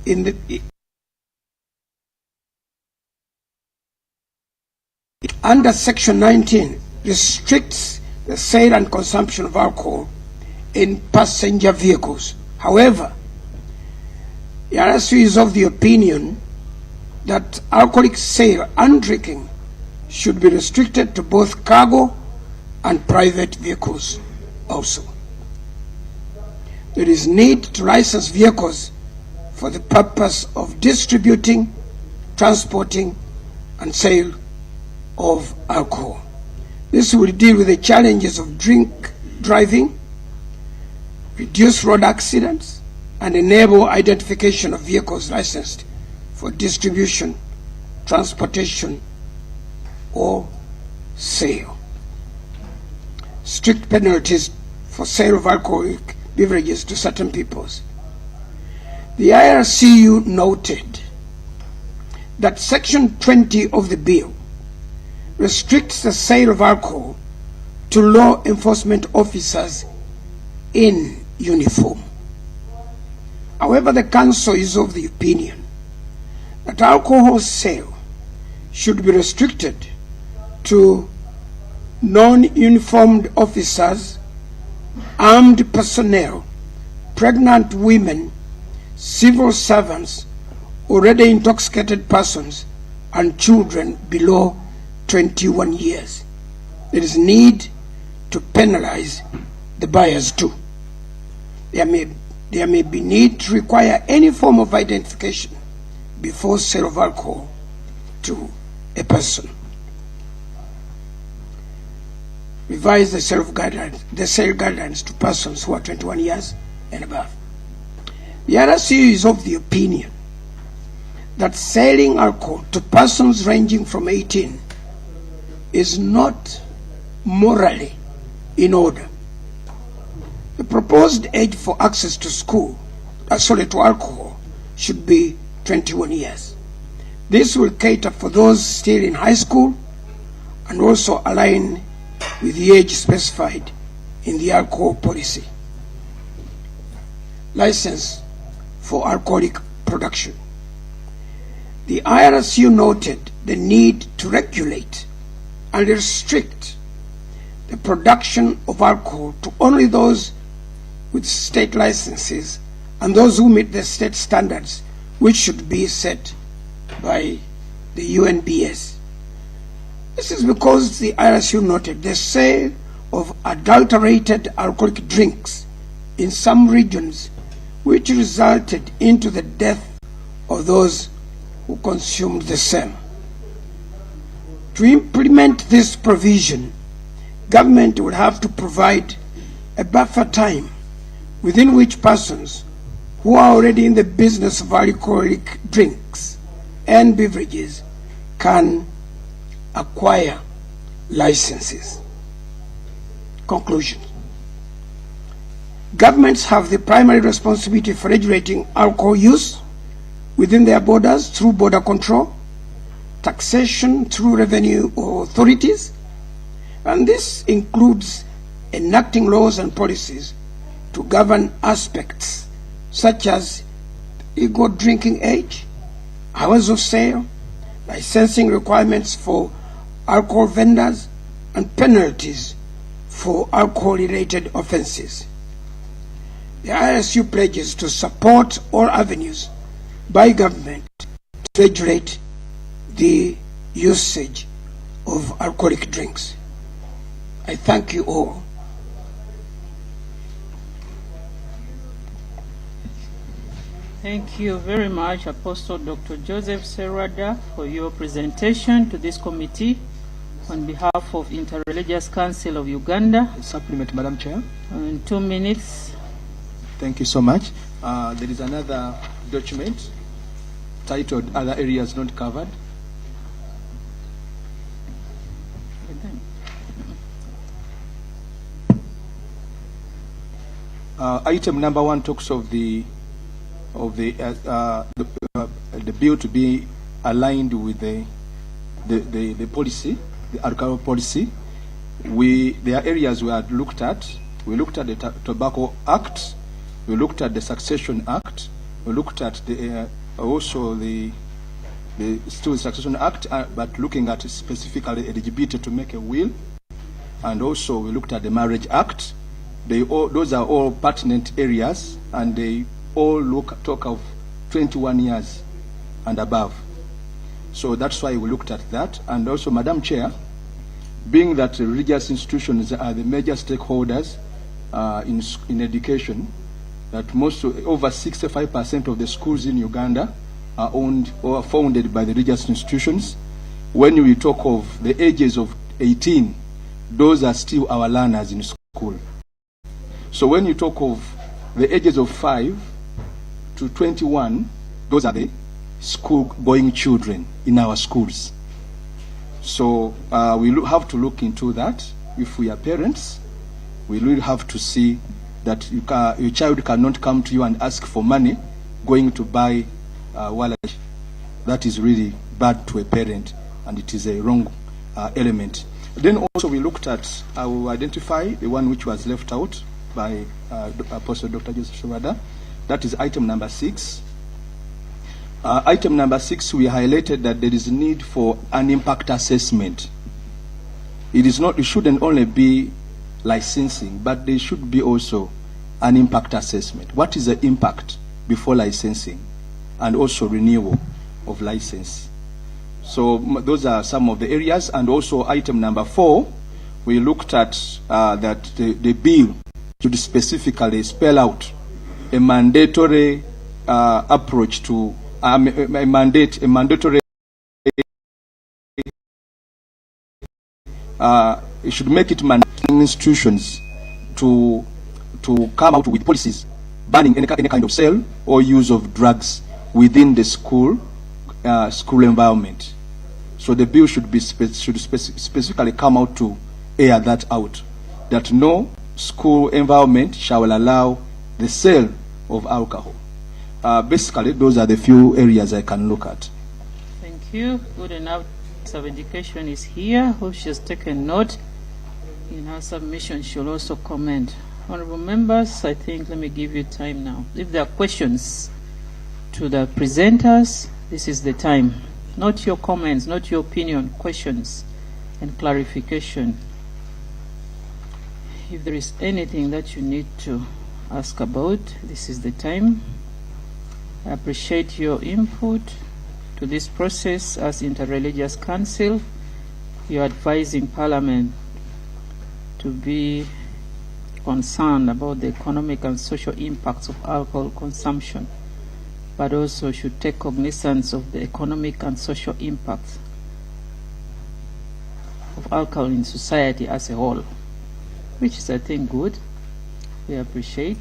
under Section 19 restricts the sale and consumption of alcohol in passenger vehicles. However, the RSU is of the opinion that alcoholic sale and drinking should be restricted to both cargo and private vehicles also. There is need to license vehicles for the purpose of distributing, transporting, and sale of alcohol. This will deal with the challenges of drink driving, reduce road accidents, and enable identification of vehicles licensed for distribution, transportation, or sale. Strict penalties for sale of alcoholic beverages to certain peoples. The IRCU noted that Section 20 of the bill restricts the sale of alcohol to law enforcement officers in uniform. However, the Council is of the opinion that alcohol sale should be restricted to non-uniformed officers, armed personnel, pregnant women, civil servants, already intoxicated persons, and children below 21 years. There is need to penalize the buyers too. There may be need to require any form of identification before sale of alcohol to a person. Revise the sale guidelines to persons who are 21 years and above. The RSU is of the opinion that selling alcohol to persons ranging from 18 is not morally in order. The proposed age for access to to alcohol should be 21 years. This will cater for those still in high school and also align with the age specified in the alcohol policy. License for alcoholic production. The IRSU noted the need to regulate and restrict the production of alcohol to only those with state licenses and those who meet the state standards, which should be set by the UNBS. This is because the IRSU noted the sale of adulterated alcoholic drinks in some regions, which resulted into the death of those who consumed the same. To implement this provision, government would have to provide a buffer time within which persons who are already in the business of alcoholic drinks and beverages can acquire licenses. Conclusion. Governments have the primary responsibility for regulating alcohol use within their borders through border control, taxation through revenue authorities, and this includes enacting laws and policies to govern aspects such as legal drinking age, hours of sale, licensing requirements for alcohol vendors, and penalties for alcohol-related offenses. The IRSU pledges to support all avenues by government to regulate the usage of alcoholic drinks. I thank you all. Thank you very much, Apostle Dr. Joseph Serrada, for your presentation to this committee on behalf of Interreligious Council of Uganda. Supplement, Madam Chair. In 2 minutes. Thank you so much. There is another document titled Other Areas Not Covered. Item number 1 talks of the bill to be aligned with the policy, the alcohol policy. There are areas we had looked at. We looked at the Tobacco Act. We looked at the Succession Act. We looked at also the still Succession Act, but looking at specifically eligibility to make a will. And also we looked at the Marriage Act. Those are all pertinent areas, and they all talk of 21 years and above. So that's why we looked at that. And also, Madam Chair, being that religious institutions are the major stakeholders in education, that over 65% of the schools in Uganda are owned or founded by the religious institutions. When we talk of the ages of 18, those are still our learners in school. So when you talk of the ages of 5 to 21, those are the school-going children in our schools. So we have to look into that. If we are parents, we will have to see that your child cannot come to you and ask for money going to buy wallet. That is really bad to a parent, and it is a wrong element. Then also we looked at, I will identify the one which was left out by Apostle Dr. Joseph Serrada. That is item number 6. Item number 6, we highlighted that there is a need for an impact assessment. It shouldn't only be licensing, but there should be also an impact assessment. What is the impact before licensing and also renewal of license? So those are some of the areas. And also item number 4, we looked at that the bill should specifically spell out a mandatory approach to a mandatory. It should make it mandatory institutions to come out with policies banning any kind of sale or use of drugs within the school environment. So the bill should specifically come out to air that out, that no school environment shall allow the sale of alcohol. Basically, those are the few areas I can look at. Thank you. Good enough. Of Education is here, who she has taken note. In her submission, she'll also comment. Honorable members, I think let me give you time now. If there are questions to the presenters, this is the time. Not your comments, not your opinion, questions and clarification. If there is anything that you need to ask about, this is the time. I appreciate your input to this process. As Interreligious Council, you're advising Parliament to be concerned about the economic and social impacts of alcohol consumption, but also should take cognizance of the economic and social impacts of alcohol in society as a whole, which is, I think, good. We appreciate.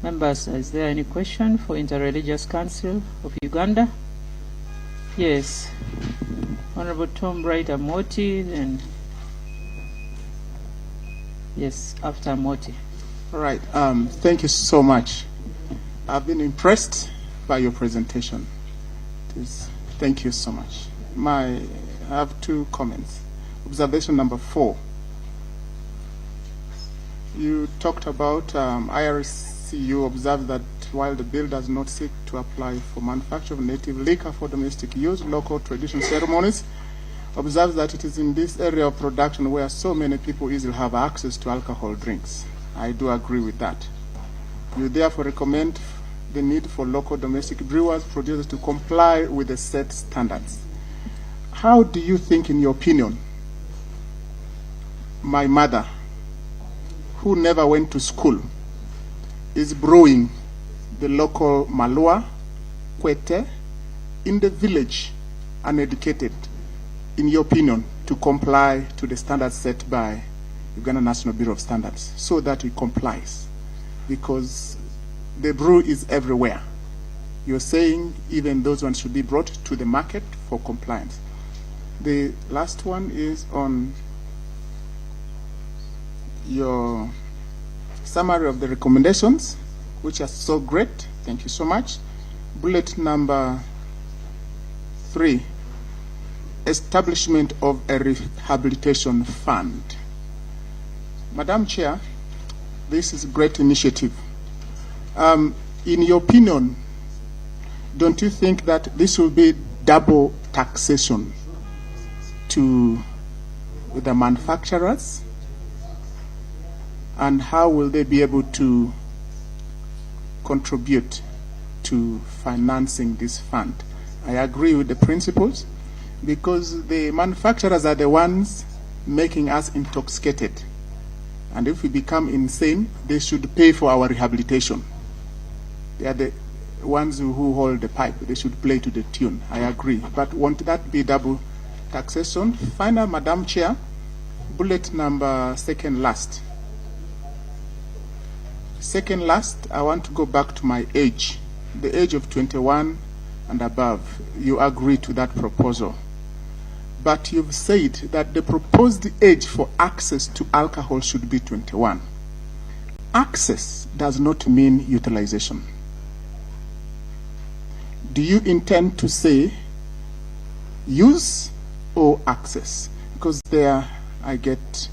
Members, is there any question for Interreligious Council of Uganda? Yes. Honorable Tom Bright Amoti, and yes, after Amoti. All right. Thank you so much. I've been impressed by your presentation. Thank you so much. I have 2 comments. Observation number 4. You talked about IRCU observed that while the bill does not seek to apply for manufacture of native liquor for domestic use, local traditional ceremonies, observes that it is in this area of production where so many people easily have access to alcohol drinks. I do agree with that. You therefore recommend the need for local domestic brewers, producers to comply with the set standards. How do you think, in your opinion, my mother, who never went to school, is brewing the local Malua, Kwete, in the village, uneducated, in your opinion, to comply to the standards set by Uganda National Bureau of Standards, so that it complies? Because the brew is everywhere. You're saying even those ones should be brought to the market for compliance. The last one is on your summary of the recommendations, which are so great. Thank you so much. Bullet number 3, establishment of a rehabilitation fund. Madam Chair, this is a great initiative. In your opinion, don't you think that this will be double taxation to the manufacturers? And how will they be able to contribute to financing this fund? I agree with the principles, because the manufacturers are the ones making us intoxicated. And if we become insane, they should pay for our rehabilitation. They are the ones who hold the pipe. They should play to the tune. I agree. But won't that be double taxation? Final, Madam Chair, bullet number second last. Second last, I want to go back to my age, the age of 21 and above. You agree to that proposal. But you've said that the proposed age for access to alcohol should be 21. Access does not mean utilization. Do you intend to say use or access? Because there I get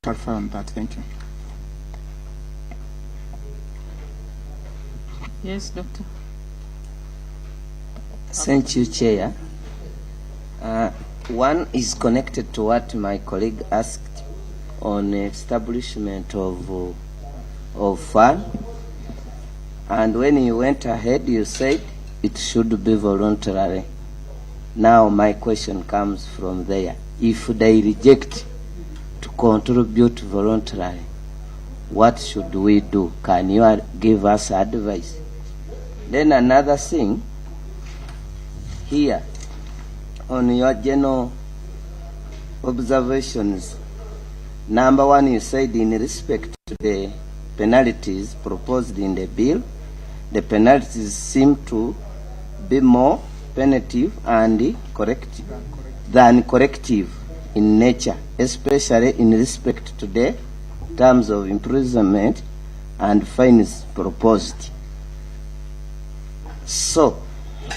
clarify on that. Thank you. Yes, Doctor. Thank you, Chair. One is connected to what my colleague asked on establishment of fund. And when you went ahead, you said it should be voluntary. Now my question comes from there. If they reject to contribute voluntarily, what should we do? Can you give us advice? Then another thing, here, on your general observations, number one, you said in respect to the penalties proposed in the bill, the penalties seem to be more punitive and corrective in nature, especially in respect to the terms of imprisonment and fines proposed. So,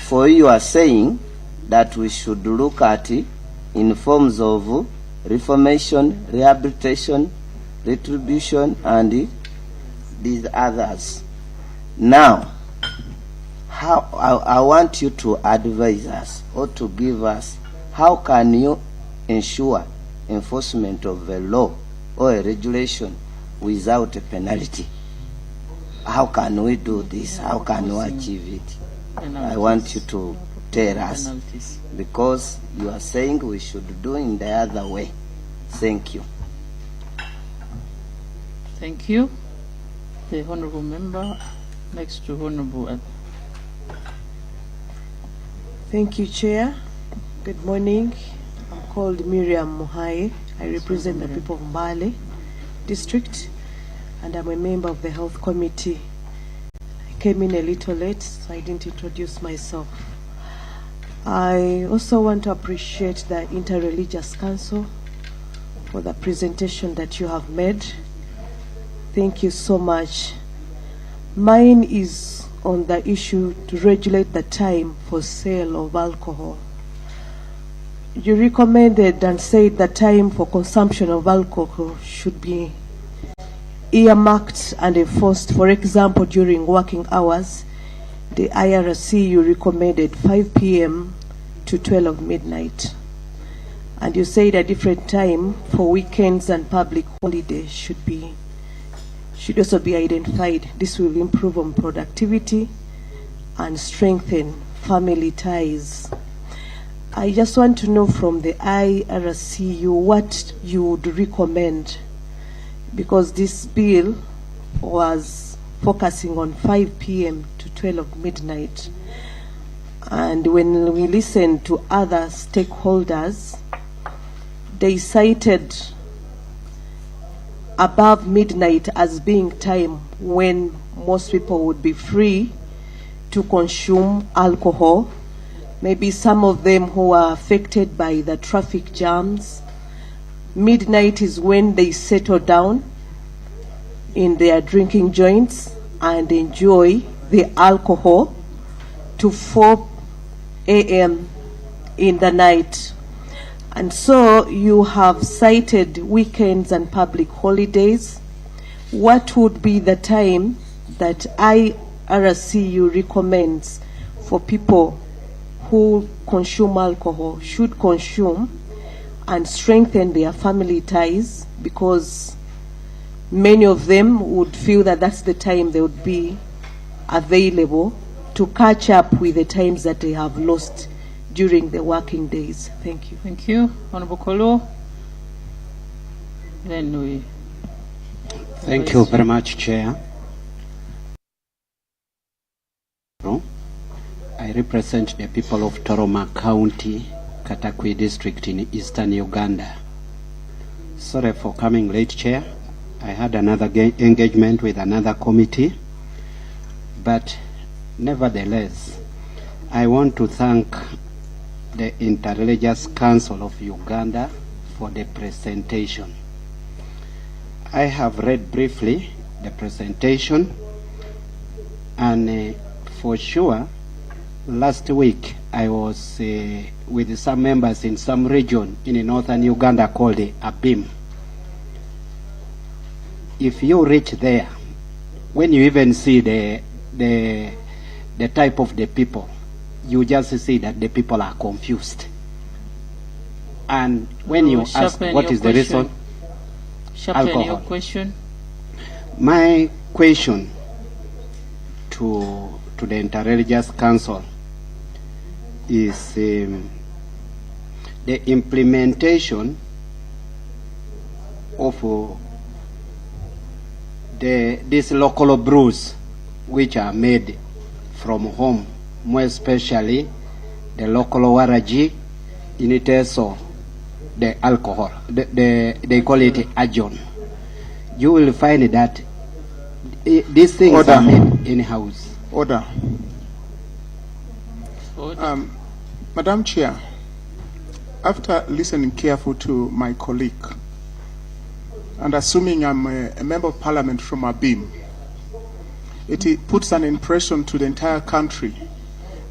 for you are saying that we should look at it in forms of reformation, rehabilitation, retribution, and these others. Now, how I want you to advise us or to give us how can you ensure enforcement of a law or a regulation without a penalty? How can we do this? How can we achieve it? I want you to tell us, because you are saying we should do in the other way. Thank you. Thank you. The Honourable Member next to Honourable. Thank you, Chair. Good morning. I'm called Miriam Muhai. I represent the people of Mbale District, and I'm a member of the Health Committee. I came in a little late, so I didn't introduce myself. I also want to appreciate the Interreligious Council for the presentation that you have made. Thank you so much. Mine is on the issue to regulate the time for sale of alcohol. You recommended and said the time for consumption of alcohol should be earmarked and enforced. For example, during working hours, the IRC, you recommended 5 p.m. to 12 midnight. And you said a different time for weekends and public holidays should also be identified. This will improve on productivity and strengthen family ties. I just want to know from the IRC what you would recommend, because this bill was focusing on 5 p.m. to 12 midnight. And when we listened to other stakeholders, they cited above midnight as being time when most people would be free to consume alcohol. Maybe some of them who are affected by the traffic jams. Midnight is when they settle down in their drinking joints and enjoy the alcohol to 4 a.m. in the night. And so you have cited weekends and public holidays. What would be the time that IRCU recommends for people who consume alcohol should consume and strengthen their family ties, because many of them would feel that that's the time they would be available to catch up with the times that they have lost during the working days. Thank you. Thank you. Honorable Kolo. Then we... Thank you very much, Chair. I represent the people of Toroma County, Katakwi District in Eastern Uganda. Sorry for coming late, Chair. I had another engagement with another committee, but nevertheless, I want to thank the Interreligious Council of Uganda for the presentation. I have read briefly the presentation, and for sure, last week I was with some members in some region in northern Uganda called Abim. If you reach there, when you even see the type of the people, you just see that the people are confused. And when you ask what is the reason, alcohol. Your question. My question to the Interreligious Council is the implementation of these local brews which are made from home, more especially the local waraji, in it also the alcohol, they call it ajon. You will find that these things are made in-house. Order. Madam Chair, after listening carefully to my colleague, and assuming I'm a member of parliament from Abim, it puts an impression to the entire country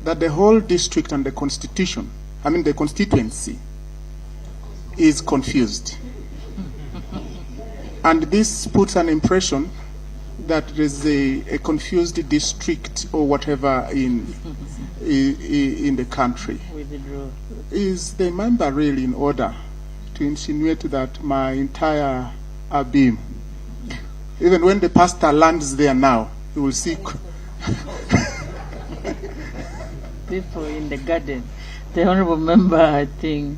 that the whole district and the constitution, the constituency, is confused. And this puts an impression that there's a confused district or whatever in the country. Is the member really in order to insinuate that my entire Abim, even when the pastor lands there now, he will see people in the garden? The honorable member, I think,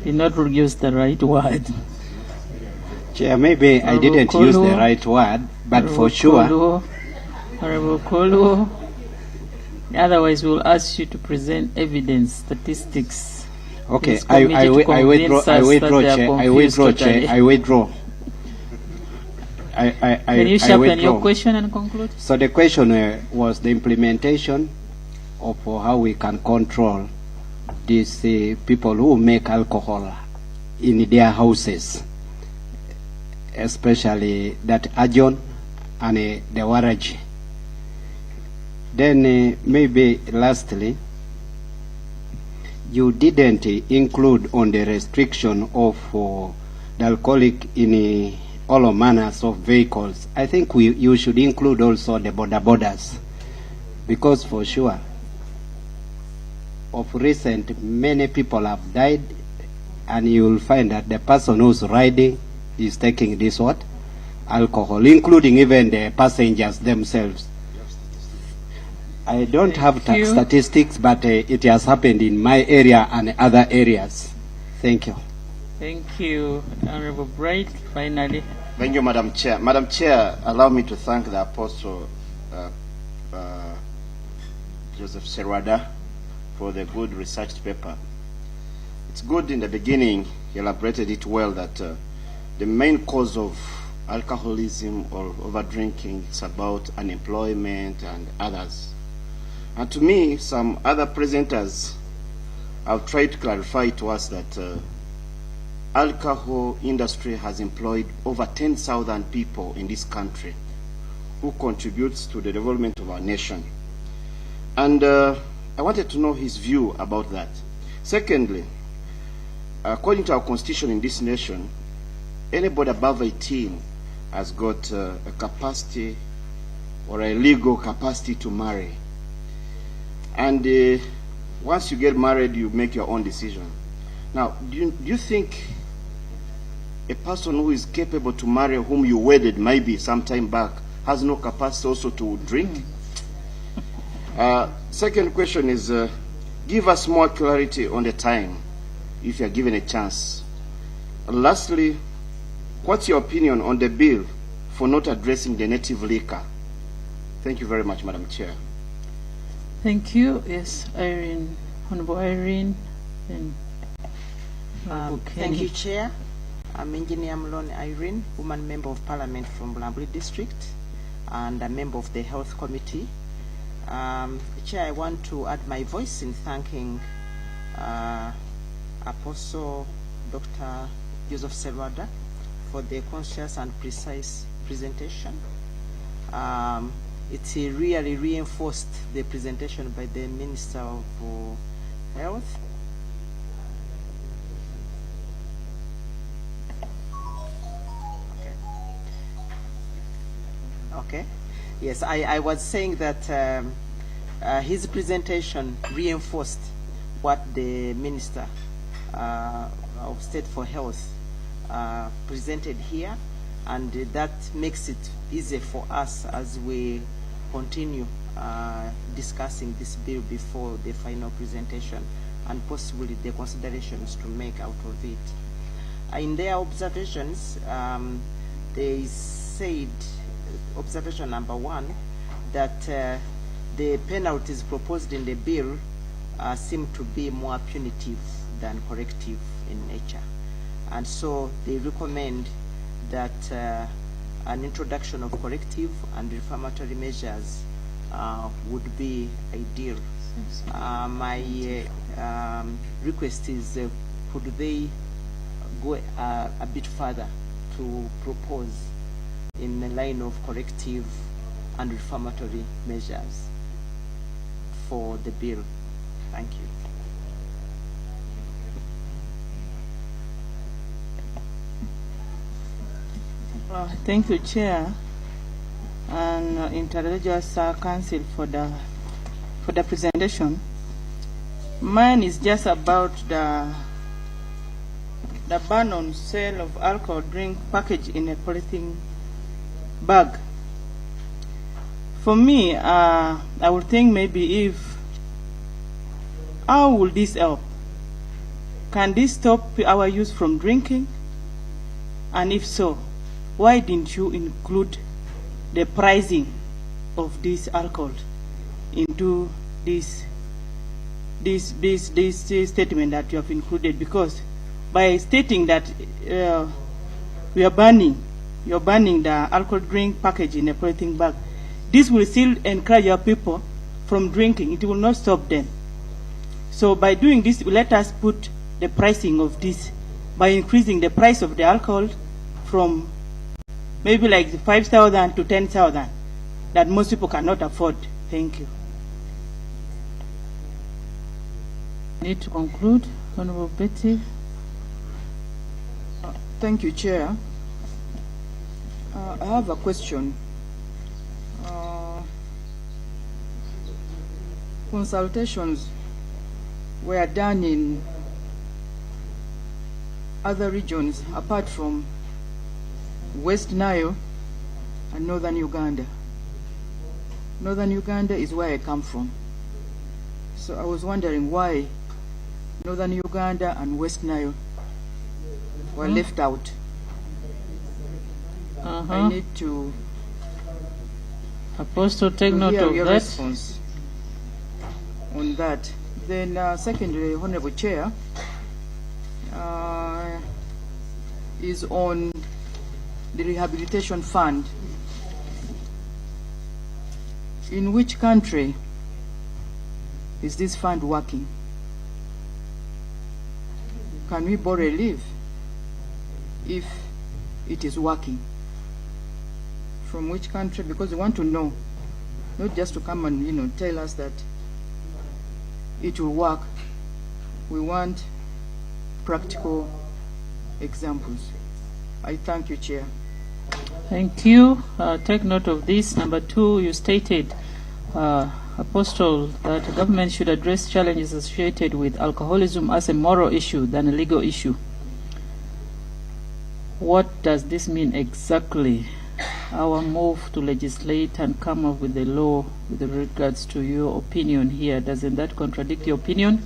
did not use the right word. Chair, maybe I didn't use the right word, but for sure. Honorable Kolo, otherwise we'll ask you to present evidence, statistics. Okay, I withdraw, Chair. Can you sharpen your question and conclude? So the question was the implementation of how we can control these people who make alcohol in their houses, especially that ajon and the waraji. Then maybe lastly, you didn't include on the restriction of the alcoholic in all manners of vehicles. I think you should include also the borders, because for sure, of recent, many people have died, and you will find that the person who's riding is taking this alcohol, including even the passengers themselves. I don't have statistics, but it has happened in my area and other areas. Thank you. Thank you, Honorable Bright. Finally. Thank you, Madam Chair. Madam Chair, allow me to thank the Apostle Joseph Serwada for the good researched paper. It's good in the beginning, he elaborated it well, that the main cause of alcoholism or overdrinking is about unemployment and others. And to me, some other presenters have tried to clarify to us that alcohol industry has employed over 10,000 people in this country who contributes to the development of our nation. And I wanted to know his view about that. Secondly, according to our constitution in this nation, anybody above 18 has got a capacity or a legal capacity to marry. And once you get married, you make your own decision. Now, do you think a person who is capable to marry whom you wedded maybe some time back has no capacity also to drink? Second question is, give us more clarity on the time, if you are given a chance. Lastly, what's your opinion on the bill for not addressing the native liquor? Thank you very much, Madam Chair. Thank you. Yes, Irene, Honorable Irene. And thank you, Chair. I'm Engineer Mlone Irene, woman member of Parliament from Bulambuli District and a member of the Health Committee. Chair, I want to add my voice in thanking Apostle Dr. Joseph Serwada for the conscious and precise presentation. It really reinforced the presentation by the Minister of Health. Okay. Yes, I was saying that his presentation reinforced what the Minister of State for Health presented here, and that makes it easier for us as we continue discussing this bill before the final presentation and possibly the considerations to make out of it. In their observations, they said, observation number 1, that the penalties proposed in the bill seem to be more punitive than corrective in nature. And so they recommend that an introduction of corrective and reformatory measures would be ideal. My request is, could they go a bit further to propose in the line of corrective and reformatory measures for the bill? Thank you. Thank you, Chair, and Interreligious Council for the presentation. Mine is just about the ban on sale of alcohol drink packaged in a polythene bag. For me, I would think maybe how will this help? Can this stop our youth from drinking? And if so, why didn't you include the pricing of this alcohol into this statement that you have included? Because by stating that you're banning the alcohol drink package in a polythene bag, this will still encourage our people from drinking. It will not stop them. So by doing this, let us put the pricing of this by increasing the price of the alcohol from maybe like 5,000 to 10,000 that most people cannot afford. Thank you. Need to conclude, Honorable Betty. Thank you, Chair. I have a question. Consultations were done in other regions apart from West Nile and Northern Uganda. Northern Uganda is where I come from. So I was wondering why Northern Uganda and West Nile were left out. I need to Apostle, take note of your that. response on that. Then secondly, Honorable Chair, is on the rehabilitation fund. In which country is this fund working? Can we borrow a leave if it is working? From which country? Because we want to know, not just to come and tell us that it will work. We want practical examples. I thank you, Chair. Thank you. Take note of this. Number 2, you stated, Apostle, that the government should address challenges associated with alcoholism as a moral issue than a legal issue. What does this mean exactly? Our move to legislate and come up with a law with regards to your opinion here, doesn't that contradict your opinion?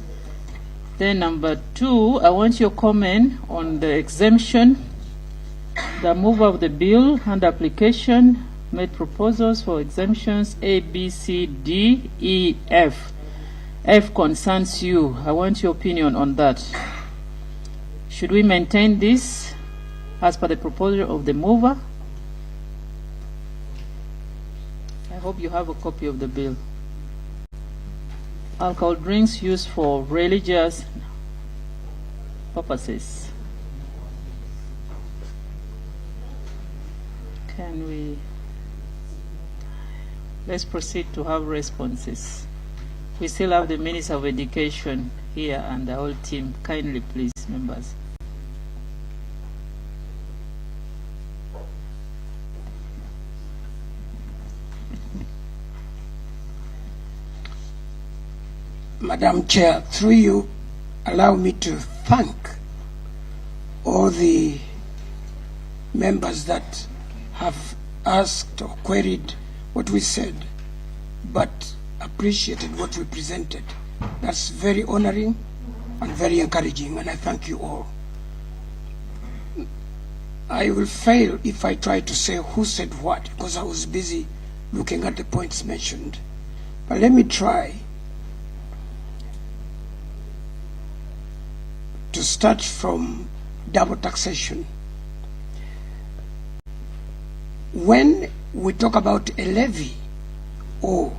Then number 2, I want your comment on the exemption. The mover of the bill and application made proposals for exemptions A, B, C, D, E, F. F concerns you. I want your opinion on that. Should we maintain this as per the proposal of the mover? I hope you have a copy of the bill. Alcohol drinks used for religious purposes. Let's proceed to have responses. We still have the Minister of Education here and the whole team. Kindly, please, members. Madam Chair, through you, allow me to thank all the members that have asked or queried what we said. but appreciated what we presented. That's very honoring and very encouraging, and I thank you all. I will fail if I try to say who said what, because I was busy looking at the points mentioned. But let me try to start from double taxation. When we talk about a levy or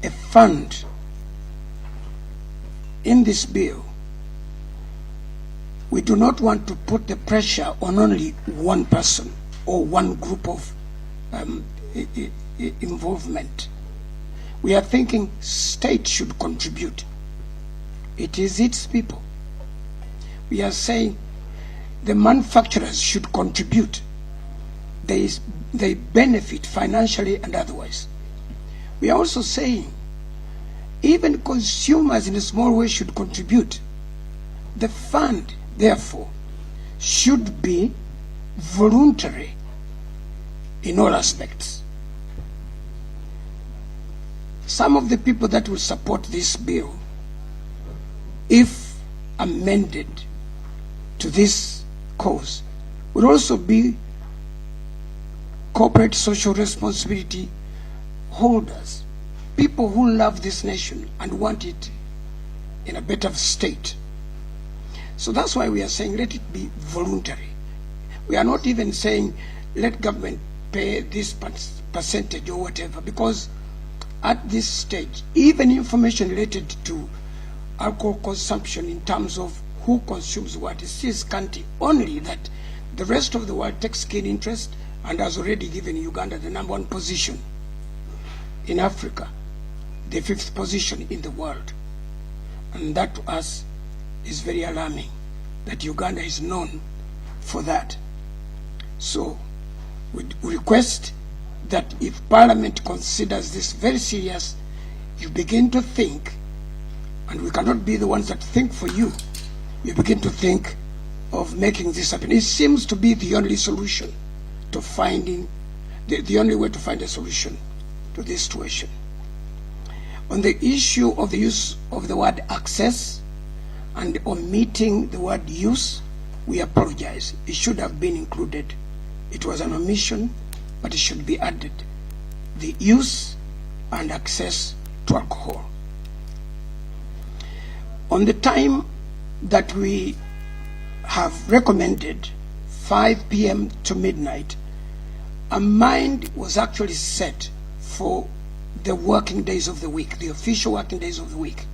a fund in this bill, we do not want to put the pressure on only one person or one group of involvement. We are thinking state should contribute. It is its people. We are saying the manufacturers should contribute. They benefit financially and otherwise. We are also saying even consumers in a small way should contribute. The fund, therefore, should be voluntary in all aspects. Some of the people that will support this bill, if amended to this cause, will also be corporate social responsibility holders, people who love this nation and want it in a better state. So that's why we are saying let it be voluntary. We are not even saying let government pay this percentage or whatever, because at this stage, even information related to alcohol consumption in terms of who consumes what is still scanty, only that the rest of the world takes keen interest and has already given Uganda the #1 position in Africa, the 5th position in the world. And that to us is very alarming, that Uganda is known for that. So we request that if Parliament considers this very serious, you begin to think, and we cannot be the ones that think for you, you begin to think of making this happen. It seems to be the only solution to finding, the only way to find a solution to this situation. On the issue of the use of the word access and omitting the word use, we apologize. It should have been included. It was an omission, but it should be added. The use and access to alcohol. On the time that we have recommended, 5 p.m. to midnight, a mind was actually set for the working days of the week, the official working days of the week.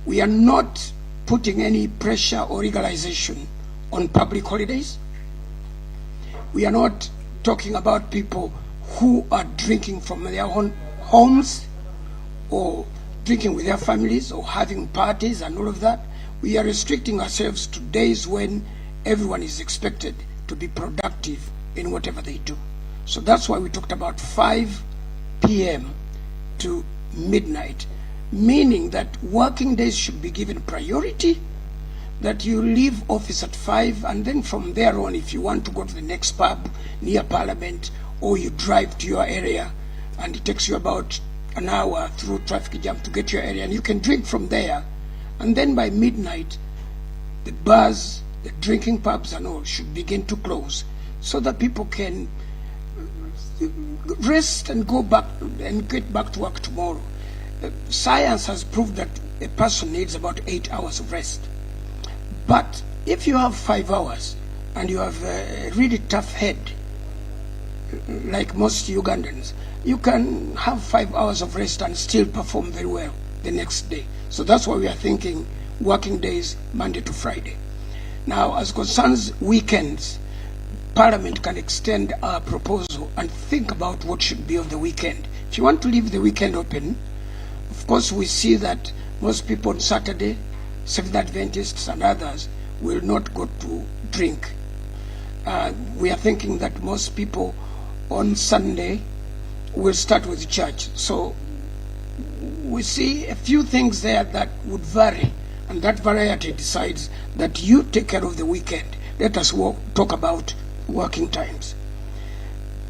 We are not putting any pressure or legalization on public holidays. We are not talking about people who are drinking from their own homes or drinking with their families or having parties and all of that. We are restricting ourselves to days when everyone is expected to be productive in whatever they do. So that's why we talked about 5 p.m. to midnight, meaning that working days should be given priority, that you leave office at 5, and then from there on, if you want to go to the next pub near Parliament, or you drive to your area, and it takes you about an hour through traffic jam to get to your area, and you can drink from there, and then by midnight, the bars, the drinking pubs and all should begin to close, so that people can rest and go back and get back to work tomorrow. Science has proved that a person needs about 8 hours of rest. But if you have 5 hours and you have a really tough head, like most Ugandans, you can have 5 hours of rest and still perform very well the next day. So that's why we are thinking working days, Monday to Friday. Now, as concerns weekends, Parliament can extend our proposal and think about what should be of the weekend. If you want to leave the weekend open, of course we see that most people on Saturday, Seventh Adventists and others, will not go to drink. We are thinking that most people on Sunday will start with church. So we see a few things there that would vary, and that variety decides that you take care of the weekend. Let us talk about working times.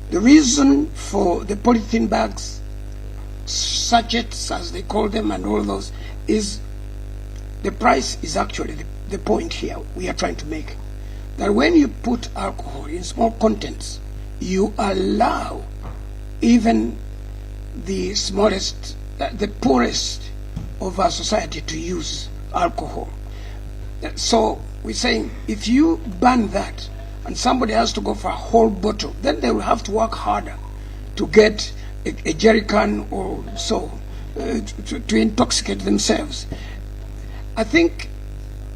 The reason for the polythene bags sachets, as they call them, and all those, is the price is actually the point here we are trying to make. That when you put alcohol in small contents, you allow even the smallest, the poorest of our society to use alcohol. So we're saying if you ban that and somebody has to go for a whole bottle, then they will have to work harder to get a jerry can or so to intoxicate themselves. I think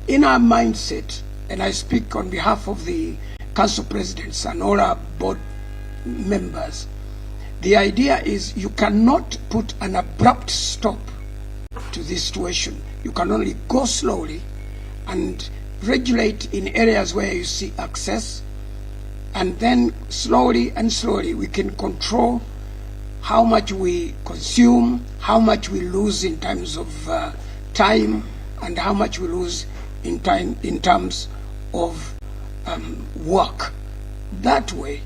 in our mindset, and I speak on behalf of the council presidents and all our board members, the idea is you cannot put an abrupt stop to this situation. You can only go slowly and regulate in areas where you see access, and then slowly and slowly we can control how much we consume, how much we lose in terms of time, and how much we lose in terms of work. That way,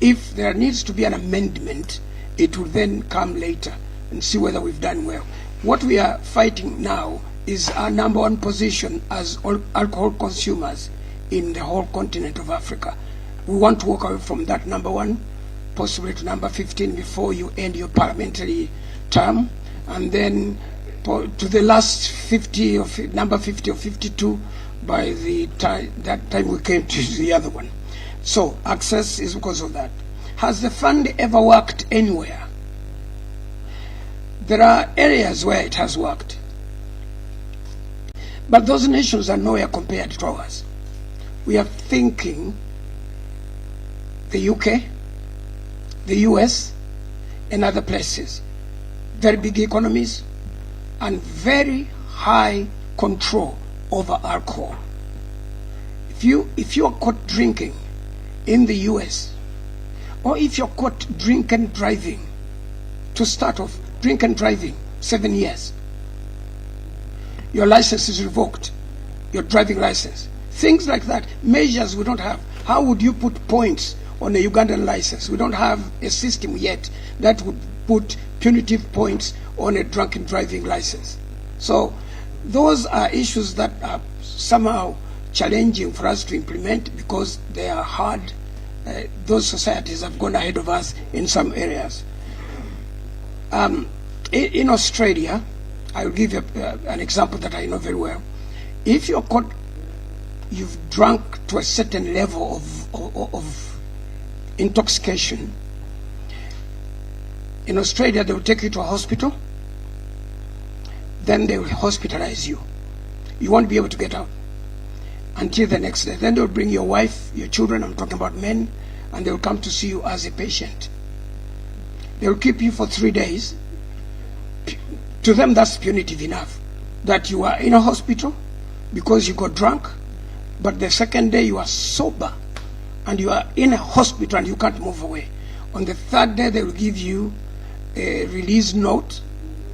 if there needs to be an amendment, it will then come later and see whether we've done well. What we are fighting now is our number one position as alcohol consumers in the whole continent of Africa. We want to walk away from that number one, possibly to number 15 before you end your parliamentary term, and then to the last 50 or number 50 or 52 by the time we came to the other one. So access is because of that. Has the fund ever worked anywhere? There are areas where it has worked, but those nations are nowhere compared to ours. We are thinking the UK, the US, and other places. Very big economies and very high control over alcohol. If you are caught drinking in the US, or if you're caught drinking driving, to start off, drinking driving 7 years, your license is revoked, your driving license. Things like that, measures we don't have. How would you put points on a Ugandan license? We don't have a system yet that would put punitive points on a drunken driving license. So those are issues that are somehow challenging for us to implement because they are hard. Those societies have gone ahead of us in some areas. In Australia, I will give you an example that I know very well. If you're caught, you've drunk to a certain level of intoxication, in Australia they will take you to a hospital, then they will hospitalize you. You won't be able to get out until the next day. Then they'll bring your wife, your children, I'm talking about men, and they'll come to see you as a patient. They'll keep you for 3 days. To them, that's punitive enough, that you are in a hospital because you got drunk, but the second day you are sober and you are in a hospital and you can't move away. On the third day, they will give you a release note.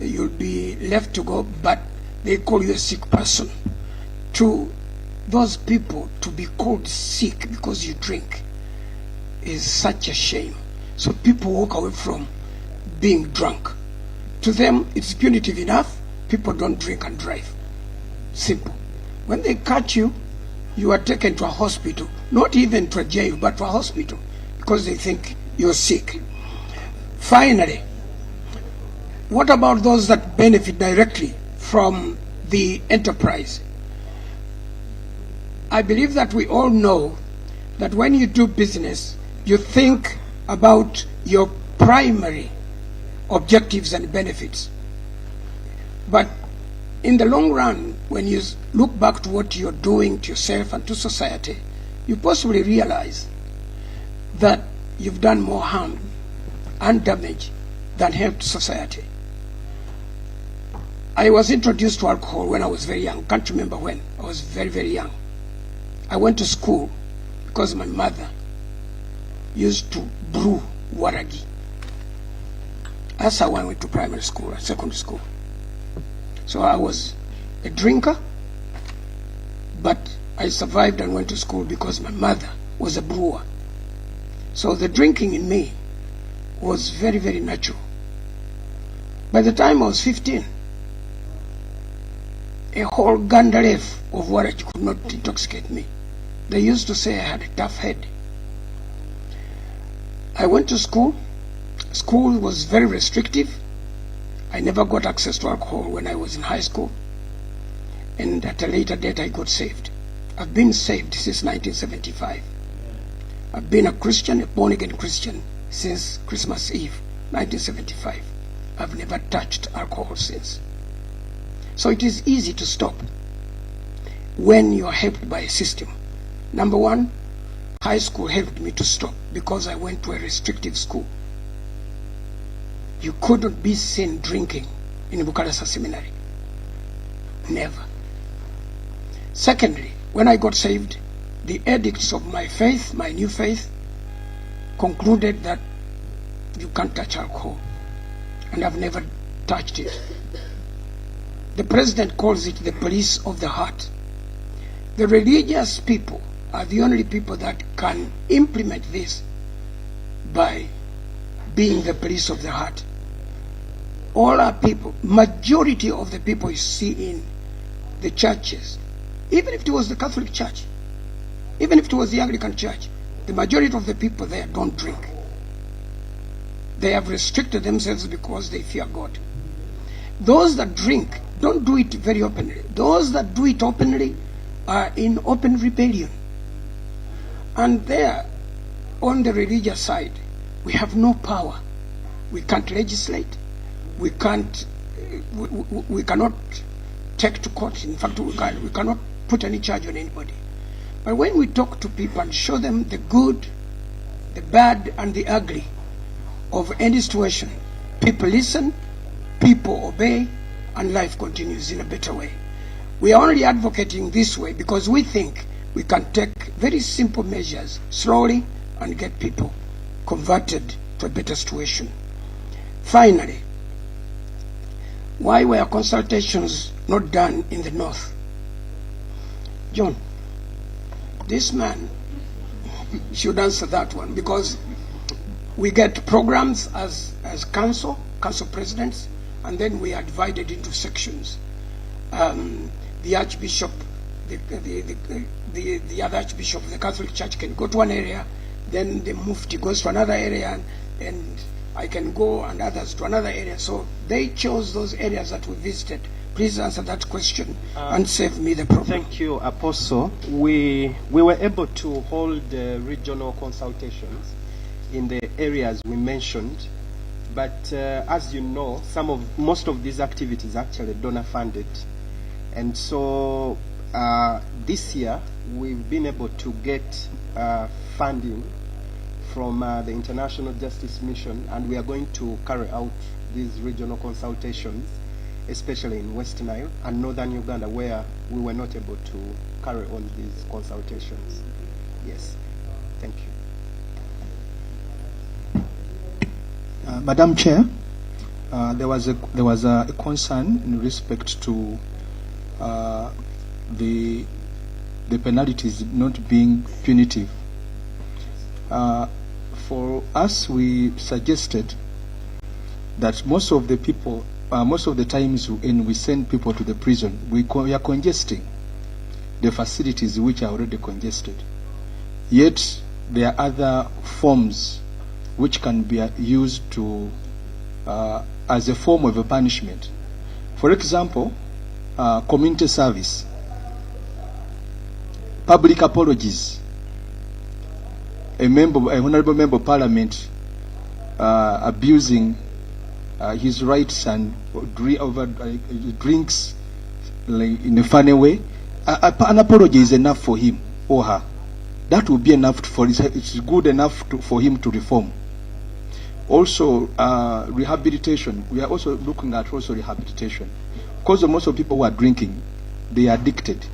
You'll be left to go, but they call you a sick person. To those people, to be called sick because you drink is such a shame. So people walk away from being drunk. To them, it's punitive enough. People don't drink and drive. Simple. When they catch you, you are taken to a hospital, not even to a jail, but to a hospital, because they think you're sick. Finally, what about those that benefit directly from the enterprise? I believe that we all know that when you do business, you think about your primary objectives and benefits. But in the long run, when you look back to what you're doing to yourself and to society, you possibly realize that you've done more harm and damage than help to society. I was introduced to alcohol when I was very young. Can't remember when. I was very, very young. I went to school because my mother used to brew waragi. That's how I went to primary school, secondary school. So I was a drinker, but I survived and went to school because my mother was a brewer. So the drinking in me was very, very natural. By the time I was 15, a whole gandaref of warrage could not intoxicate me. They used to say I had a tough head. I went to school. School was very restrictive. I never got access to alcohol when I was in high school. And at a later date, I got saved. I've been saved since 1975. I've been a Christian, a born-again Christian, since Christmas Eve, 1975. I've never touched alcohol since. So it is easy to stop when you are helped by a system. Number one, high school helped me to stop because I went to a restrictive school. You couldn't be seen drinking in Bukarasa Seminary. Never. Secondly, when I got saved, the edicts of my faith, my new faith, concluded that you can't touch alcohol. And I've never touched it. The president calls it the police of the heart. The religious people are the only people that can implement this by being the police of the heart. All our people, majority of the people you see in the churches, even if it was the Catholic Church, even if it was the Anglican Church, the majority of the people there don't drink. They have restricted themselves because they fear God. Those that drink don't do it very openly. Those that do it openly are in open rebellion. And there, on the religious side, we have no power. We can't legislate. We cannot take to court. In fact, we cannot put any charge on anybody. But when we talk to people and show them the good, the bad, and the ugly of any situation, people listen, people obey, and life continues in a better way. We are only advocating this way because we think we can take very simple measures slowly and get people converted to a better situation. Finally, why were consultations not done in the north? John, this man should answer that one, because we get programs as council presidents, and then we are divided into sections. The Archbishop, the other Archbishop of the Catholic Church can go to one area, then the Mufti goes to another area, and I can go and others to another area. So they chose those areas that we visited. Please answer that question and save me the problem. Thank you, Apostle. We were able to hold regional consultations in the areas we mentioned, but as you know, most of these activities actually donor funded, and so this year we've been able to get funding from the International Justice Mission, and we are going to carry out these regional consultations, especially in West Nile and Northern Uganda, where we were not able to carry on these consultations. Yes, thank you. Madam Chair, there was a concern in respect to the penalties not being punitive. For us, we suggested that most of the times when we send people to the prison, we are congesting the facilities which are already congested. Yet there are other forms which can be used to as a form of a punishment. For example, community service, public apologies. An honorable member of Parliament abusing his rights and drinks in a funny way, an apology is enough for him or her. That will be enough it's good enough for him to reform. Also, rehabilitation. We are also looking at rehabilitation. Because most of people who are drinking, they are addicted.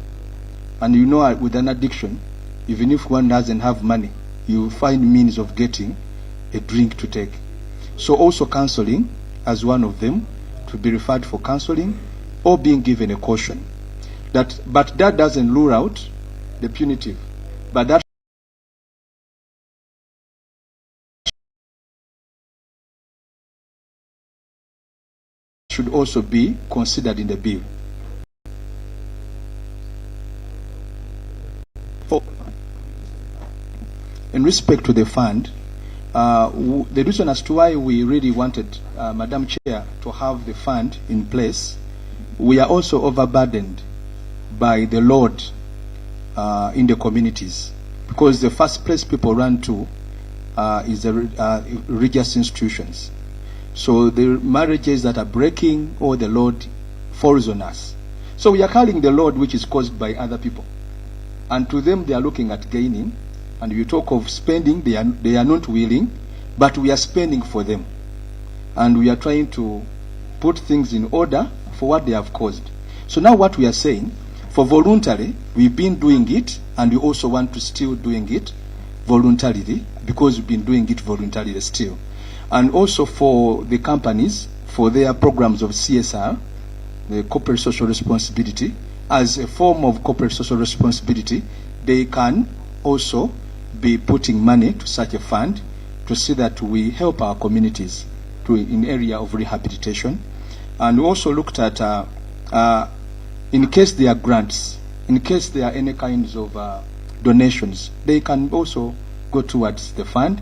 And you know, with an addiction, even if one doesn't have money, you find means of getting a drink to take. So also counseling as one of them, to be referred for counseling or being given a caution. But that doesn't rule out the punitive. But that should also be considered in the bill. In respect to the fund, the reason as to why we really wanted, Madam Chair, to have the fund in place, we are also overburdened by the load in the communities, because the first place people run to is the religious institutions. So the marriages that are breaking, or the load falls on us. So we are carrying the load which is caused by other people. And to them, they are looking at gaining. And you talk of spending, they are not willing, but we are spending for them. And we are trying to put things in order for what they have caused. So now what we are saying, for voluntary, we've been doing it, and we also want to still doing it voluntarily, because we've been doing it voluntarily still. And also for the companies, for their programs of CSR, the corporate social responsibility, as a form of corporate social responsibility, they can also be putting money to such a fund to see that we help our communities in area of rehabilitation. And we also looked at, in case there are grants, in case there are any kinds of donations, they can also go towards the fund.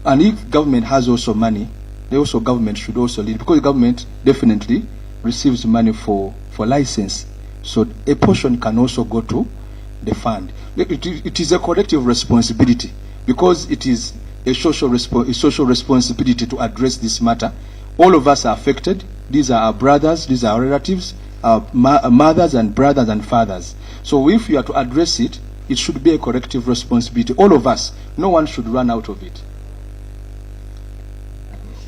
And if government has also money, government should also lead, because government definitely receives money for license. So a portion can also go to the fund. It is a collective responsibility, because it is a social responsibility to address this matter. All of us are affected. These are our brothers, these are our relatives, our mothers and brothers and fathers. So if you are to address it, it should be a collective responsibility. All of us. No one should run out of it.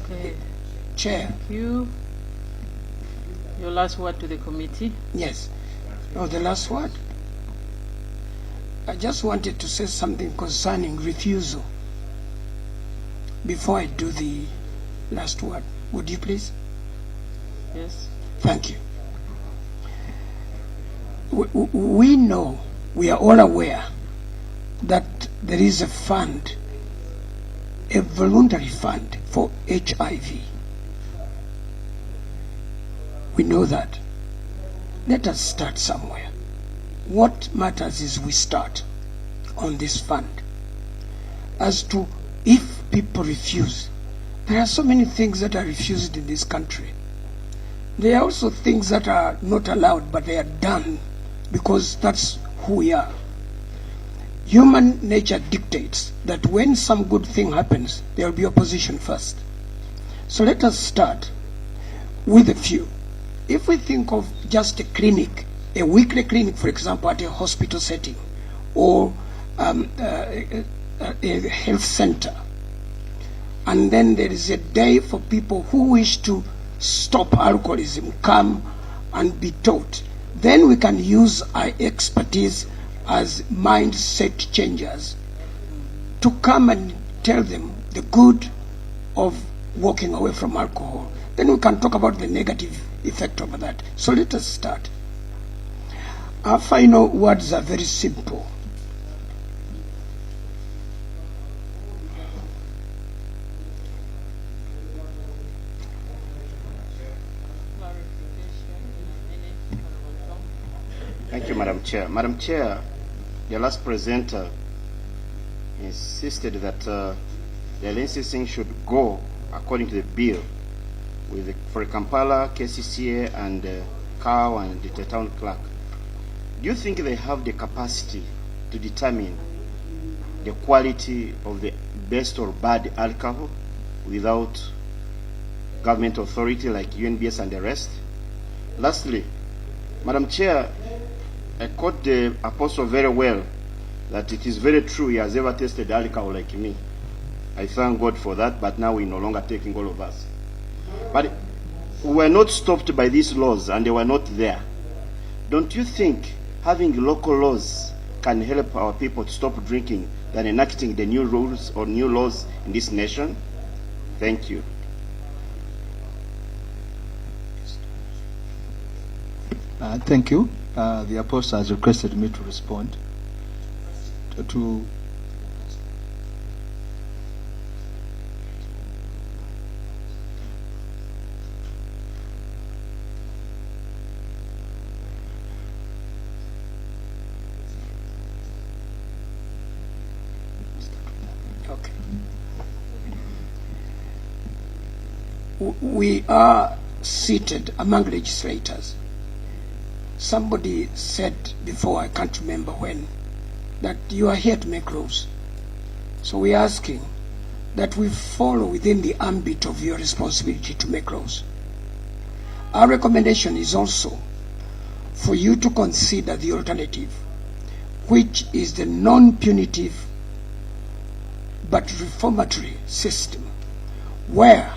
Okay. Chair. Thank you. Your last word to the committee. Yes. Oh, the last word. I just wanted to say something concerning refusal before I do the last word. Would you please? Yes. Thank you. We know, we are all aware that there is a fund, a voluntary fund for HIV. We know that. Let us start somewhere. What matters is we start on this fund. As to if people refuse, there are so many things that are refused in this country. There are also things that are not allowed, but they are done because that's who we are. Human nature dictates that when some good thing happens, there will be opposition first. So let us start with a few. If we think of just a clinic, a weekly clinic, for example, at a hospital setting, or a health center, and then there is a day for people who wish to stop alcoholism, come and be taught, then we can use our expertise as mindset changers to come and tell them the good of walking away from alcohol. Then we can talk about the negative effect of that. So let us start. Our final words are very simple. Thank you, Madam Chair. Madam Chair, the last presenter insisted that the licensing should go according to the bill for Kampala, KCCA, and CAO and the town clerk. Do you think they have the capacity to determine the quality of the best or bad alcohol without government authority like UNBS and the rest? Lastly, Madam Chair, I quote the apostle very well, that it is very true he has ever tasted alcohol like me. I thank God for that, but now we're no longer taking all of us. But we were not stopped by these laws, and they were not there. Don't you think having local laws can help our people to stop drinking than enacting the new rules or new laws in this nation? Thank you. Thank you. The apostle has requested me to respond to we are seated among legislators. Somebody said before, I can't remember when, that you are here to make laws. So we are asking that we follow within the ambit of your responsibility to make laws. Our recommendation is also for you to consider the alternative, which is the non-punitive but reformatory system, where,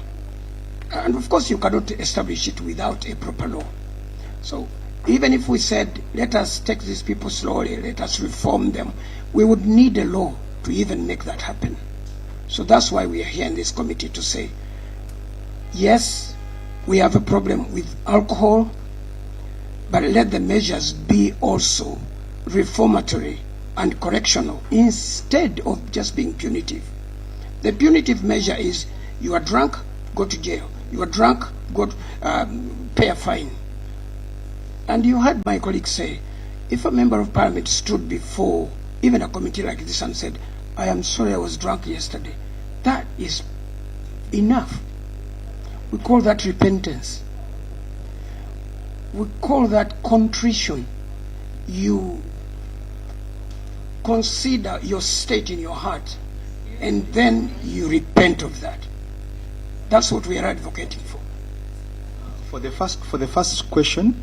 and of course you cannot establish it without a proper law. So even if we said, let us take these people slowly, let us reform them, we would need a law to even make that happen. So that's why we are here in this committee to say, yes, we have a problem with alcohol, but let the measures be also reformatory and correctional instead of just being punitive. The punitive measure is you are drunk, go to jail. You are drunk, go to, pay a fine. And you heard my colleague say, if a member of parliament stood before even a committee like this and said, I am sorry I was drunk yesterday, that is enough. We call that repentance. We call that contrition. You consider your state in your heart, and then you repent of that. That's what we are advocating for. For the first question,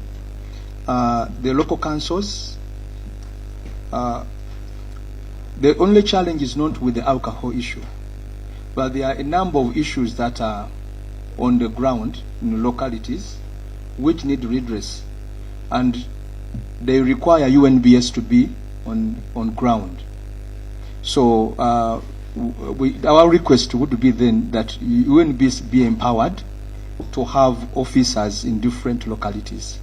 the local councils, the only challenge is not with the alcohol issue, but there are a number of issues that are on the ground in localities which need redress, and they require UNBS to be on ground. So our request would be then that UNBS be empowered to have officers in different localities.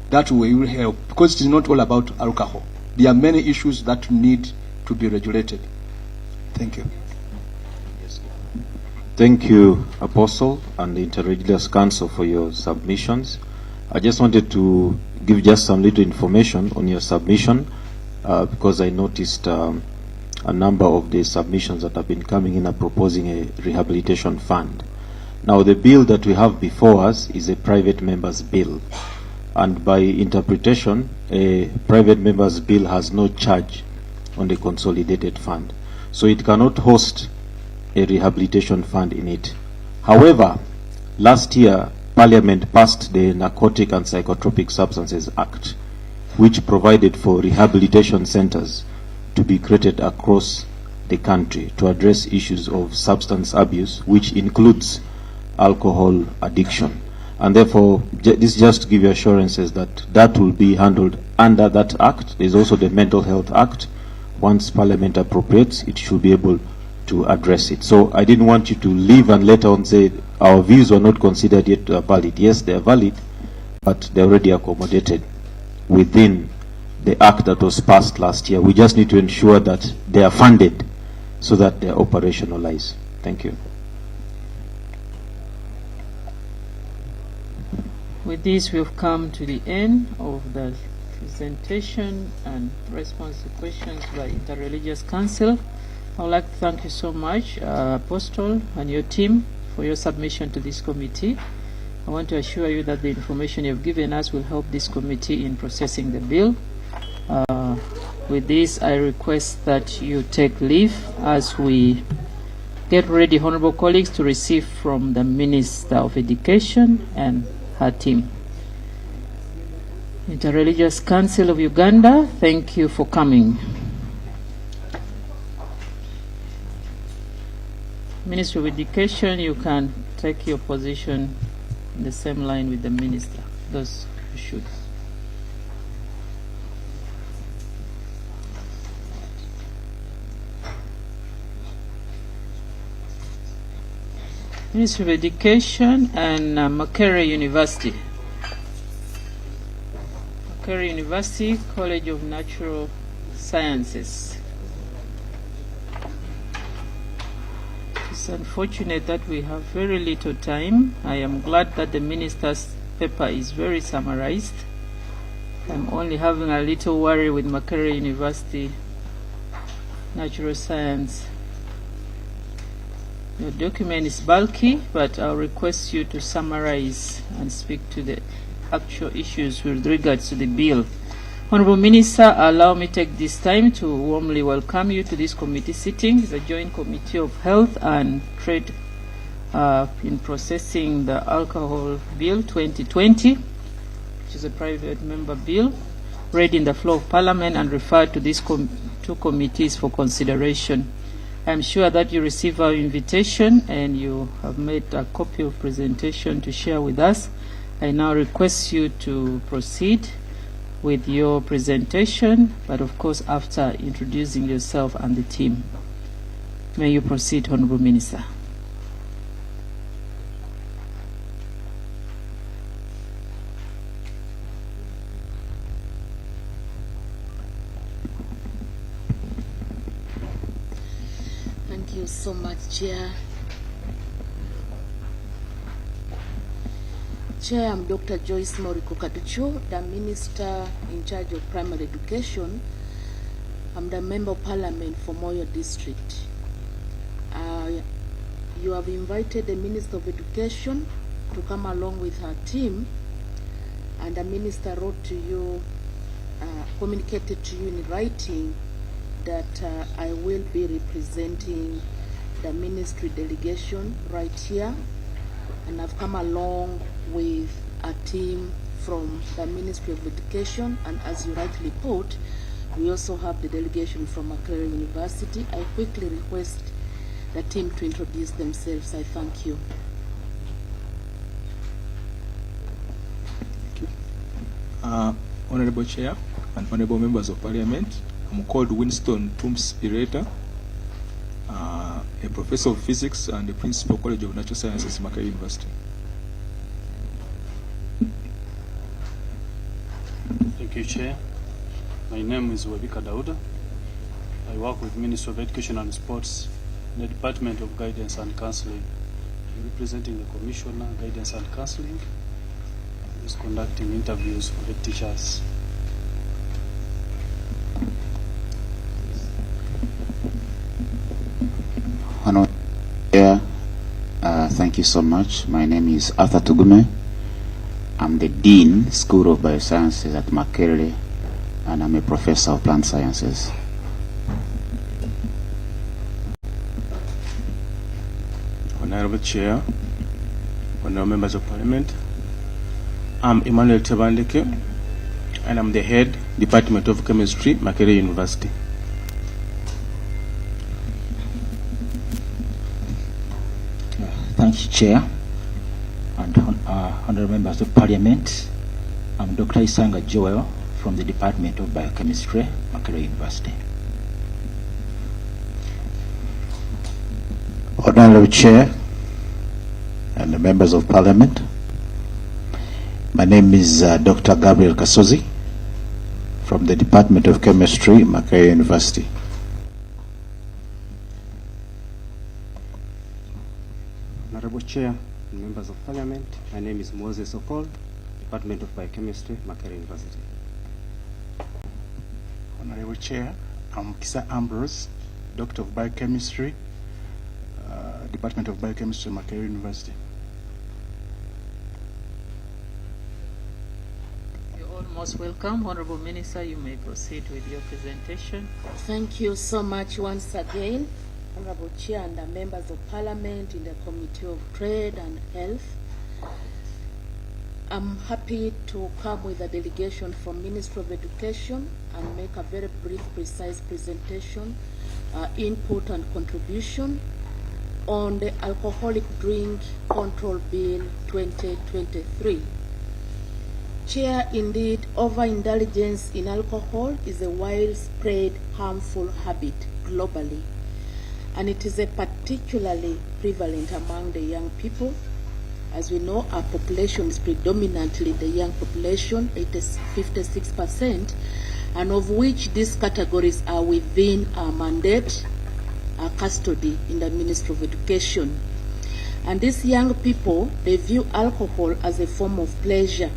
That way will help, because it is not all about alcohol. There are many issues that need to be regulated. Thank you. Thank you, Apostle and the Interreligious Council, for your submissions. I just wanted to give just some little information on your submission, because I noticed a number of the submissions that have been coming in are proposing a rehabilitation fund. Now, the bill that we have before us is a private member's bill, and by interpretation, a private member's bill has no charge on the consolidated fund, so it cannot host a rehabilitation fund in it. However, last year, Parliament passed the Narcotic and Psychotropic Substances Act, which provided for rehabilitation centers to be created across the country to address issues of substance abuse, which includes alcohol addiction. And therefore, this just to give you assurances that that will be handled under that act. There's also the Mental Health Act. Once Parliament appropriates, it should be able to address it. So I didn't want you to leave and later on say our views were not considered yet valid. Yes, they are valid, but they're already accommodated within the act that was passed last year. We just need to ensure that they are funded so that they are operationalized. Thank you. With this, we've come to the end of the presentation and response to questions by Interreligious Council. I would like to thank you so much, Apostle and your team, for your submission to this committee. I want to assure you that the information you've given us will help this committee in processing the bill. With this, I request that you take leave as we get ready, honorable colleagues, to receive from the Minister of Education and her team. Interreligious Council of Uganda, thank you for coming. Ministry of Education, you can take your position in the same line with the Minister. Those who should. Ministry of Education and Makerere University. Makerere University, College of Natural Sciences. It's unfortunate that we have very little time. I am glad that the Minister's paper is very summarized. I'm only having a little worry with Makerere University Natural Science Your document is bulky, but I'll request you to summarize and speak to the actual issues with regards to the bill. Honorable Minister, allow me to take this time to warmly welcome you to this committee sitting, the Joint Committee of Health and Trade in processing the Alcohol Bill 2020, which is a private member bill, read in the floor of Parliament and referred to these two committees for consideration. I'm sure that you received our invitation and you have made a copy of presentation to share with us. I now request you to proceed with your presentation, but of course after introducing yourself and the team. May you proceed, Honorable Minister. Thank you so much, Chair. Chair, I'm Dr. Joyce Moriko Katucho, the Minister in charge of primary education. I'm the Member of Parliament for Moyo District. You have invited the Minister of Education to come along with her team, and the Minister wrote to you, communicated to you in writing that I will be representing the ministry delegation right here, and I've come along with a team from the Ministry of Education, and as you rightly put, we also have the delegation from Makerere University. I quickly request the team to introduce themselves. I thank you. Honorable Chair and Honorable Members of Parliament, I'm called Winston Toombs Ireta, a Professor of Physics and the Principal College of Natural Sciences, Makerere University. Thank you, Chair. My name is Wabika Dauda. I work with Ministry of Education and Sports in the Department of Guidance and Counseling. I'm representing the Commissioner, Guidance and Counseling. I'm just conducting interviews for the teachers. Honorable Chair, thank you so much. My name is Arthur Tugume. I'm the Dean, School of Biosciences at Makerere, and I'm a Professor of Plant Sciences. Honorable Chair, Honorable Members of Parliament, I'm Emmanuel Tebandeke, and I'm the Head, Department of Chemistry, Makerere University. Thank you, Chair, and honorable members of Parliament. I'm Dr. Isanga Joel from the Department of Biochemistry, Makerere University. Honorable Chair and the members of Parliament, my name is Dr. Gabriel Kasozi from the Department of Chemistry, Makerere University. Honorable Chair and members of Parliament, my name is Moses Okol, Department of Biochemistry, Makerere University. Honorable Chair, I'm Kisa Ambrose, Doctor of Biochemistry, Department of Biochemistry, Makerere University. You're all most welcome. Honorable Minister, you may proceed with your presentation. Thank you so much once again, Honorable Chair and the members of Parliament in the Committee of Trade and Health. I'm happy to come with a delegation from Ministry of Education and make a very brief, precise presentation, input and contribution on the Alcoholic Drink Control Bill 2023. Chair, indeed, overindulgence in alcohol is a widespread harmful habit globally, and it is a particularly prevalent among the young people. As we know, our population is predominantly the young population, 56%, and of which these categories are within our mandate, our custody in the Ministry of Education. And these young people, they view alcohol as a form of pleasure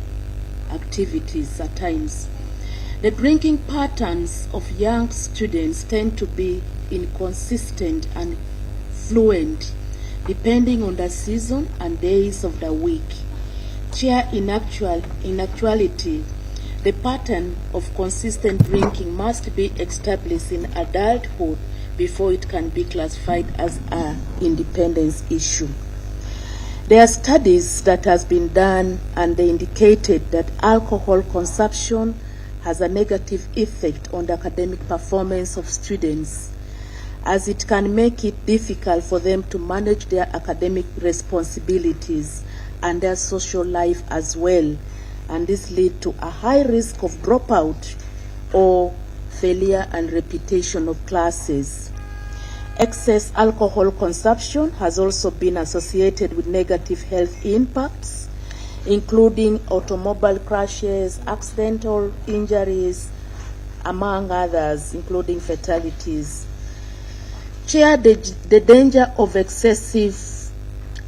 activities at times. The drinking patterns of young students tend to be inconsistent and fluent, depending on the season and days of the week. Chair, in actuality, the pattern of consistent drinking must be established in adulthood before it can be classified as an independence issue. There are studies that has been done and they indicated that alcohol consumption has a negative effect on the academic performance of students, as it can make it difficult for them to manage their academic responsibilities and their social life as well, and this lead to a high risk of dropout or failure and repetition of classes. Excess alcohol consumption has also been associated with negative health impacts, including automobile crashes, accidental injuries, among others, including fatalities. Chair, the danger of excessive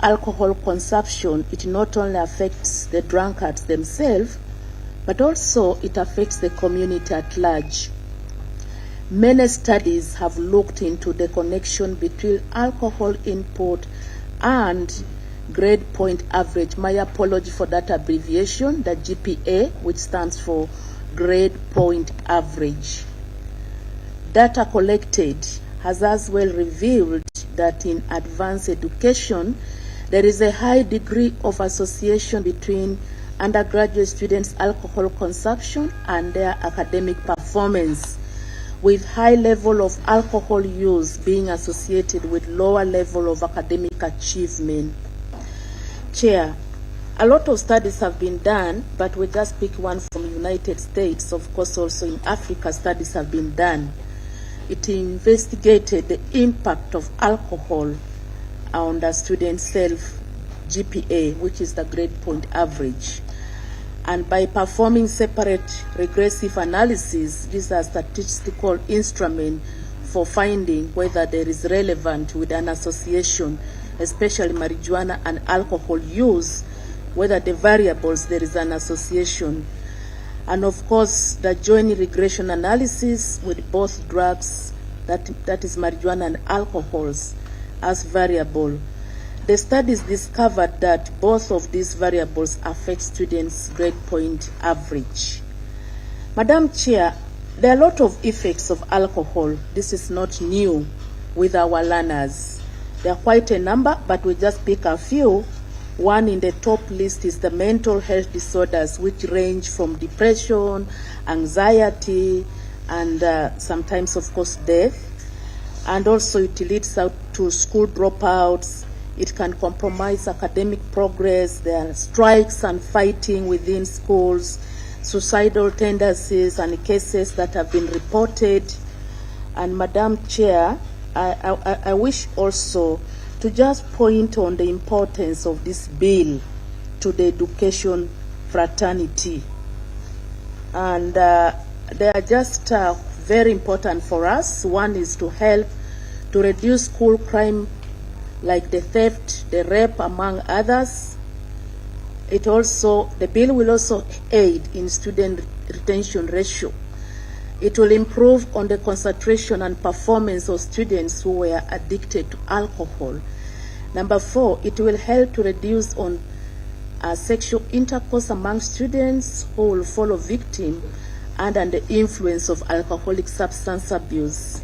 alcohol consumption, it not only affects the drunkards themselves, but also it affects the community at large. Many studies have looked into the connection between alcohol input and grade point average. My apology for that abbreviation, the GPA, which stands for grade point average. Data collected has as well revealed that in advanced education, there is a high degree of association between undergraduate students' alcohol consumption and their academic performance, with high level of alcohol use being associated with lower level of academic achievement. Chair, a lot of studies have been done, but we just pick one from the United States. Of course, also in Africa, studies have been done. It investigated the impact of alcohol on the student's self-GPA, which is the grade point average. And by performing separate regressive analysis, these are statistical instruments for finding whether there is relevant with an association, especially marijuana and alcohol use, whether the variables there is an association. And of course, the joint regression analysis with both drugs, that is marijuana and alcohols, as variable. The studies discovered that both of these variables affect students' grade point average. Madam Chair, there are a lot of effects of alcohol. This is not new with our learners. There are quite a number, but we just pick a few. One in the top list is the mental health disorders, which range from depression, anxiety, and sometimes, of course, death. And also it leads out to school dropouts. It can compromise academic progress. There are strikes and fighting within schools, suicidal tendencies and cases that have been reported. And Madam Chair, I wish also to just point on the importance of this bill to the education fraternity. And they are just very important for us. One is to help to reduce school crime like the theft, the rape, among others. The bill will also aid in student retention ratio. It will improve on the concentration and performance of students who were addicted to alcohol. Number 4, it will help to reduce on sexual intercourse among students who will fall victim under the influence of alcoholic substance abuse.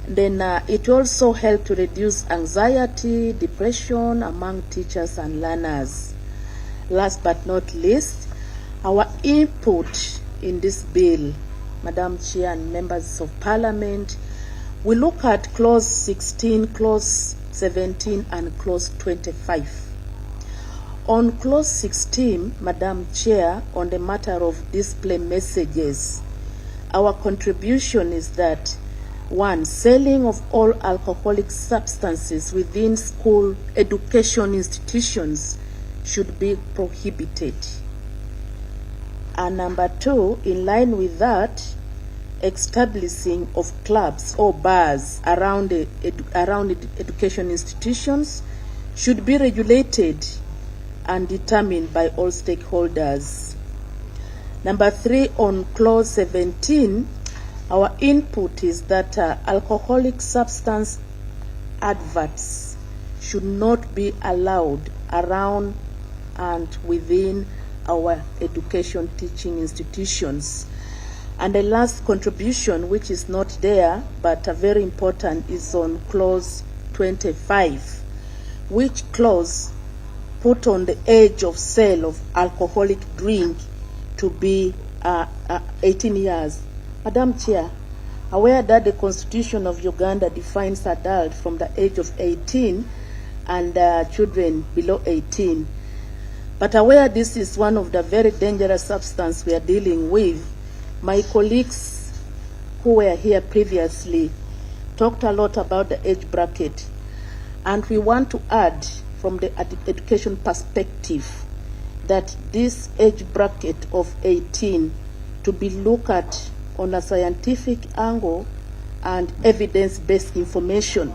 Then it also helps to reduce anxiety, depression among teachers and learners. Last but not least, our input in this bill, Madam Chair and members of Parliament, we look at Clause 16, Clause 17, and Clause 25. On Clause 16, Madam Chair, on the matter of display messages, our contribution is that 1, selling of all alcoholic substances within school education institutions should be prohibited. And number 2, in line with that, establishing of clubs or bars around education institutions should be regulated and determined by all stakeholders. Number 3, on Clause 17, our input is that alcoholic substance adverts should not be allowed around and within our education teaching institutions. And the last contribution, which is not there but very important, is on clause 25, which clause put on the age of sale of alcoholic drink to be 18 years. Madam Chair, aware that the Constitution of Uganda defines adult from the age of 18 and children below 18. But aware this is one of the very dangerous substances we are dealing with, my colleagues who were here previously talked a lot about the age bracket, and we want to add from the education perspective that this age bracket of 18 to be looked at on a scientific angle and evidence-based information.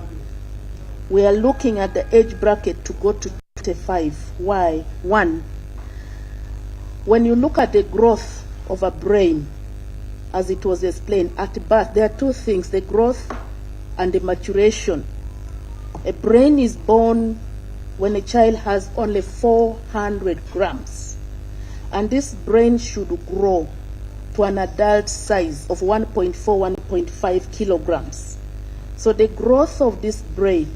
We are looking at the age bracket to go to 25. Why? One, when you look at the growth of a brain, as it was explained, at birth, there are two things, the growth and the maturation. A brain is born when a child has only 400 grams, and this brain should grow to an adult size of 1.4, 1.5 kilograms. So the growth of this brain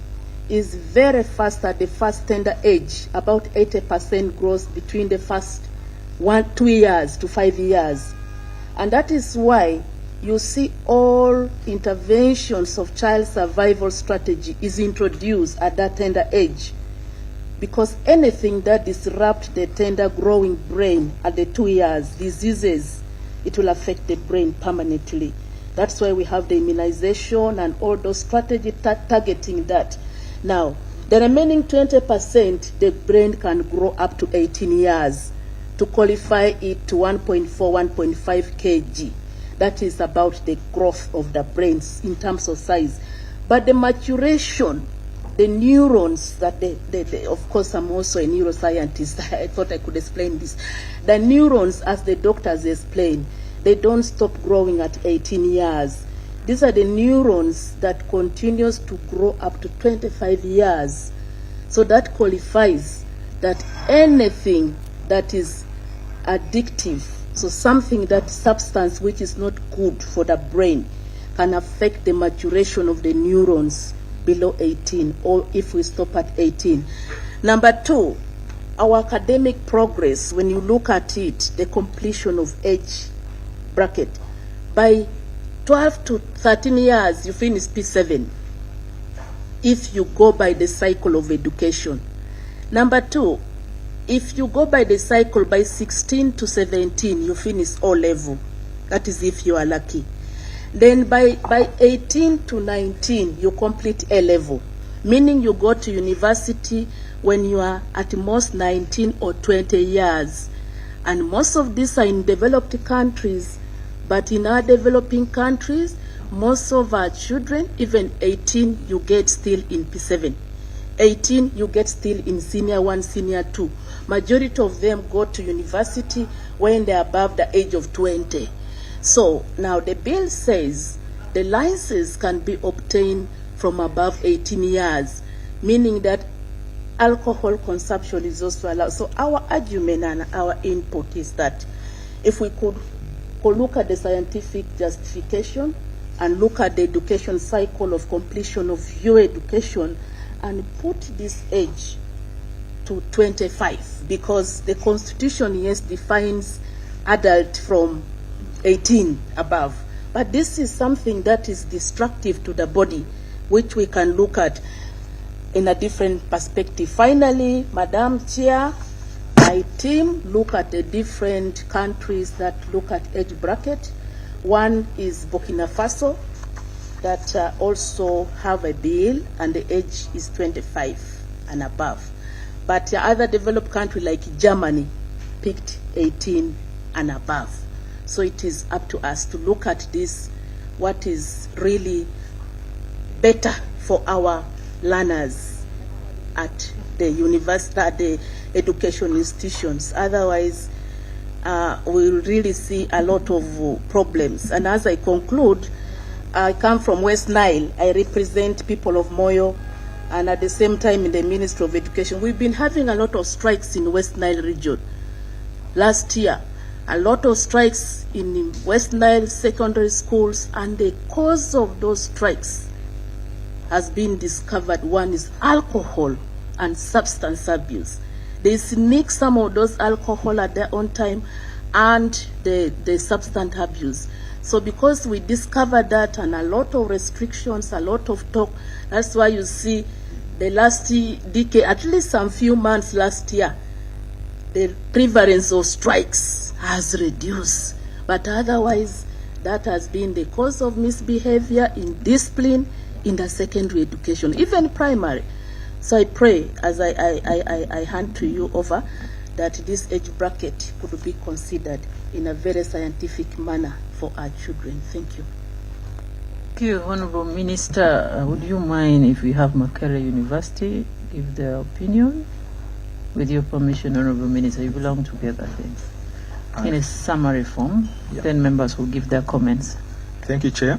is very fast at the first tender age, about 80% growth between the first 2 years to 5 years. And that is why you see all interventions of child survival strategy is introduced at that tender age. Because anything that disrupts the tender growing brain at the 2 years, diseases, it will affect the brain permanently. That's why we have the immunization and all those strategies targeting that. Now, the remaining 20%, the brain can grow up to 18 years to qualify it to 1.4, 1.5 kg. That is about the growth of the brains in terms of size. But the maturation, the neurons that of course I'm also a neuroscientist, I thought I could explain this. The neurons, as the doctors explain, they don't stop growing at 18 years. These are the neurons that continues to grow up to 25 years. So that qualifies that anything that is addictive, so something, that substance which is not good for the brain, can affect the maturation of the neurons below 18, or if we stop at 18. Number two, our academic progress, when you look at it, the completion of age bracket, by 12 to 13 years, you finish P7, if you go by the cycle of education. Number two, if you go by the cycle, by 16 to 17, you finish O level. That is if you are lucky. Then by 18 to 19, you complete A level, meaning you go to university when you are at most 19 or 20 years. And most of these are in developed countries, but in our developing countries, most of our children, even 18, you get still in P7. 18, you get still in senior 1, senior 2. Majority of them go to university when they're above the age of 20. So now the bill says the license can be obtained from above 18 years, meaning that alcohol consumption is also allowed. So our argument and our input is that if we could look at the scientific justification and look at the education cycle of completion of your education and put this age to 25, because the Constitution, yes, defines adult from 18 above. But this is something that is destructive to the body, which we can look at in a different perspective. Finally, Madam Chair, my team look at the different countries that look at age bracket. One is Burkina Faso, that also have a bill, and the age is 25 and above. But other developed countries like Germany picked 18 and above. So it is up to us to look at this, what is really better for our learners at the university, at the education institutions. Otherwise, we'll really see a lot of problems. And as I conclude, I come from West Nile. I represent people of Moyo and at the same time in the Ministry of Education. We've been having a lot of strikes in West Nile region. Last year, a lot of strikes in West Nile secondary schools, and the cause of those strikes has been discovered. One is alcohol and substance abuse. They sneak some of those alcohol at their own time and the substance abuse. So because we discovered that, and a lot of restrictions, a lot of talk, that's why you see the last decade, at least some few months last year, the prevalence of strikes has reduced. But otherwise, that has been the cause of misbehavior in discipline in the secondary education, even primary. So I pray, as I hand to you over, that this age bracket could be considered in a very scientific manner for our children. Thank you. Thank you, Honorable Minister. Would you mind if we have Makerere University give their opinion? With your permission, Honorable Minister, you belong together, thanks. In a summary form, then members will give their comments. Thank you, Chair.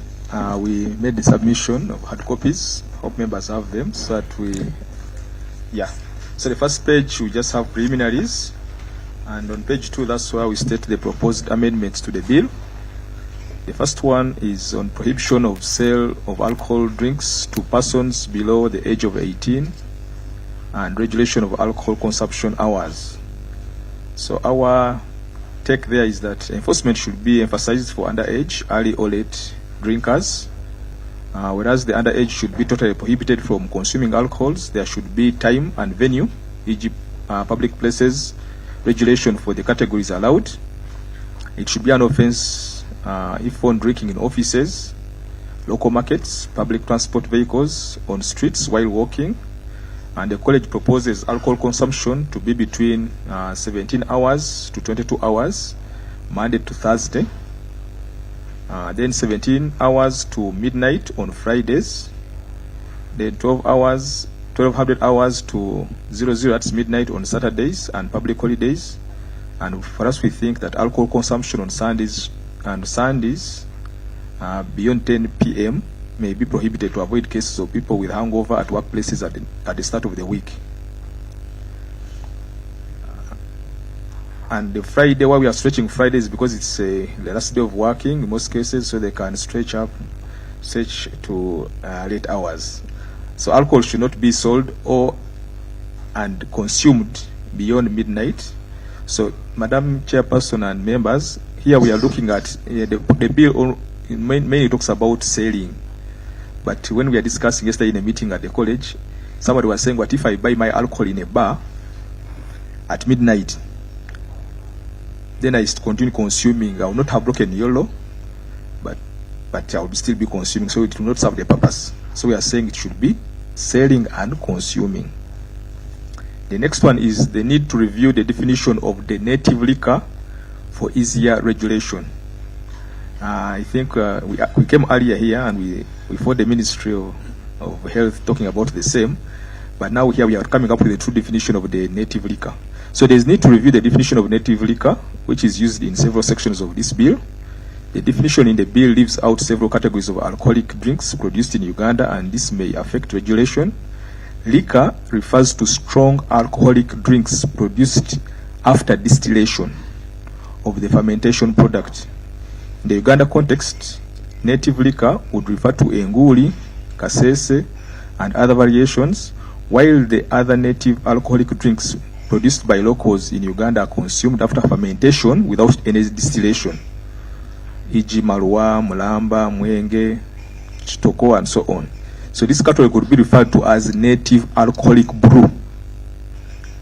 We made the submission of hard copies. Hope members have them so that we, So the first page, we just have preliminaries. And on page 2, that's where we state the proposed amendments to the bill. The first one is on prohibition of sale of alcohol drinks to persons below the age of 18 and regulation of alcohol consumption hours. So our take there is that enforcement should be emphasized for underage, early or late drinkers, whereas the underage should be totally prohibited from consuming alcohols. There should be time and venue, e.g. public places, regulation for the categories allowed. It should be an offense if found drinking in offices, local markets, public transport vehicles, on streets while walking. And the college proposes alcohol consumption to be between 17 hours to 22 hours, Monday to Thursday. Then 17 hours to midnight on Fridays. Then 1200 hours to 00, that's midnight on Saturdays and public holidays. And for us, we think that alcohol consumption on Sundays beyond 10 p.m. may be prohibited to avoid cases of people with hangover at workplaces at the start of the week. And the Friday, why we are stretching Fridays, because it's the last day of working in most cases, so they can stretch to late hours. So alcohol should not be sold and consumed beyond midnight. So, Madam Chairperson and members, here we are looking at the bill mainly talks about selling. But when we are discussing yesterday in a meeting at the college, somebody was saying, what if I buy my alcohol in a bar at midnight? Then I continue consuming. I will not have broken YOLO, but I will still be consuming, so it will not serve the purpose. So we are saying it should be selling and consuming. The next one is the need to review the definition of the native liquor for easier regulation. I think we came earlier here and we fought the Ministry of Health talking about the same, but now here we are coming up with a true definition of the native liquor. So there is need to review the definition of native liquor, which is used in several sections of this bill. The definition in the bill leaves out several categories of alcoholic drinks produced in Uganda, and this may affect regulation. Liquor refers to strong alcoholic drinks produced after distillation of the fermentation product. In the Uganda context, native liquor would refer to enguli, kasese, and other variations, while the other native alcoholic drinks produced by locals in Uganda are consumed after fermentation without any distillation, e.g. Marwa, Mulamba, Mwenge, Chitoko, and so on. So this category could be referred to as native alcoholic brew.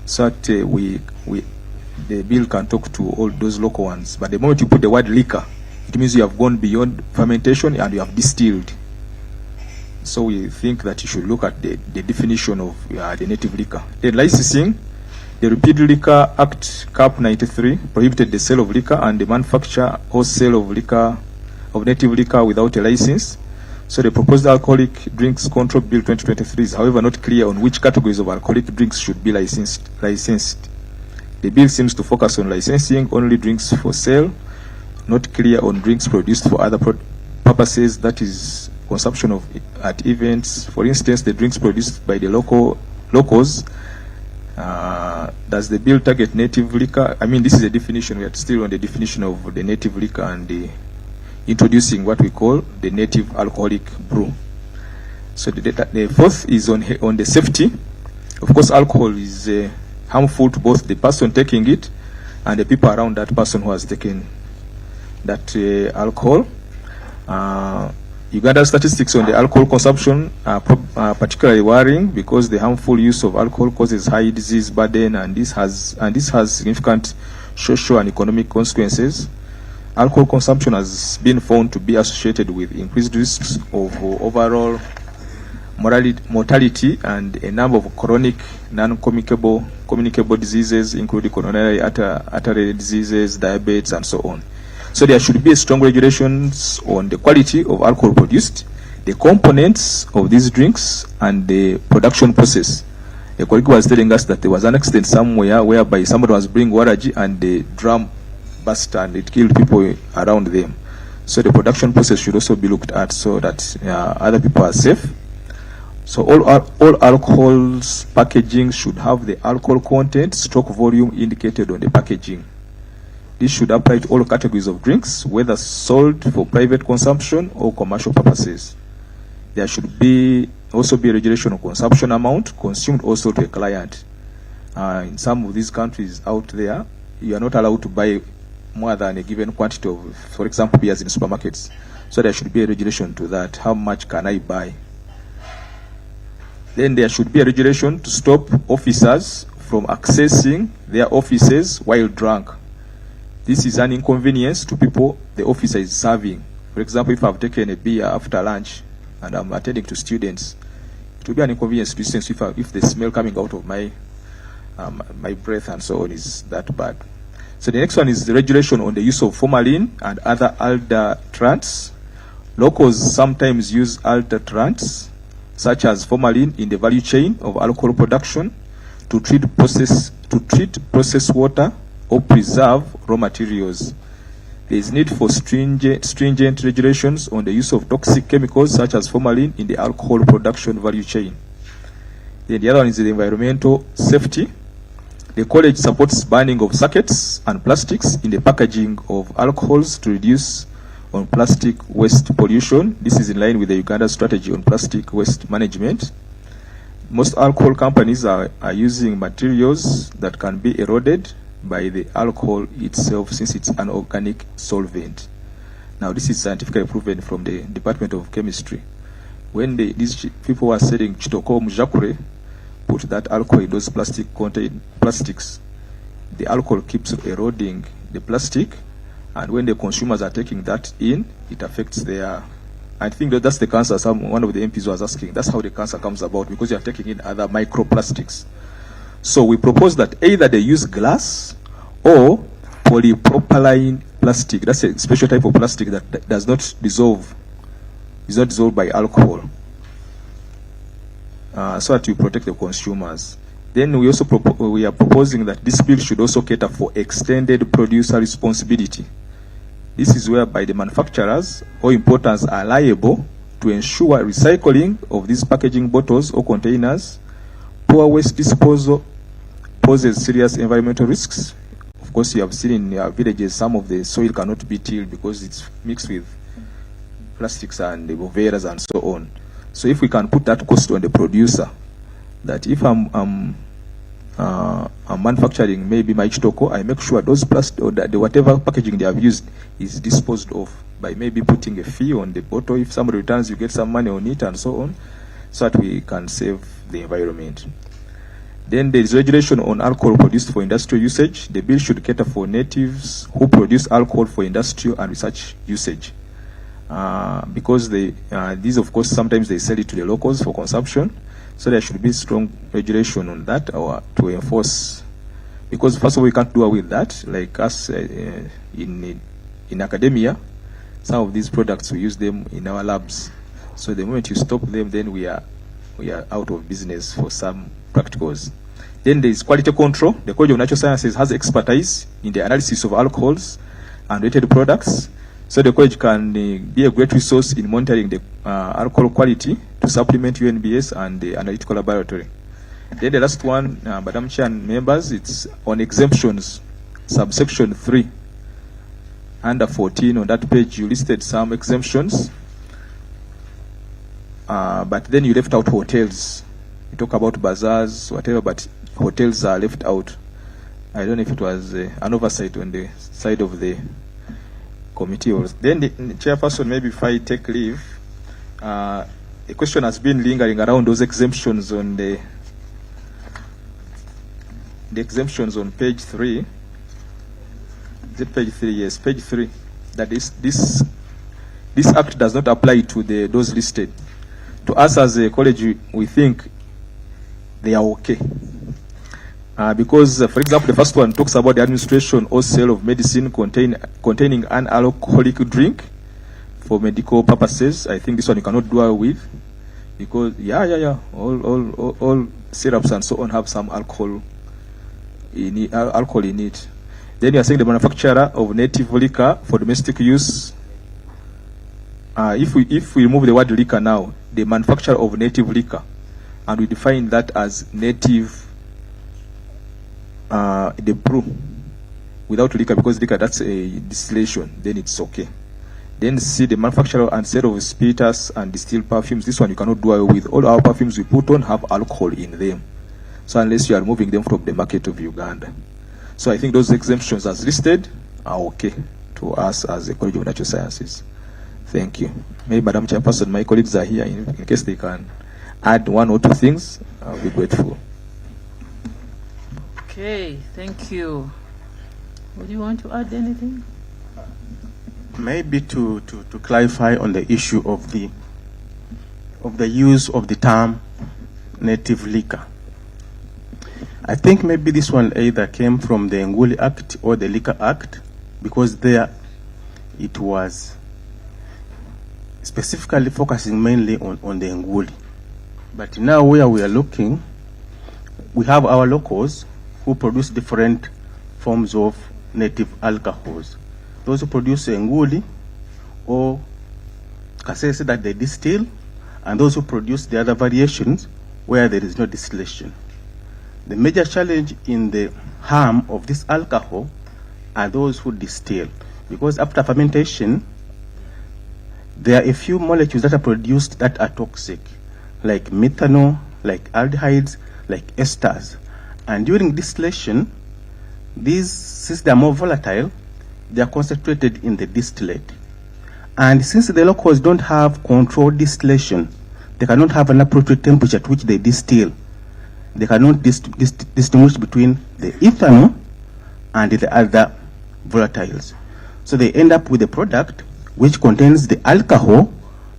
So that the bill can talk to all those local ones. But the moment you put the word liquor, it means you have gone beyond fermentation and you have distilled. So we think that you should look at the definition of the native liquor. The licensing, the Repealed Liquor Act Cap 93 prohibited the sale of liquor and the manufacture or sale of liquor, of native liquor without a license. So the proposed Alcoholic Drinks Control Bill 2023 is, however, not clear on which categories of alcoholic drinks should be licensed. The bill seems to focus on licensing only drinks for sale, not clear on drinks produced for other purposes, that is consumption of at events. For instance, the drinks produced by the locals. Does the bill target native liquor? I mean, this is a definition. We are still on the definition of the native liquor and introducing what we call the native alcoholic brew. So the fourth is on the safety. Of course, alcohol is harmful to both the person taking it and the people around that person who has taken that alcohol. Uganda's statistics on the alcohol consumption are particularly worrying because the harmful use of alcohol causes high disease burden, and this has significant social and economic consequences. Alcohol consumption has been found to be associated with increased risks of overall mortality and a number of chronic non-communicable diseases, including coronary artery diseases, diabetes, and so on. So there should be strong regulations on the quality of alcohol produced, the components of these drinks, and the production process. A colleague was telling us that there was an accident somewhere whereby somebody was bringing waraji and the drum burst and it killed people around them. So the production process should also be looked at so that other people are safe. So all alcohol's packaging should have the alcohol content, stock volume indicated on the packaging. This should apply to all categories of drinks, whether sold for private consumption or commercial purposes. There should also be a regulation on consumption amount consumed also to a client. In some of these countries out there, you are not allowed to buy more than a given quantity of, for example, beers in supermarkets. So there should be a regulation to that. How much can I buy? Then there should be a regulation to stop officers from accessing their offices while drunk. This is an inconvenience to people the officer is serving. For example, if I've taken a beer after lunch and I'm attending to students, it will be an inconvenience to students if the smell coming out of my breath and so on is that bad. So the next one is the regulation on the use of formalin and other adulterants. Locals sometimes use adulterants such as formalin in the value chain of alcohol production to treat processed water or preserve raw materials. There is need for stringent regulations on the use of toxic chemicals such as formalin in the alcohol production value chain. Then the other one is the environmental safety. The college supports banning of sachets and plastics in the packaging of alcohols to reduce on plastic waste pollution. This is in line with the Uganda strategy on plastic waste management. Most alcohol companies are using materials that can be eroded by the alcohol itself since it's an organic solvent. Now this is scientifically proven from the Department of Chemistry. When these people were selling chitoko mujakure, put that alcohol in those plastics, the alcohol keeps eroding the plastic, and when the consumers are taking that in, it affects their, I think that's the cancer one of the MPs was asking. That's how the cancer comes about, because you are taking in other microplastics. So we propose that either they use glass or polypropylene plastic. That's a special type of plastic that does not dissolve, is not dissolved by alcohol, so that you protect the consumers. Then we also we are proposing that this bill should also cater for extended producer responsibility. This is whereby the manufacturers or importers are liable to ensure recycling of these packaging bottles or containers. Poor waste disposal poses serious environmental risks. Of course, you have seen in our villages some of the soil cannot be tilled because it's mixed with plastics and the boveras and so on. So if we can put that cost on the producer, that if I'm manufacturing maybe my chitoko, I make sure those plastic or whatever packaging they have used is disposed of by maybe putting a fee on the bottle. If somebody returns, you get some money on it and so on, so that we can save the environment. Then there is regulation on alcohol produced for industrial usage. The bill should cater for natives who produce alcohol for industrial and research usage. Because these, of course, sometimes they sell it to the locals for consumption. So there should be strong regulation on that, or to enforce. Because first of all, we can't do away with that. Like us in academia, some of these products, we use them in our labs. So the moment you stop them, then we are out of business for some practicals. Then there is quality control. The College of Natural Sciences has expertise in the analysis of alcohols and related products. So the college can be a great resource in monitoring the alcohol quality to supplement UNBS and the analytical laboratory. Then the last one, Madam Chair and members, it's on exemptions, subsection 3. Under 14 on that page, you listed some exemptions, but then you left out hotels. You talk about bazaars, whatever, but hotels are left out. I don't know if it was an oversight on the side of the committee. Then the chairperson, maybe if I take leave, a question has been lingering around those exemptions on the exemptions on page 3. Is it page 3? Yes, page 3. That is, this act does not apply to those listed. To us as a college, we think they are okay. Because, for example, the first one talks about the administration or sale of medicine containing an alcoholic drink for medical purposes. I think this one you cannot do away with, because all syrups and so on have some alcohol in it. Then you are saying the manufacturer of native liquor for domestic use. If we remove the word liquor now, the manufacturer of native liquor, and we define that as native, the brew without liquor, because liquor, that's a distillation, then it's okay. Then see the manufacturer and sale of spirits and distilled perfumes. This one you cannot do away with. All our perfumes we put on have alcohol in them. So unless you are removing them from the market of Uganda. So I think those exemptions as listed are okay to us as a College of Natural Sciences. Thank you. Maybe Madam Chairperson, my colleagues are here in case they can add one or two things. I'll be grateful. Okay, thank you. Would you want to add anything? Maybe to clarify on the issue of the use of the term native liquor. I think maybe this one either came from the Nguli Act or the Liquor Act, because there it was specifically focusing mainly on the Nguli. But now where we are looking, we have our locals who produce different forms of native alcohols. Those who produce Nguli or Kasese that they distill, and those who produce the other variations where there is no distillation. The major challenge in the harm of this alcohol are those who distill, because after fermentation, there are a few molecules that are produced that are toxic, like methanol, like aldehydes, like esters. And during distillation, these, since they are more volatile, they are concentrated in the distillate. And since the locals don't have controlled distillation, they cannot have an appropriate temperature at which they distill. They cannot distinguish between the ethanol and the other volatiles. So they end up with a product which contains the alcohol,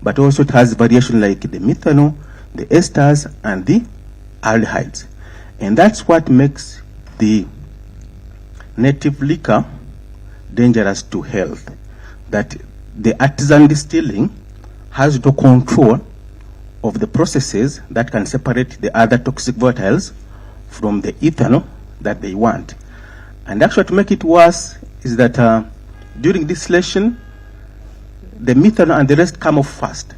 but also it has variation like the methanol, the esters, and the aldehydes. And that's what makes the native liquor dangerous to health. That the artisan distilling has no control of the processes that can separate the other toxic volatiles from the ethanol that they want. And actually to make it worse is that during distillation, the methanol and the rest come off fast.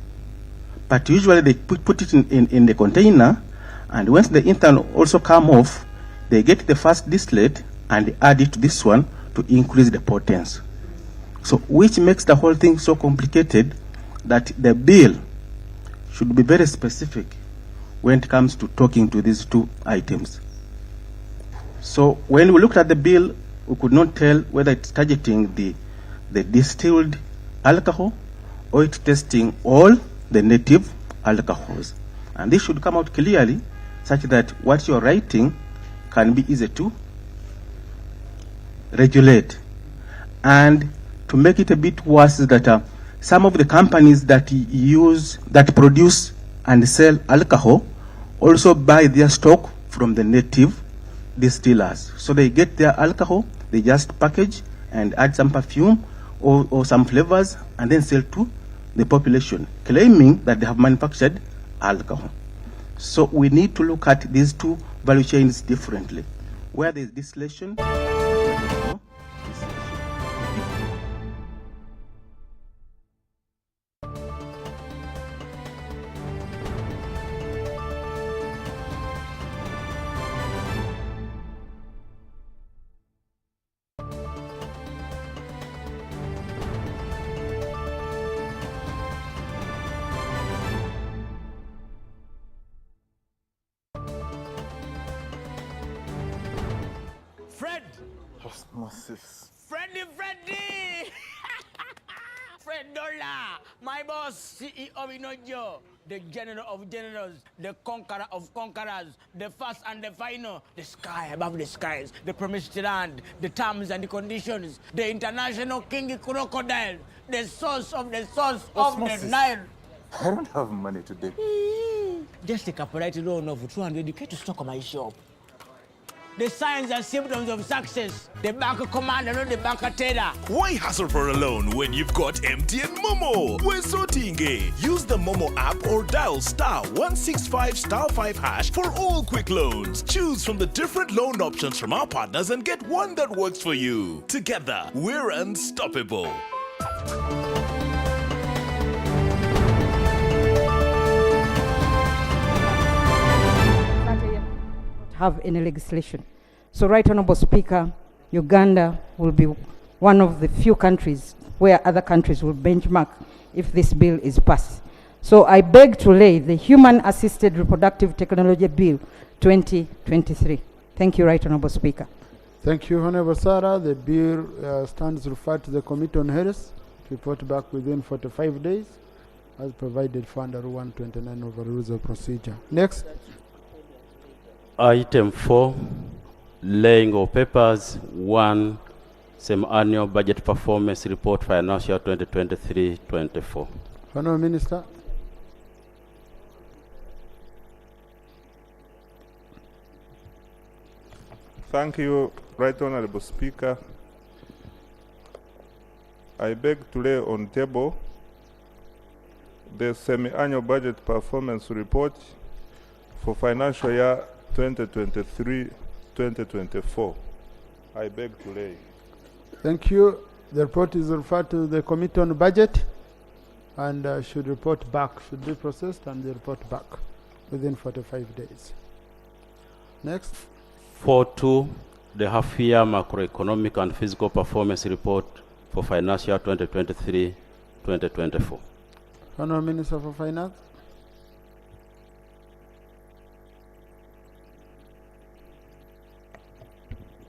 But usually they put it in the container, and once the ethanol also come off, they get the first distillate and add it to this one to increase the potency. So which makes the whole thing so complicated that the bill should be very specific when it comes to talking to these two items. So when we looked at the bill, we could not tell whether it's targeting the distilled alcohol or it's testing all the native alcohols. And this should come out clearly such that what you're writing can be easy to regulate. And to make it a bit worse is that some of the companies that produce and sell alcohol also buy their stock from the native distillers. So they get their alcohol, they just package and add some perfume or some flavors and then sell to the population, claiming that they have manufactured alcohol. So we need to look at these two value chains differently. Where there is distillation, there is no distillation. Fred! Osmosis. Freddy! Fred Dollar, my boss, CEO Inojo, the general of generals, the conqueror of conquerors, the first and the final, the sky above the skies, the promised land, the terms and the conditions, the international king crocodile, the source of the Nile. I don't have money today. Just take a polite loan of 200k to stock my shop. The signs and symptoms of success. The bank commander, not the bank teller. Why hustle for a loan when you've got MTN Momo? We're Sotinge. Use the Momo app or dial *165*5# for all quick loans. Choose from the different loan options from our partners and get one that works for you. Together, we're unstoppable. Have any legislation. So, Right Honorable Speaker, Uganda will be one of the few countries where other countries will benchmark if this bill is passed. So I beg to lay the Human Assisted Reproductive Technology Bill 2023. Thank you, Right Honorable Speaker. Thank you, Honorable Sarah. The bill stands referred to the Committee on Health to report back within 45 days as provided for under 129 of the Rules of Procedure. Next. Item 4, laying of papers. 1, semi-annual budget performance report financial 2023-24. Honourable Minister. Thank you, Right Honourable Speaker. I beg to lay on table the semi-annual budget performance report for financial year 2023-2024. I beg to lay. Thank you. The report is referred to the Committee on Budget and should report back, should be processed and report back within 45 days. Next. 4.2, the half-year macroeconomic and physical performance report for financial 2023-2024. Honourable Minister for Finance.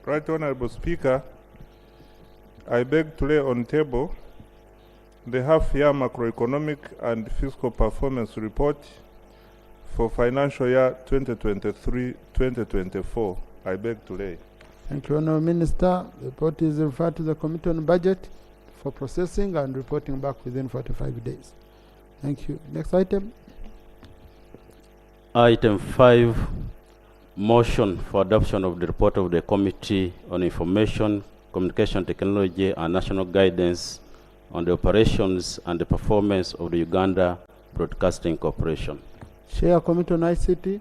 Right Honourable Speaker, I beg to lay on table the half-year macroeconomic and fiscal performance report for financial year 2023-2024. I beg to lay. Thank you, Honourable Minister. The report is referred to the Committee on Budget for processing and reporting back within 45 days. Thank you. Next item. Item 5, motion for adoption of the report of the Committee on Information, Communication Technology and National Guidance on the operations and the performance of the Uganda Broadcasting Corporation. Chair, Committee on ICT.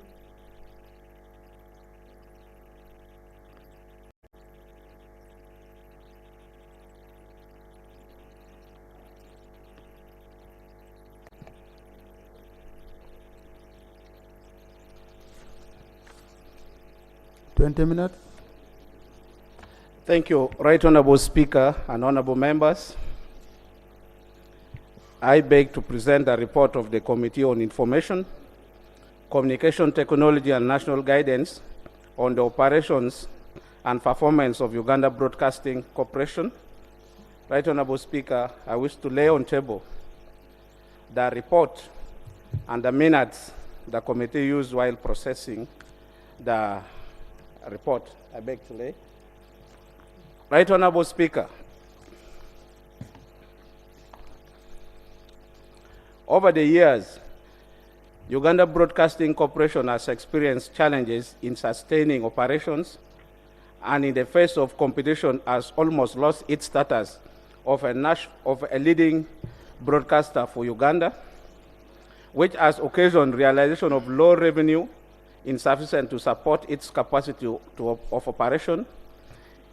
Minutes. Thank you, Right Honourable Speaker and Honourable Members. I beg to present a report of the Committee on Information, Communication Technology and National Guidance on the operations and performance of Uganda Broadcasting Corporation. Right Honourable Speaker, I wish to lay on table the report and the minutes the committee used while processing the report. I beg to lay. Right Honourable Speaker, over the years, Uganda Broadcasting Corporation has experienced challenges in sustaining operations and in the face of competition has almost lost its status of a leading broadcaster for Uganda, which has occasioned realization of low revenue insufficient to support its capacity of operation.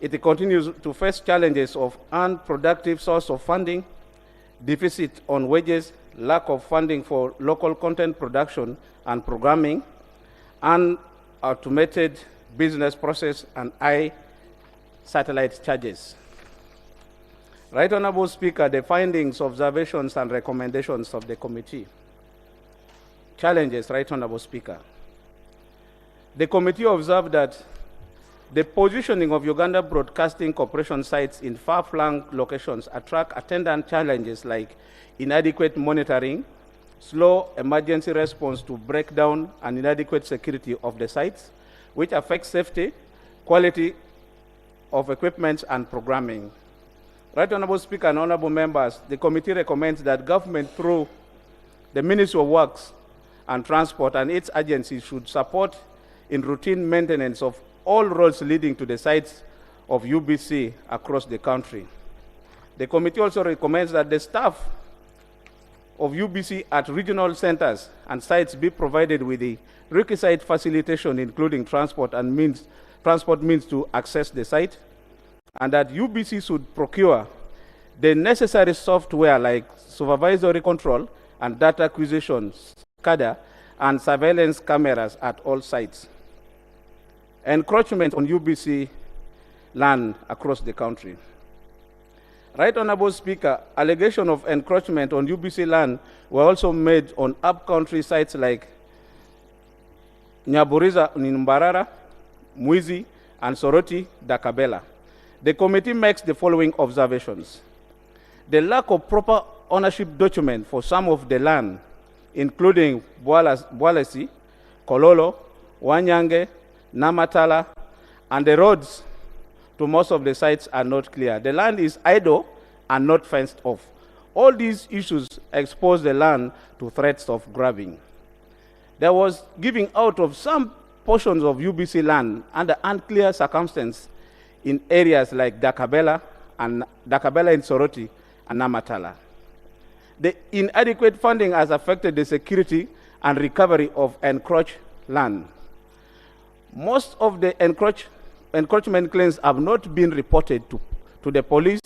It continues to face challenges of unproductive source of funding, deficit on wages, lack of funding for local content production and programming, and automated business process and high satellite charges. Right Honourable Speaker, the findings, observations, and recommendations of the committee. Challenges, Right Honourable Speaker. The committee observed that The positioning of Uganda Broadcasting Corporation sites in far-flung locations attract attendant challenges like inadequate monitoring, slow emergency response to breakdown, and inadequate security of the sites, which affects safety, quality of equipment, and programming. Right Honorable Speaker and Honorable Members, the committee recommends that government through the Ministry of Works and Transport and its agencies should support in routine maintenance of all roads leading to the sites of UBC across the country. The committee also recommends that the staff of UBC at regional centers and sites be provided with the requisite facilitation, including transport means to access the site, and that UBC should procure the necessary software like supervisory control and data acquisition, SCADA, and surveillance cameras at all sites. Encroachment on UBC land across the country. Right Honorable Speaker, allegations of encroachment on UBC land were also made on up-country sites like Nyaburiza in Mbarara, Mwizi, and Soroti, Dakabela. The committee makes the following observations. The lack of proper ownership document for some of the land, including Bwalesi, Kololo, Wanyange, Namatala, and the roads to most of the sites are not clear. The land is idle and not fenced off. All these issues expose the land to threats of grabbing. There was giving out of some portions of UBC land under unclear circumstances in areas like Dakabela in Soroti and Namatala. The inadequate funding has affected the security and recovery of encroached land. Most of the encroachment claims have not been reported to the police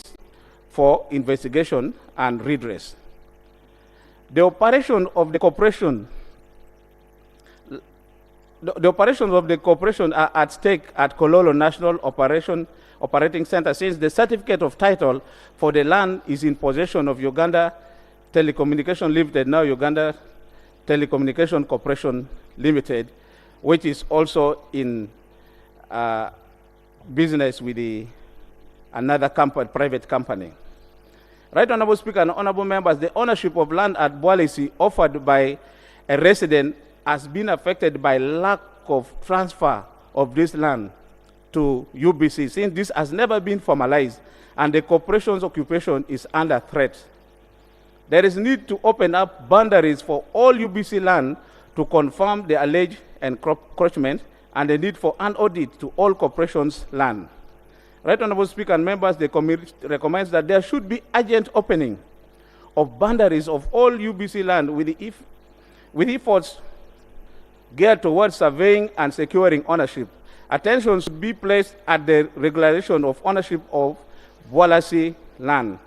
for investigation and redress. The operation of the corporation The operations of the corporation are at stake at Kololo National Operating Center, since the certificate of title for the land is in possession of Uganda Telecommunication Limited, now Uganda Telecommunication Corporation Limited, which is also in business with another company, private company. Right Honorable Speaker and Honorable Members, the ownership of land at Bwalesi offered by a resident has been affected by lack of transfer of this land to UBC, since this has never been formalized and the corporation's occupation is under threat. There is need to open up boundaries for all UBC land to confirm the alleged encroachment and the need for an audit to all corporations' land. Right Honorable Speaker and members, the committee recommends that there should be urgent opening of boundaries of all UBC land with efforts geared towards surveying and securing ownership. Attention should be placed at the regularization of ownership of Bwalesi land.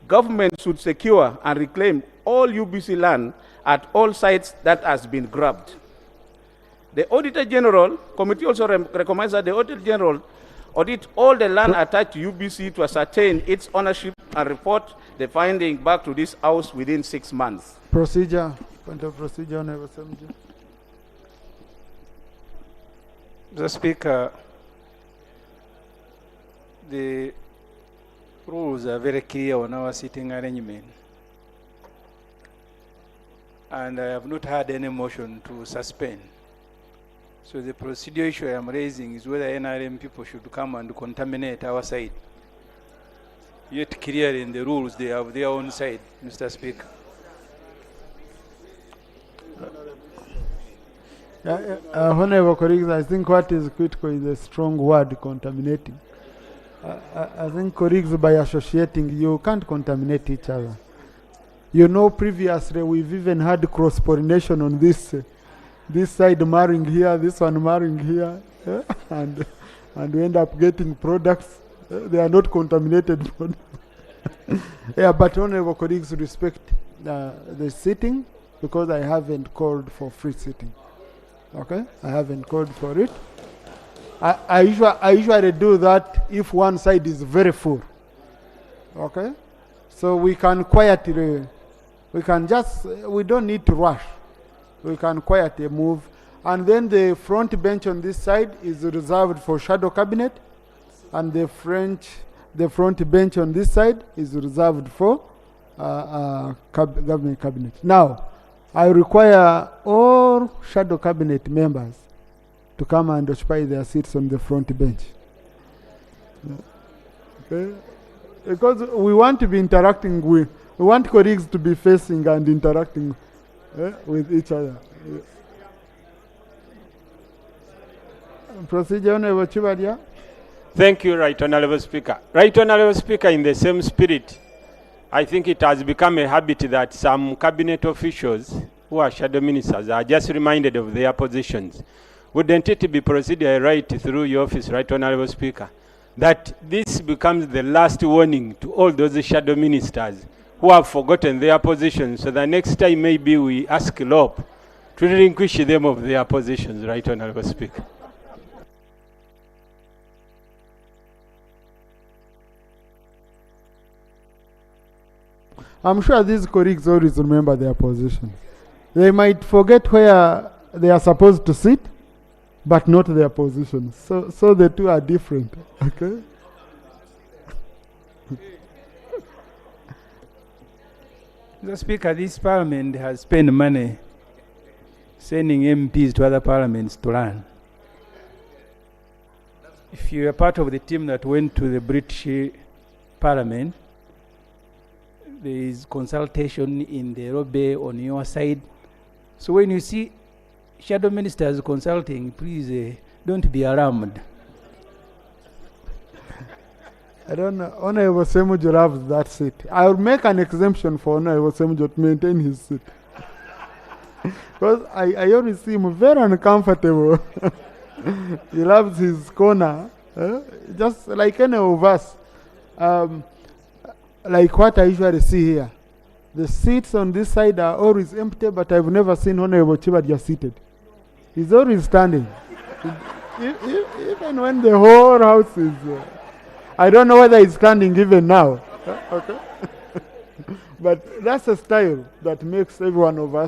Government should secure and reclaim all UBC land at all sites that has been grabbed. The Auditor General Committee also recommends that the Auditor General audit all the land attached to UBC to ascertain its ownership and report the finding back to this House within 6 months. Procedure, point of procedure, Honorable Semjo. Mr. Speaker, the rules are very clear on our sitting arrangement, and I have not had any motion to suspend. So the procedure issue I am raising is whether NRM people should come and contaminate our side. Yet clearly in the rules they have their own side, Mr. Speaker. Honorable colleagues, I think what is critical is a strong word, contaminating. I think colleagues, by associating, you can't contaminate each other. You know, previously we've even had cross-pollination on this side marrying here, this one marrying here, and we end up getting products. They are not contaminated. Yeah, but honorable colleagues, respect the sitting, because I haven't called for free sitting. Okay, I haven't called for it. I usually do that if one side is very full. Okay, so we can quietly, we don't need to rush. We can quietly move. And then the front bench on this side is reserved for shadow cabinet, and the front bench on this side is reserved for government cabinet. Now, I require all shadow cabinet members to come and occupy their seats on the front bench. Okay? Because we want to be interacting we want colleagues to be facing and interacting with each other. Procedure, Honorable Chibadia. Thank you, Right Honorable Speaker. Right Honorable Speaker, in the same spirit, I think it has become a habit that some cabinet officials who are shadow ministers are just reminded of their positions. Wouldn't it be procedure right through your office, Right Honorable Speaker, that this becomes the last warning to all those shadow ministers who have forgotten their positions, so that next time maybe we ask LOP to relinquish them of their positions, Right Honorable Speaker. I'm sure these colleagues always remember their position. They might forget where they are supposed to sit, but not their position. So the two are different. Okay? Mr. Speaker, this parliament has spent money sending MPs to other parliaments to learn. If you are part of the team that went to the British Parliament, there is consultation in the lobby on your side. So when you see shadow ministers consulting, please don't be alarmed. I don't know. Honorable Semujo loves that seat. I will make an exemption for Honorable Semujo to maintain his seat. Because I always see him very uncomfortable. He loves his corner. Just like any of us. Like what I usually see here. The seats on this side are always empty, but I've never seen Honorable Chibadia seated. He's always standing. Even when the whole house is... I don't know whether he's standing even now. Okay? But that's a style that makes every one of us